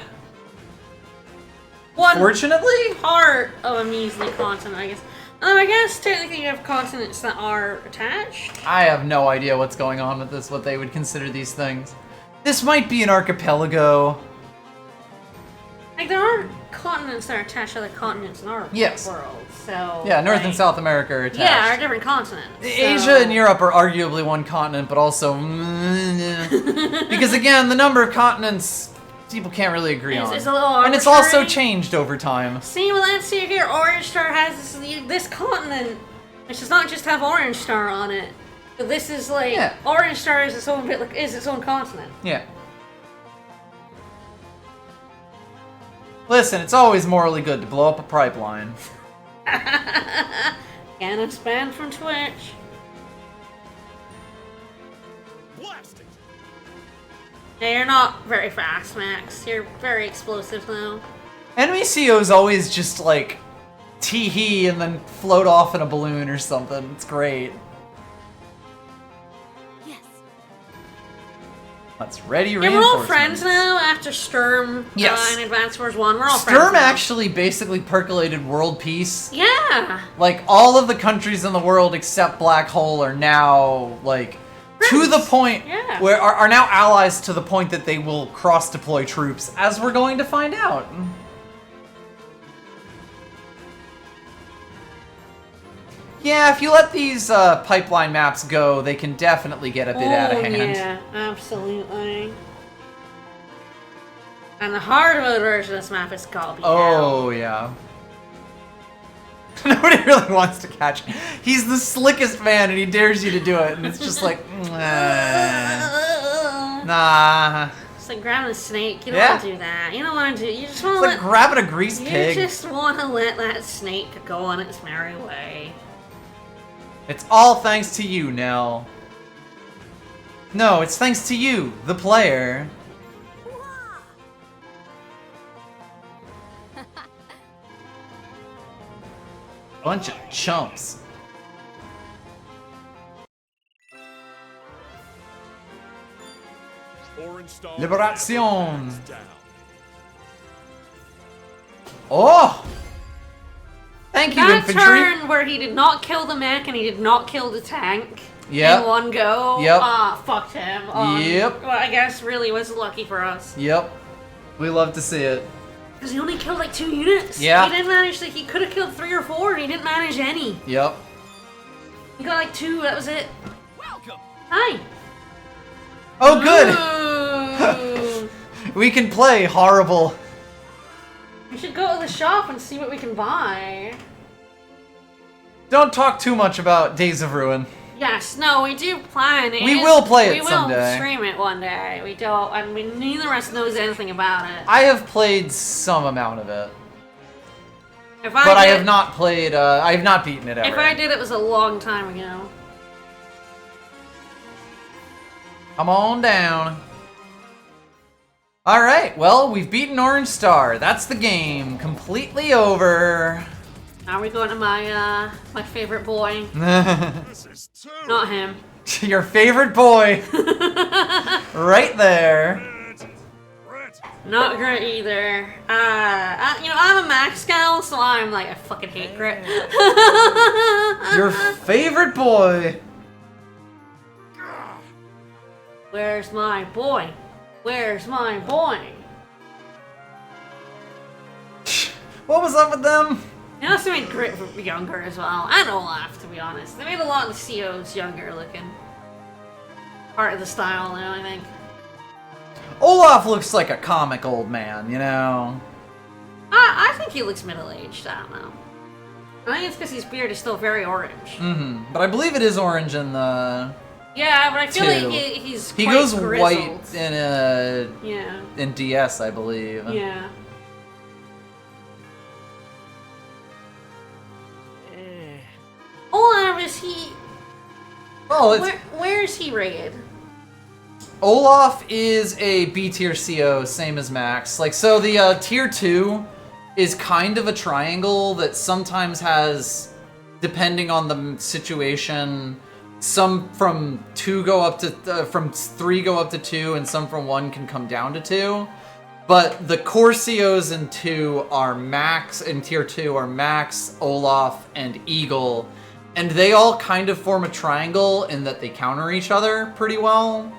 One Fortunately? part of a measly continent, I guess. I guess technically you have continents that are attached. I have no idea what's going on with this, what they would consider these things. This might be an archipelago. Like, there are continents that are attached to other continents in our Yes. world, so... Yeah, North and like, South America are attached. Yeah, are different continents. Asia so- and Europe are arguably one continent, but also... because again, the number of continents people can't really agree on. It's a little and it's also arbitrary. changed over time. See, well, let's see here. Orange Star has this continent, which does not just have Orange Star on it. But this is like Yeah. Orange Star is its own bit, like is its own continent. Yeah. Listen, it's always morally good to blow up a pipeline. And it's banned from Twitch. Blast it. Yeah, you're not very fast, Max. You're very explosive though. Enemy COs always just like tee-hee and then float off in a balloon or something. It's great. Yes. Let's ready Yeah, we're all reinforcements. friends now after Sturm Yes. in Advance Wars 1. We're all friends Sturm now. actually basically percolated world peace. Yeah. Like, all of the countries in the world except Black Hole are now, like, to the point Yeah. where are now allies to the point that they will cross-deploy troops, as we're going to find out. Yeah, if you let these pipeline maps go, they can definitely get a bit out of hand. Yeah, absolutely. And the hard mode version of this map is gotta be hell. Oh, yeah. Nobody really wants to catch him. He's the slickest man, and he dares you to do it, and it's just like, nah. It's like grabbing a snake. You don't Yeah. want to do that. You don't want to do. You just want It's to like let. grabbing a greased You pig. just want to let that snake go on its merry way. It's all thanks to you, Nell. No, it's thanks to you, the player. Bunch of chumps. Orange Star. Liberating. Down. Oh! Thank you, That infantry. turn where he did not kill the mech and he did not kill the tank Yep. in one go. Yep. Fucked him. Yep. Well, I guess really was lucky for us. Yep. We love to see it. Because he only killed like 2 units. Yeah. He didn't manage, like, he could have killed 3 or 4 and he didn't manage any. Yep. He got like 2, that was it. Welcome. Hi. Oh, good! Ooh. We can play horrible. We should go to the shop and see what we can buy. Don't talk too much about Days of Ruin. Yes, no, we do plan. We will play it We someday. will stream it one day. We don't, and neither of us knows anything about it. I have played some amount of it, If but I did- have not played. I have not beaten it ever. If I did, it was a long time ago. Come on down. Alright, well, we've beaten Orange Star. That's the game. Completely over. Now we're going to my my favorite boy. This is terrible. Not him. Your favorite boy. Right there. Brett, Not Grit either. I'm a Max gal, so I'm like, I fucking hate Grit. Your favorite boy. Where's my boy? Where's my boy? What was up with them? They also made Grit younger as well. And Olaf, to be honest. They made a lot of the COs younger looking. Part of the style now, I think. Olaf looks like a comic old man, you know? I think he looks middle-aged, I don't know. I think it's because his beard is still very orange. Mm-hmm. But I believe it is orange in the... Yeah, but I feel Two. like he's He quite goes grizzled. white Yeah. in DS, I believe. Yeah. Olaf, is he... Oh, it's... Where is he rated? Olaf is a B tier CO, same as Max. Like, so the tier 2 is kind of a triangle that sometimes has, depending on the situation, some from 2 go up to, from 3 go up to 2, and some from 1 can come down to 2. But the core COs in 2 are Max, in tier 2 are Max, Olaf, and Eagle. And they all kind of form a triangle in that they counter each other pretty well.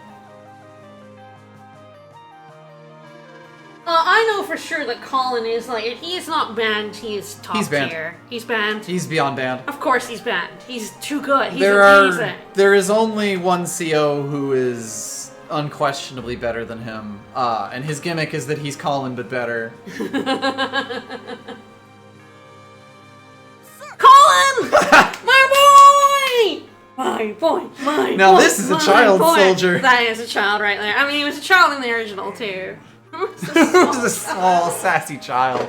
I know for sure that Colin is like, if he is not banned, he is top He's banned. tier. He's banned. He's beyond banned. Of course he's banned. He's too good. He's amazing. There is only one CO who is unquestionably better than him, and his gimmick is that he's Colin but better. Colin! My boy! My boy, my Now boy, this is a my child boy. soldier. That is a child right there. I mean, he was a child in the original too. This is a small, sassy child.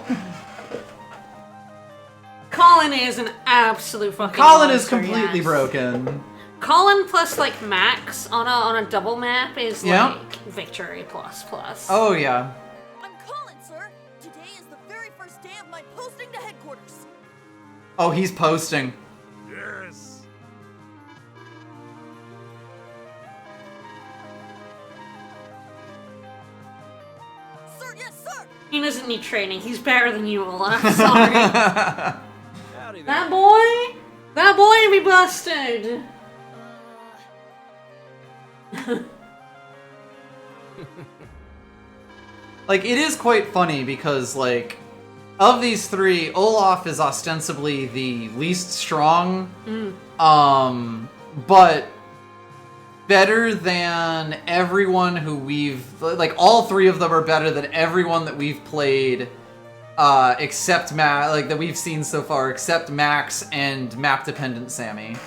Colin is an absolute fucking Colin is monster, completely yes. broken. Colin plus like Max on a double map is Yeah. like victory plus plus. Oh yeah. I'm Colin, sir. Today is the very first day of my posting to headquarters. Oh, he's posting. yes. Sir, yes, sir. He doesn't need training. He's better than you, Olaf. Sorry. Howdy there. That boy be busted. Like, it is quite funny because, like, of these 3, Olaf is ostensibly the least strong, but better than everyone who we've, like, all 3 of them are better than everyone that we've played, except like, that we've seen so far, except Max and map-dependent Sammy.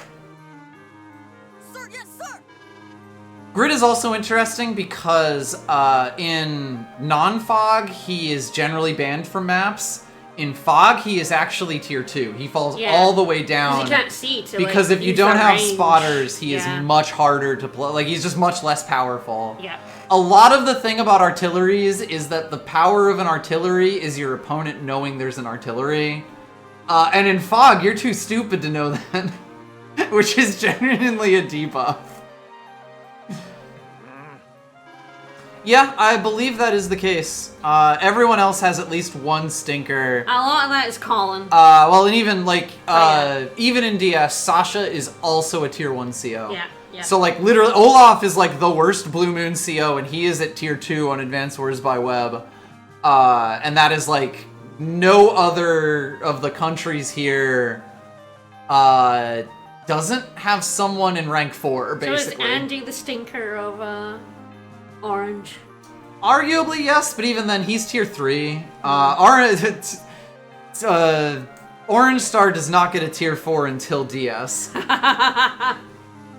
Sir, yes, sir. Grid is also interesting because in non-Fog, he is generally banned from maps. In Fog, he is actually tier 2. He falls Yeah. all the way down. Because you can't see to Because like, if you use don't that have range. spotters, he Yeah. is much harder to play. Like, he's just much less powerful. Yeah. A lot of the thing about artilleries is that the power of an artillery is your opponent knowing there's an artillery. And in Fog, you're too stupid to know that. Which is genuinely a debuff. Yeah, I believe that is the case. Everyone else has at least one stinker. A lot of that is Colin. Well, and even like yeah. even in DS, Sasha is also a tier 1 CO. Yeah, yeah. So like literally, Olaf is like the worst Blue Moon CO, and he is at tier 2 on Advanced Wars by Web. And that is like no other of the countries here doesn't have someone in rank 4, basically. So is Andy the stinker of Orange? Arguably, yes, but even then, he's tier 3. Orange Star does not get a tier 4 until DS.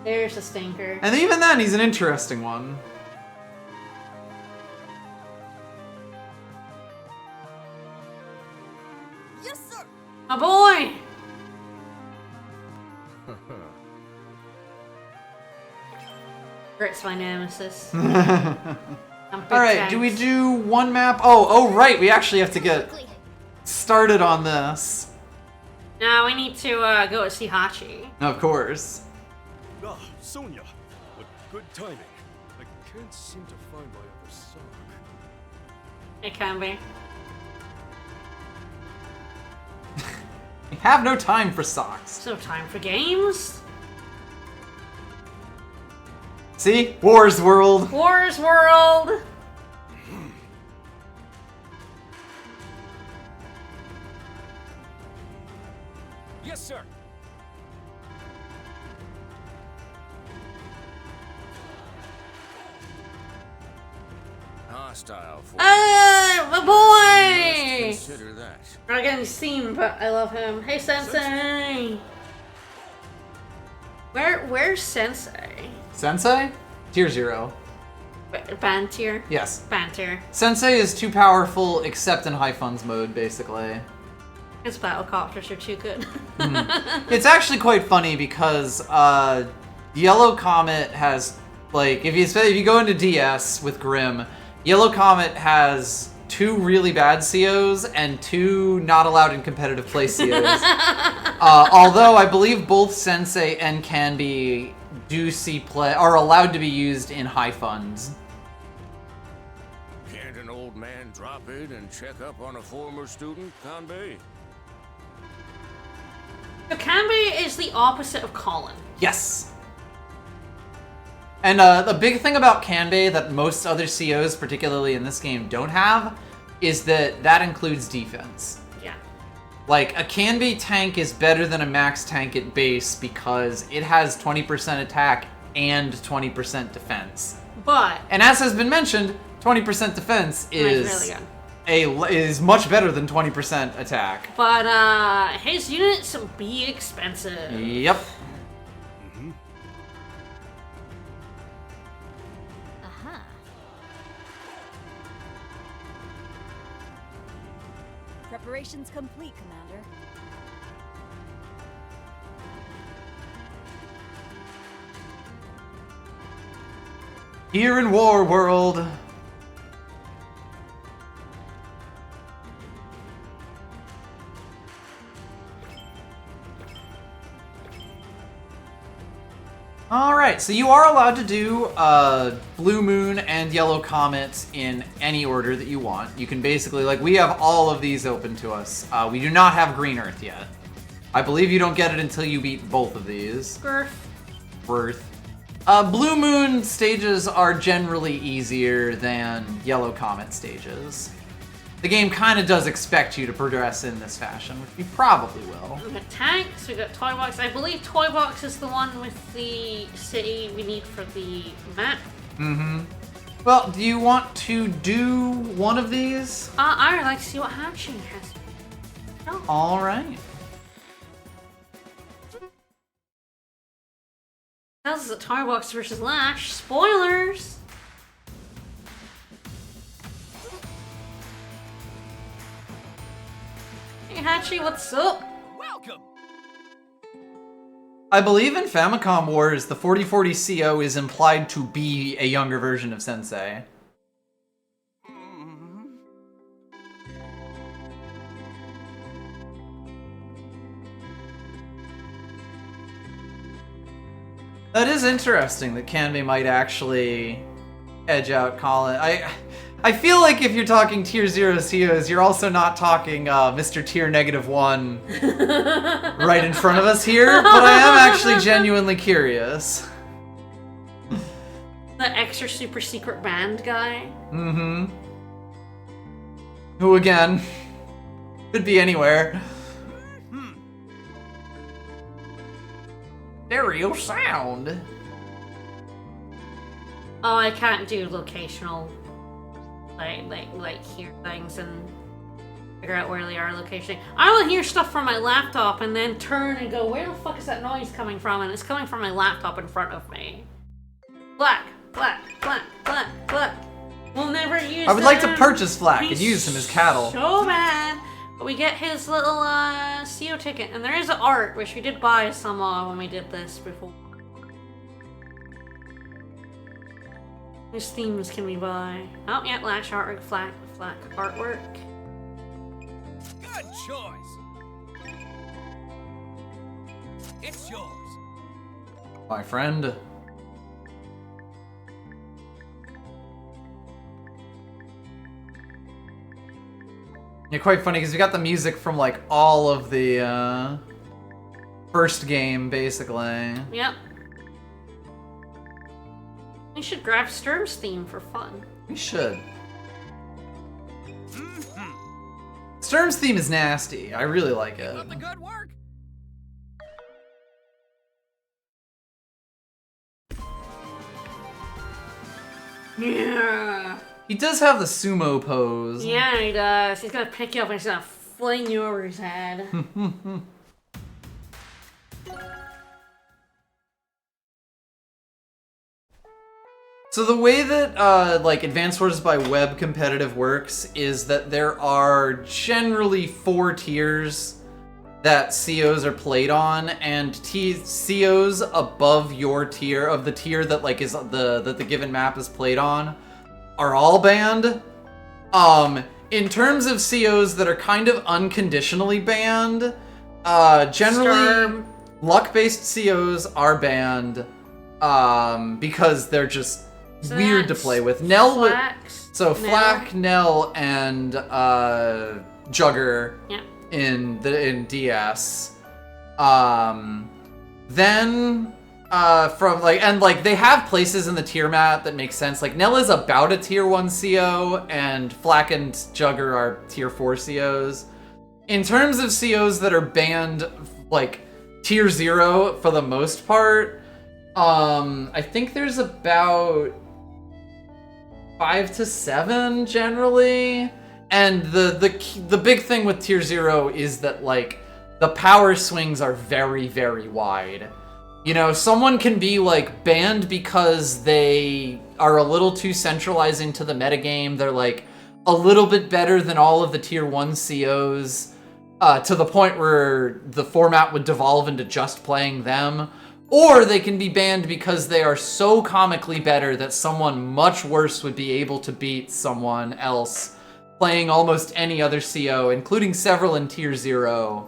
There's a stinker. And even then, he's an interesting one. Yes, sir. My boy! Grit's my nemesis. Alright, do we do one map? Oh, right, we actually have to get started on this. Now we need to go see Hachi. Of course. Ah, Sonia. What good timing. I can't seem to find my other sock. It can be. We have no time for socks. There's no time for games. See? Wars World. Wars World. Yes, sir. Hostile force. My boy! Consider that. We're not getting seen, but I love him. Hey, Sensei! Where's Sensei? Sensei? Tier 0. Band tier? Yes. Band tier. Sensei is too powerful except in high funds mode, basically. His battlecopters are too good. It's actually quite funny because Yellow Comet has, like, if you go into DS with Grim, Yellow Comet has 2 really bad COs and 2 not allowed in competitive play COs. Although I believe both Sensei and Canby do see play are allowed to be used in high funds. Can't an old man drop in and check up on a former student, Kanbei? So Kanbei is the opposite of Colin. Yes. And the big thing about Kanbei that most other COs, particularly in this game, don't have, is that includes defense. Yeah. Like, a Kanbei tank is better than a max tank at base because it has 20% attack and 20% defense. But And as has been mentioned, 20% defense is really good. is much better than 20% attack. But his units be expensive. Yep. Aha. Preparations complete, Commander. Here in War World. Alright, so you are allowed to do Blue Moon and Yellow Comet in any order that you want. You can basically, like, we have all of these open to us. We do not have Green Earth yet. I believe you don't get it until you beat both of these. Worth. Blue Moon stages are generally easier than Yellow Comet stages. The game kind of does expect you to progress in this fashion, which you probably will. We got tanks, we got Toy Box. I believe Toy Box is the one with the city we need for the map. Mm-hmm. Well, do you want to do one of these? I would like to see what Hachi has. Oh. Alright. This is a Toy Box versus Lash. Spoilers! Hey Hachi, what's up? Welcome. I believe in Famicom Wars, the 4040 CO is implied to be a younger version of Sensei. That is interesting that Kanbei might actually edge out Colin. I feel like if you're talking tier 0 COs, you're also not talking Mr. Tier -1 right in front of us here, but I am actually genuinely curious. The extra super secret band guy. Mm-hmm. Who again, could be anywhere. Stereo sound. Oh, I can't do locational, like hear things and figure out where they are locationally. I will hear stuff from my laptop and then turn and go, where the fuck is that noise coming from? And it's coming from my laptop in front of me. Black, black, black, black, black. We'll never use I would like to him. purchase Flack and He's use him as cattle. So bad. But we get his little CO ticket, and there is art, which we did buy some when we did this before. Whose themes can we buy? Oh, yeah, Lash artwork, Flack artwork. Good choice. It's yours. My friend. Yeah, quite funny because we got the music from like all of the first game, basically. Yep. We should grab Sturm's theme for fun. We should. Sturm's theme is nasty. I really like it. Love the good work. Yeah. He does have the sumo pose. Yeah, he does. He's gonna pick you up and he's gonna fling you over his head. So the way that like Advanced Wars by Web competitive works is that there are generally 4 tiers that COs are played on, and COs above your tier, of the tier that like is the given map is played on, are all banned. In terms of COs that are kind of unconditionally banned, generally luck-based COs are banned because they're just weird to play with. Flack, Nell, and Jugger in DS. Then from like they have places in the tier map that make sense. Like Nell is about a tier 1 CO, and Flack and Jugger are tier 4 COs. In terms of COs that are banned, like tier 0 for the most part, I think there's about 5 to 7 generally. And the big thing with tier 0 is that like the power swings are very, very wide. You know, someone can be like banned because they are a little too centralizing to the metagame. They're like a little bit better than all of the tier 1 COs, to the point where the format would devolve into just playing them. Or they can be banned because they are so comically better that someone much worse would be able to beat someone else playing almost any other CO, including several in tier 0,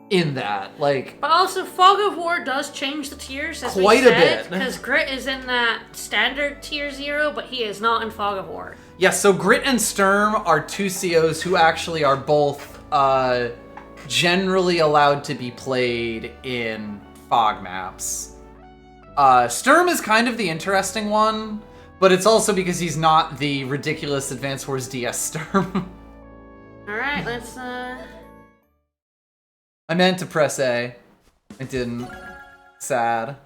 in that. Like, but also, Fog of War does change the tiers, as quite we a said, bit. because Grit is in that standard tier 0, but he is not in Fog of War. Yeah, so Grit and Sturm are 2 COs who actually are both generally allowed to be played in fog maps. Sturm is kind of the interesting one, but it's also because he's not the ridiculous Advance Wars DS Sturm. Alright, let's I meant to press A. I didn't. Sad.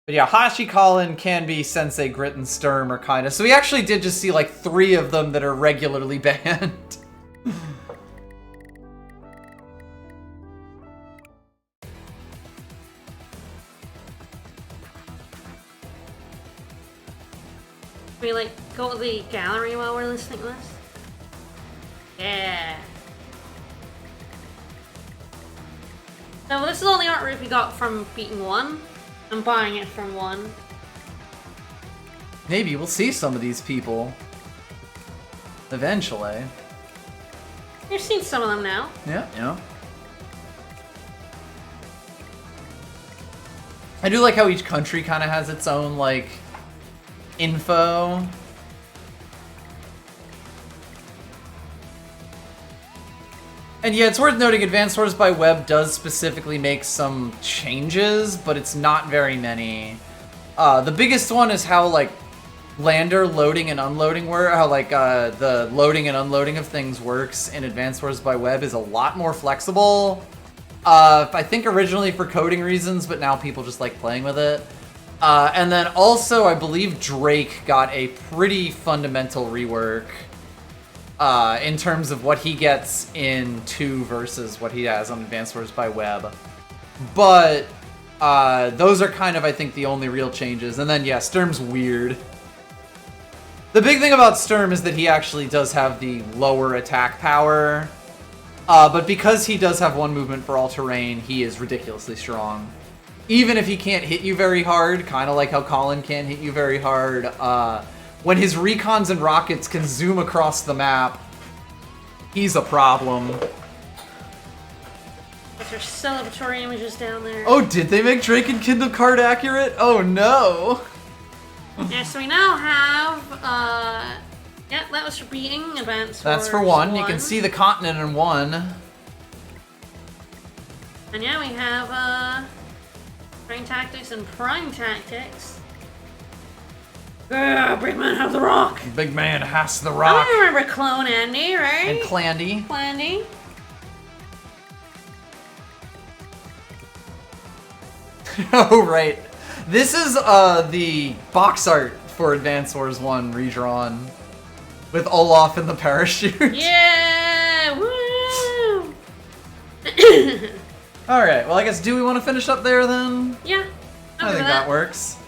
But yeah, Hashikala and Canby, Sensei, Grit, and Sturm are kind of... So we actually did just see like 3 of them that are regularly banned. we like go to the gallery while we're listening to this? Yeah. So this is all the artwork we got from beating 1. I'm buying it from 1. Maybe we'll see some of these people. Eventually. You've seen some of them now. Yeah. I do like how each country kind of has its own, like, info. And yeah, it's worth noting Advanced Wars by Web does specifically make some changes, but it's not very many. The biggest one is how, like, lander loading and unloading work, how, like, the loading and unloading of things works in Advanced Wars by Web is a lot more flexible. I think originally for coding reasons, but now people just like playing with it. And then also, I believe Drake got a pretty fundamental rework in terms of what he gets in 2 versus what he has on Advanced Wars by Web. But those are kind of, I think, the only real changes. And then, yeah, Sturm's weird. The big thing about Sturm is that he actually does have the lower attack power. But because he does have 1 movement for all terrain, he is ridiculously strong. even if he can't hit you very hard, kind of like how Colin can't hit you very hard, when his recons and rockets can zoom across the map, he's a problem. There's celebratory images down there. Oh, did they make Drake and Kindle card accurate? Oh no! Yeah, so we now have, yeah, that was for beating Advance Wars. That's for 1. You can see the continent in 1. And yeah, we have, Train Tactics and Prime Tactics. Yeah, big man have the rock. Big man has the rock. I remember Clone Andy, right? And Clandy. Clandy. Oh, right. This is the box art for Advance Wars 1 redrawn. With Olaf in the parachute. Yeah! Woo! Alright, well I guess do we want to finish up there then? Yeah. I think that works.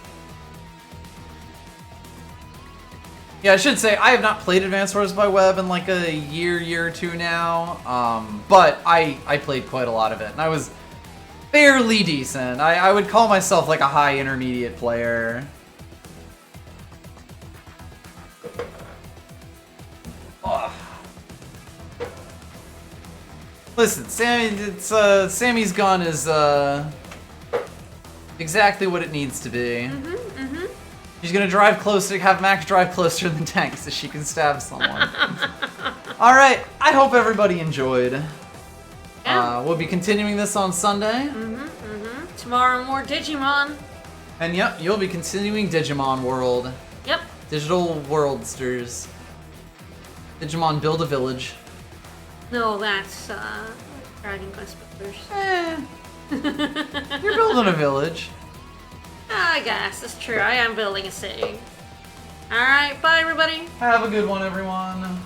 Yeah, I should say, I have not played Advance Wars by Web in like a year or two now. But I played quite a lot of it, and I was fairly decent. I would call myself like a high intermediate player. Ugh. Listen, Sammy's gun is exactly what it needs to be. She's gonna drive closer, have Max drive closer than tank so she can stab someone. Alright, I hope everybody enjoyed. Yeah. We'll be continuing this on Sunday. Tomorrow more Digimon. And yep, you'll be continuing Digimon World. Yep. Digital Worldsters. Digimon Build a Village. No, that's, Dragon Quest Builders. You're building a village. I guess, it's true. I am building a city. Alright, bye everybody. Have a good one, everyone.